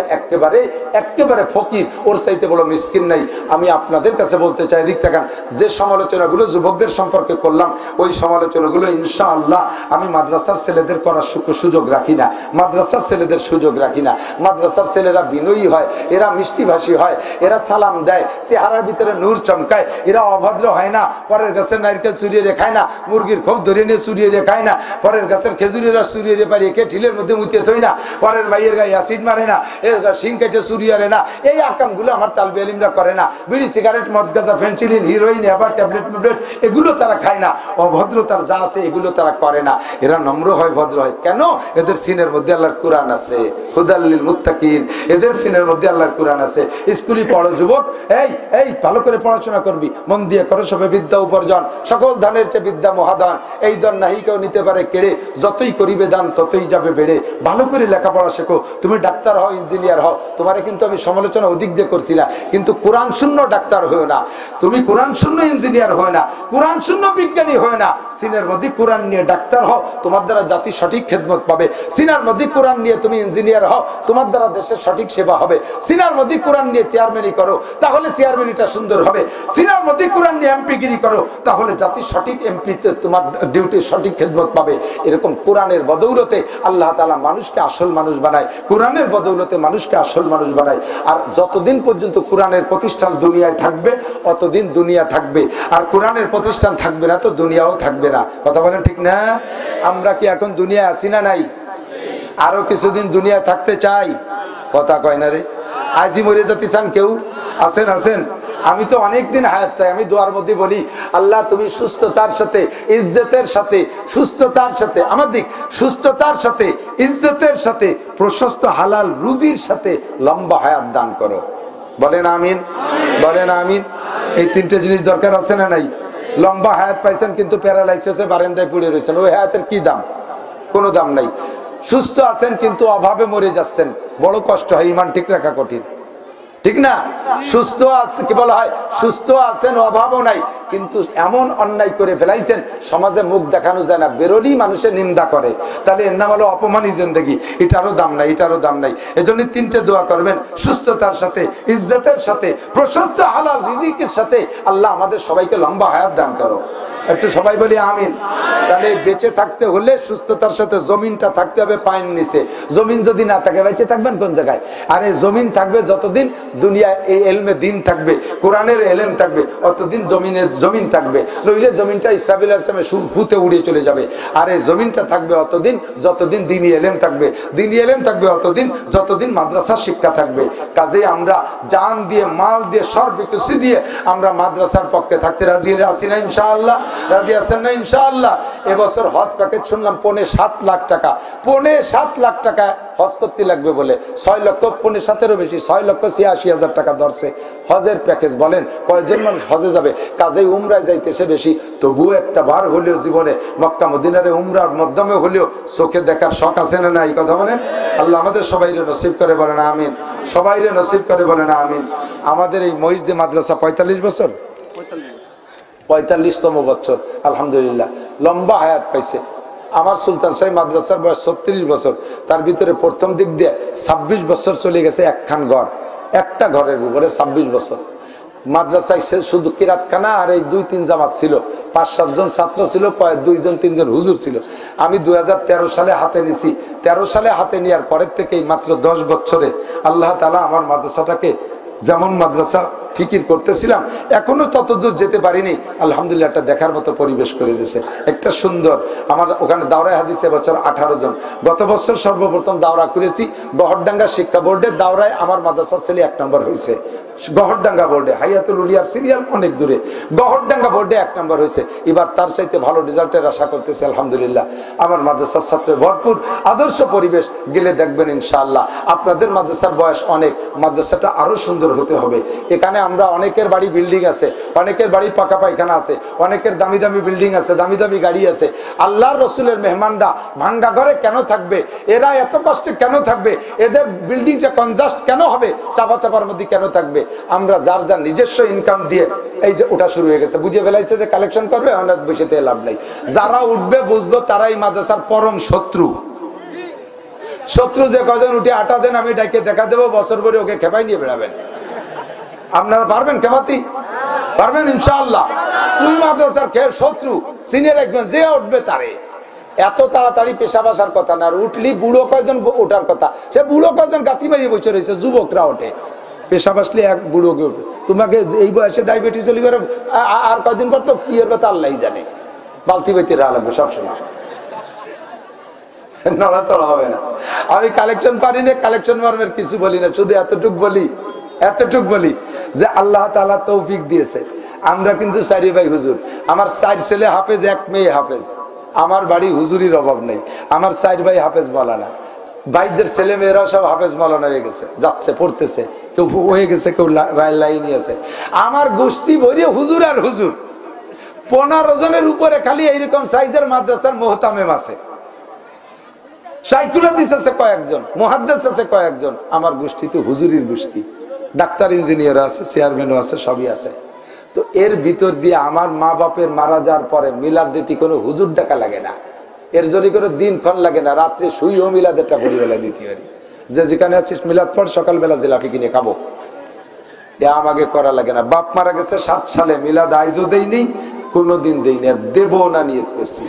একেবারে ফকির, ওর চাইতে বড় মিসকিন নাই। আমি আপনাদের কাছে বলতে চাই, দিক থাকান, যে সমালোচনাগুলো যুবকদের সম্পর্কে করলাম, ওই সমালোচনাগুলো ইনশাআল্লাহ আমি মাদ্রাসার ছেলেদের করার সুযোগ রাখি না, মাদ্রাসার ছেলেদের সুযোগ রাখি না। মাদ্রাসার ছেলেরা বিনয়ী হয়, এরা মিষ্টিভাষী হয়, এরা সালাম দেয়, চেহারার ভিতরে নূর চমকায়, এরা অভদ্র হয় না, পরের গাছের নারকেল চুরিয়ে রেখায় না, মুরগির খোপ ধরে নিয়ে চুরিয়ে রেখায় না, পরের গাছের খেজুরের রস চুরিয়ে রে পারি একে ঢিলের মধ্যে মুতিয়ে থই না, পরের মাইয়ের গায়ে অ্যাসিড মারে না, এর শিং কেটে চুরিয়ে আরে না। এই আকামগুলো আমার তালবে আলিমরা করে না। বিড়ি, সিগারেট, মদ, গাঁজা, ফেন্সিলিন, হিরোইন, আবার ট্যাবলেট এগুলো তারা খায় না। অভদ্রতার যা আছে এগুলো তারা করে না। এরা নম্র হয়, ভদ্র হয়। কেন? এদের সিনের মধ্যে আল্লাহর কোরআন আছে, হুদাল লিল মুত্তাকিন। এদের সিনের মধ্যে আল্লাহর কোরআন আছে। স্কুলে পড়ো যুবক, এই এই ভালো করে পড়াশোনা করবি, মন দিয়ে করো, সবে বিদ্যা উপার্জন, সকল দানের চেয়ে বিদ্যা মহাদান, এই দান নাহি কেউ নিতে পারে কেড়ে, যতই করিবে দান ততই যাবে বেড়ে। ভালো করে লেখাপড়া শেখো, তুমি ডাক্তার হও, ইঞ্জিনিয়ার হও, তোমারে কিন্তু আমি সমালোচনা অধিক দিয়ে করছি না, কিন্তু কোরআন শূন্য ডাক্তার হয়েও না, তুমি কোরআন শূন্য ইঞ্জিনিয়ার হয় না, কোরআন শূন্য বিজ্ঞানী হয় না, সিনের মধ্যে কোরআন নিয়ে ডাক্তার হও, তোমার দ্বারা জাতি সঠিক খেদমত পাবে। সিনার মধ্যে কোরআন নিয়ে তুমি ইঞ্জিনিয়ার হও, তোমার দ্বারা দেশের সঠিক সেবা হবে। সিনার মধ্যে কোরআন নিয়ে চেয়ারম্যানই করো, তাহলে চেয়ারম্যানিটা সুন্দর হবে। সিনার মধ্যে কোরআন নিয়ে এমপিগিরি করো, তাহলে জাতি সঠিক এমপিতে তোমার ডিউটি সঠিক খেদমত পাবে। এরকম কোরআনের বদৌলতে আল্লাহ তাআলা মানুষকে আসল মানুষ বানায়, কোরআনের বদৌলতে মানুষকে আসল মানুষ বানায়। আর যতদিন পর্যন্ত কোরআনের প্রতিষ্ঠান দুনিয়ায় থাকবে অতদিন দুনিয়া থাকবে, আর কোরআনের প্রতিষ্ঠান থাকবে না তো দুনিয়াও থাকবে না। কথা বলেন ঠিক না? আমরা কি এখন দুনিয়ায় আছি না নাই? আরো কিছুদিন দুনিয়ায় থাকতে চাই? কথা কয় না রে। আজই মরে যেতে চান কেউ? আছেন? আছেন? আমি তো অনেকদিন হায়াত চাই। আমি দোয়ার মধ্যে বলি, আল্লাহ তুমি সুস্থতার সাথে, ইজ্জতের সাথে, সুস্থতার সাথে, আমার দিক সুস্থতার সাথে, ইজ্জতের সাথে, প্রশস্ত হালাল রুজির সাথে লম্বা হায়াত দান করো। বলেন আমিন, বলেন আমিন। এই তিনটে জিনিস দরকার আছে না নাই? লম্বা হায়াত পাইছেন কিন্তু প্যারালাইসিসে বারান্দায় পড়ে রয়েছেন, ওই হায়াতের কি দাম? কোনো দাম নাই। সুস্থ আছেন কিন্তু অভাবে মরে যাচ্ছেন, বড় কষ্ট হয়, ইমান ঠিক রাখা কঠিন, ঠিক না? সুস্থ আছে, কি বলা হয়, সুস্থ আছেন অভাবও নাই, কিন্তু এমন অন্যায় করে ফেলাইছেন সমাজে মুখ দেখানো যায় না, বেরোলেই মানুষের নিন্দা করে, তাহলে এর নাম হলো অপমানই জিন্দেগি। এটারও দাম নাই, এটারও দাম নাই। এজন্য তিনটে দোয়া করবেন, সুস্থতার সাথে, ইজ্জতের সাথে, প্রশস্ত হালাল রিজিকের সাথে। আল্লাহ আমাদের সবাইকে লম্বা হায়াত দান করো। একটু সবাই বলি আমিন। তাহলে বেঁচে থাকতে হলে সুস্থতার সাথে জমিনটা থাকতে হবে পায়ের নিচে। জমিন যদি না থাকে বেঁচে থাকবেন কোন জায়গায়? আরে জমিন থাকবে যতদিন দুনিয়ায় এই এলমে দিন থাকবে, কোরআনের এলেম থাকবে, অতদিন জমিন থাকবে। নইলে জমিনটা ইসরাফিল আসলামে হুতে উড়িয়ে চলে যাবে। আর এই জমিনটা থাকবে অতদিন যতদিন দিনী এলেম থাকবে, দিনী এলেম থাকবে অতদিন যতদিন মাদ্রাসার শিক্ষা থাকবে। কাজে আমরা জান দিয়ে, মাল দিয়ে, সর্বকিছু দিয়ে আমরা মাদ্রাসার পক্ষে থাকতে রাজি আছি না ইনশাআল্লাহ? রাজি আছেন না ইনশাআল্লাহ? এবছর হজ প্যাকেজ শুনলাম 7.5 লাখ টাকা, 7.5 লাখ টাকা হজ করতে লাগবে বলে। 6 লক্ষ 7.5-এরও বেশি, 6,86,000 টাকা ধরছে হজের প্যাকেজ। বলেন কয়জন মানুষ হজে যাবে? কাজেই উমরায় যাইতেছে বেশি, তবুও একটা বার হলেও জীবনে মক্কা মদিনারে উমরার মাধ্যমে হলেও চোখে দেখার শখ আছে না নাই? কথা বলেন। আল্লাহ আমাদের সবাইরে নসিব করে, বলেন আমিন। সবাইরে নসিব করে, বলেন আমিন। আমাদের এই মহিষদী মাদ্রাসা 45 বছর, 45তম বছর, আলহামদুলিল্লাহ লম্বা হায়াত পাইছে। আমার সুলতান শাহী মাদ্রাসার বয়স 36 বছর, তার ভিতরে প্রথম দিক দিয়ে 26 বছর চলে গেছে একখান ঘর, একটা ঘরের উপরে 26 বছর। মাদ্রাসায় শুধু কিরাতখানা আর এই 2-3 জামাত ছিল, 5-7 জন ছাত্র ছিল, 2-3 জন হুজুর ছিল। আমি 2013 সালে হাতে নিছি। 13 সালে হাতে নেওয়ার পরের থেকেই মাত্র 10 বছরে আল্লাহ তাআলা আমার মাদ্রাসাটাকে যেমন মাদ্রাসা ফিকির করতেছিলাম, এখনো ততদূর যেতে পারিনি, আলহামদুলিল্লাহ একটা দেখার মতো পরিবেশ করে দিয়েছে। একটা সুন্দর, আমার ওখানে দাওরায় হাদিসে বছর 18 জন। গত বছর সর্বপ্রথম দাওরা করেছি গহরডাঙ্গা শিক্ষা বোর্ডে। দাওরায় আমার মাদ্রাসার ছেলে 1 নম্বর হয়েছে। গহরডাঙ্গা বোর্ডে, হাইয়াতুল উলিয়ার সিরিয়াল অনেক দূরে, গহরডাঙ্গা বোর্ডে 1 নম্বর হয়েছে। এবার তার চাইতে ভালো রেজাল্টের আশা করতেছে আলহামদুলিল্লাহ। আমার মাদ্রাসার ছাত্রে ভরপুর, আদর্শ পরিবেশ, গেলে দেখবেন ইনশাআল্লাহ। আপনাদের মাদ্রাসার বয়স অনেক, মাদ্রাসাটা আরো সুন্দর হতে হবে। এখানে আমরা অনেকের বাড়ি বিল্ডিং আছে, অনেকের বাড়ি পাকা পায়খানা আছে, অনেকের দামি দামি বিল্ডিং আছে, দামি দামি গাড়ি আছে। আল্লাহর রসুলের মেহমানরা ভাঙ্গা ঘরে কেন থাকবে? এরা এত কষ্টে কেন থাকবে? এদের বিল্ডিংটা কনজাস্ট কেন হবে? চাপা চাপার মধ্যে কেন থাকবে? আমরা যার যার নিজস্ব ইনকাম দিয়ে, এই যে ওটা শুরু হয়ে গেছে, বুঝে ফেলাইছে যে কালেকশন করবে, আমরা বসে থেকে লাভ নাই। যারা উঠবে বুঝবো তারাই মাদ্রাসার পরম শত্রু। শত্রু যে কজন উঠে আটা দেন আমি ডাকে দেখা দেবো, বছর ভরে ওকে খেপাই নিয়ে বেড়াবেন। আপনারা পারবেন খেপাতি? পারবেন ইনশাআল্লাহ। তুই মাদ্রাসার শত্রু চিনে রাখবেন, যে উঠবে তারে। এত তাড়াতাড়ি পেশাব আসার কথা না, আর উঠলি বুড়ো কয়জন ওঠার কথা, সে বুড়ো কয়জন গাঁথি মারিয়ে বসে রয়েছে, যুবকরা ওঠে। পেশাব আসলে এক বুড়োকে উঠবে। তোমাকে এই বয়সে ডায়াবেটিস হলে আর কয়দিন পর তো কি হবে তা আল্লাহই জানে। বালতি বইতে রাখা লাগবে সবসময়, নড়াচড়া হবে না। আমি কালেকশন পারি না, কালেকশন মর্মের কিছু বলি না, শুধু এতটুক বলি যে আল্লাহ তাআলা তৌফিক দিয়েছে। আমরা কিন্তু 4 ভাই হুজুর, আমার 4 ছেলে হাফেজ, 1 মেয়ে হাফেজ। আমার বাড়ি হুজুরির অভাব নেই। আমার 4 ভাই হাফেজ মাওলানা, ভাইদের ছেলে মেয়েরাও সব হাফেজ মাওলানা হয়ে গেছে, যাচ্ছে পড়তেছে। কেউ হয়ে গেছে, কেউ লাইনই আছে। আমার গোষ্ঠী ভরিয়ে হুজুর আর হুজুর, 15 জনের উপরে খালি এইরকম সাইজের মাদ্রাসার মোহতামেম আছে, সাইকুলাদিস আছে কয়েকজন, মুহাদ্দিস আছে কয়েকজন। আমার গোষ্ঠীতে হুজুরির গোষ্ঠী, ডাক্তার ইঞ্জিনিয়ার আছে, চেয়ারম্যানও আছে, সবই আছে। তো এর ভিতর দিয়ে আমার মা বাপের মারা যাওয়ার পরে মিলাদ দিতে কোনো হুজুর ডাকা লাগে না, এর জন্য কোনো দিনক্ষণ লাগে না, রাত্রে শুইও মিলাদেরটা পরিবেলা দিতে পারি। যে যেখানে আছিস মিলাদ পর, সকালবেলা জিলাপি কিনে খাবো, এ আমাকে করা লাগে না। বাপ মারা গেছে 7 সালে, মিলাদ আইজও দেইনি, কোনোদিন দেইনি, আর দেবো না নিয়ত করছি।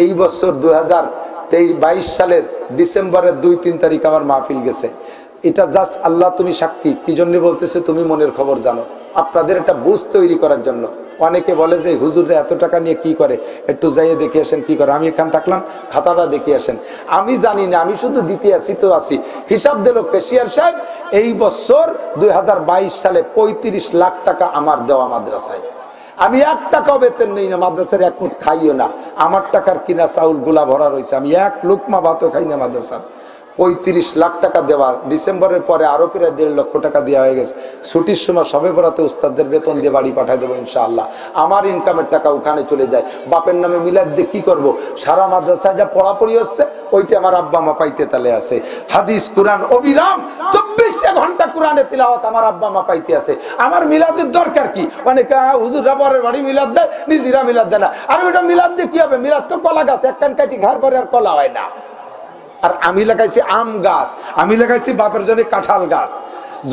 এই বছর 2022 সালের ডিসেম্বরের 2-3 তারিখ আমার মাহফিল গেছে। এটা জাস্ট আল্লাহ তুমি সাক্ষী, কি জন্য বলতেছে, তুমি মনের খবর জানো, আপনাদের একটা বুঝ তৈরি করার জন্য। অনেকে বলে যে হুজুররা এত টাকা নিয়ে কি করে, একটু যাইয়ে দেখে আসেন কি করে। আমি এখান থাকলাম, খাতাটা দেখে আসেন। আমি জানি না, আমি শুধু দিতে আসি তো আসি। হিসাব দিল কেশিয়ার সাহেব, এই বছর 2022 সালে 35 লাখ টাকা আমার দেওয়া মাদ্রাসায়। আমি 1 টাকাও বেতন নেই না, মাদ্রাসার 1 মুঠ খাইও না, আমার টাকার কিনা চাউল গুলা ভরা রয়েছে, আমি 1 লোকমা ভাতও খাই না মাদ্রাসার। 35 লাখ টাকা দেওয়া, ডিসেম্বরের পরে আরো প্রায় 1.5 লক্ষ টাকা দেওয়া হয়ে গেছে। ছুটির সময় সবে বরাতে উস্তাদদের বেতন দিয়ে বাড়ি পাঠাই দেবো ইনশাআল্লাহ। আমার ইনকামের টাকা ওখানে চলে যায়। বাপের নামে মিলাদ দিয়ে কি করব? সারা মাদ্রাসায় যা পড়াপড়ি হচ্ছে ওইটা আমার আব্বা মা পাইতে তালে আছে। হাদিস কোরআন অবিরাম 24টা ঘন্টা কোরআনে তিলাওয়াত আমার আব্বা মা পাইতে আছে। আমার মিলাদের দরকার কি? অনেকে হুজুররা পরের বাড়ি মিলাদ দেয়, নিজেরা মিলাদ দেয় না। আর ওইটা মিলাদ দিয়ে কি হবে? মিলাদ তো কলা গাছ, এক কান কাটি ঘাড় পরে আর কলা হয় না। আর আমি লাগাইছি আম গাছ, আমি লাগাইছি বাপের জন্য কাঁঠাল গাছ।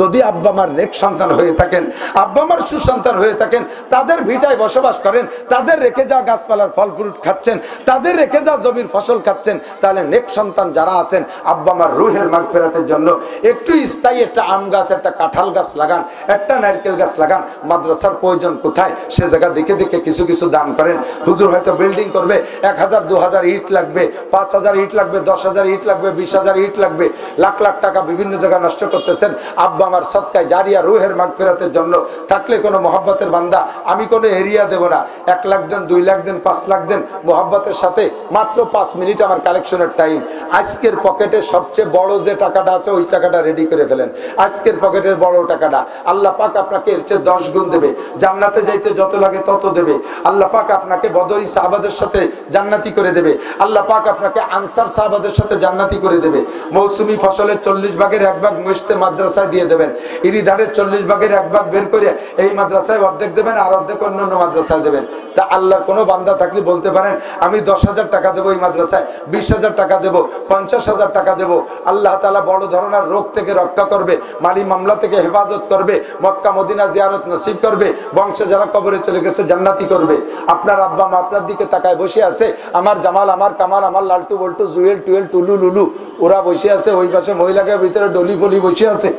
যদি আব্বা মার নেক সন্তান হয়ে থাকেন, আব্বা মার সুসন্তান হয়ে থাকেন, তাদের ভিটায় বসবাস করেন, তাদের রেখে যাওয়া গাছপালার ফল ফ্রুট খাচ্ছেন, তাদের রেখে যাওয়া জমির ফসল খাচ্ছেন, তাহলে নেক সন্তান যারা আছেন, আব্বা মার রুহের মাগফিরাতের জন্য একটু স্থায়ী একটা আম গাছ, একটা কাঁঠাল গাছ লাগান, একটা নারকেল গাছ লাগান। মাদ্রাসার প্রয়োজন কোথায় সে জায়গা দেখে দেখে কিছু কিছু দান করেন। হুজুর হয়তো বিল্ডিং করবে, 1000-2000 ইট লাগবে, 5000 ইট লাগবে, 10,000 ইট লাগবে, 20,000 ইট লাগবে, লাখ লাখ টাকা বিভিন্ন জায়গায় নষ্ট করতেছেন। আব্বা আমার সদকায় জারিয়া রুহের মাগফিরাতের জন্য থাকলে কোনো মহব্বতের বান্দা, আমি কোনো এরিয়া দেব না। 1 লাখ দেন, 2 লাখ দেন, 5 লাখ দেন, মহব্বতের সাথে মাত্র 5 মিনিট আমার কালেকশনের টাইম। আজকের পকেটে সবচেয়ে বড় যে টাকাটা আছে ওই টাকাটা রেডি করে ফেলেন। আজকের পকেটের বড় টাকাটা আল্লাহ পাক আপনাকে এর চেয়ে 10 গুণ দেবে। জান্নাতে যাইতে যত লাগে তত দেবে। আল্লাহ পাক আপনাকে বদরি সাহাবাদের সাথে জান্নাতি করে দেবে। আল্লাহ পাক আপনাকে আনসার সাহাবাদের সাথে জান্নাতি করে দেবে। মৌসুমি ফসলের 40 ভাগের 1 ভাগ মসজিদে মাদ্রাসায় দিয়ে দেবেন। ইরিধারের 40 ভাগের 1 ভাগ বের করে এই মাদ্রাসায় অর্ধেক দেবেন, আর অর্ধেক অন্য মাদ্রাসায় দেবেন। তা আল্লাহর কোনো বান্দা থাকলে বলতে পারেন আমি 10,000 টাকা দেবো এই মাদ্রাসায়, 20,000 টাকা দেবো, 50,000 টাকা দেবো। আল্লাহ তাআলা বড় ধরনের রোগ থেকে রক্ষা করবে, মালি মামলা থেকে হেফাজত করবে, মক্কা মদিনা জিয়ারত নসিব করবে, বংশে যারা কবরে চলে গেছে জান্নাতি করবে। আপনার আব্বা মা আপনার দিকে তাকায় বসে আছে, আমার জামাল, আমার কামাল, আমার লালটু বল্টু, জুয়েল টুয়েল, টুলু লুলু, ওরা বসে আছে। ওই পাশে মহিলাকে ভিতরে ডলি ফলি বসে আছে।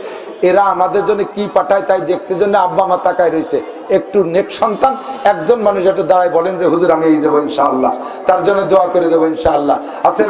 এরা আমাদের জন্য কি পাঠায় তাই দেখতে জন্য আব্বা মা তাকায় রয়েছে। একটু নেক সন্তান একজন মানুষ একটু দাঁড়ায় বলেন যে হুজুর আমি এই দেবো ইনশাআল্লাহ, তার জন্য দোয়া করে দেবো ইনশাআল্লাহ। আছেন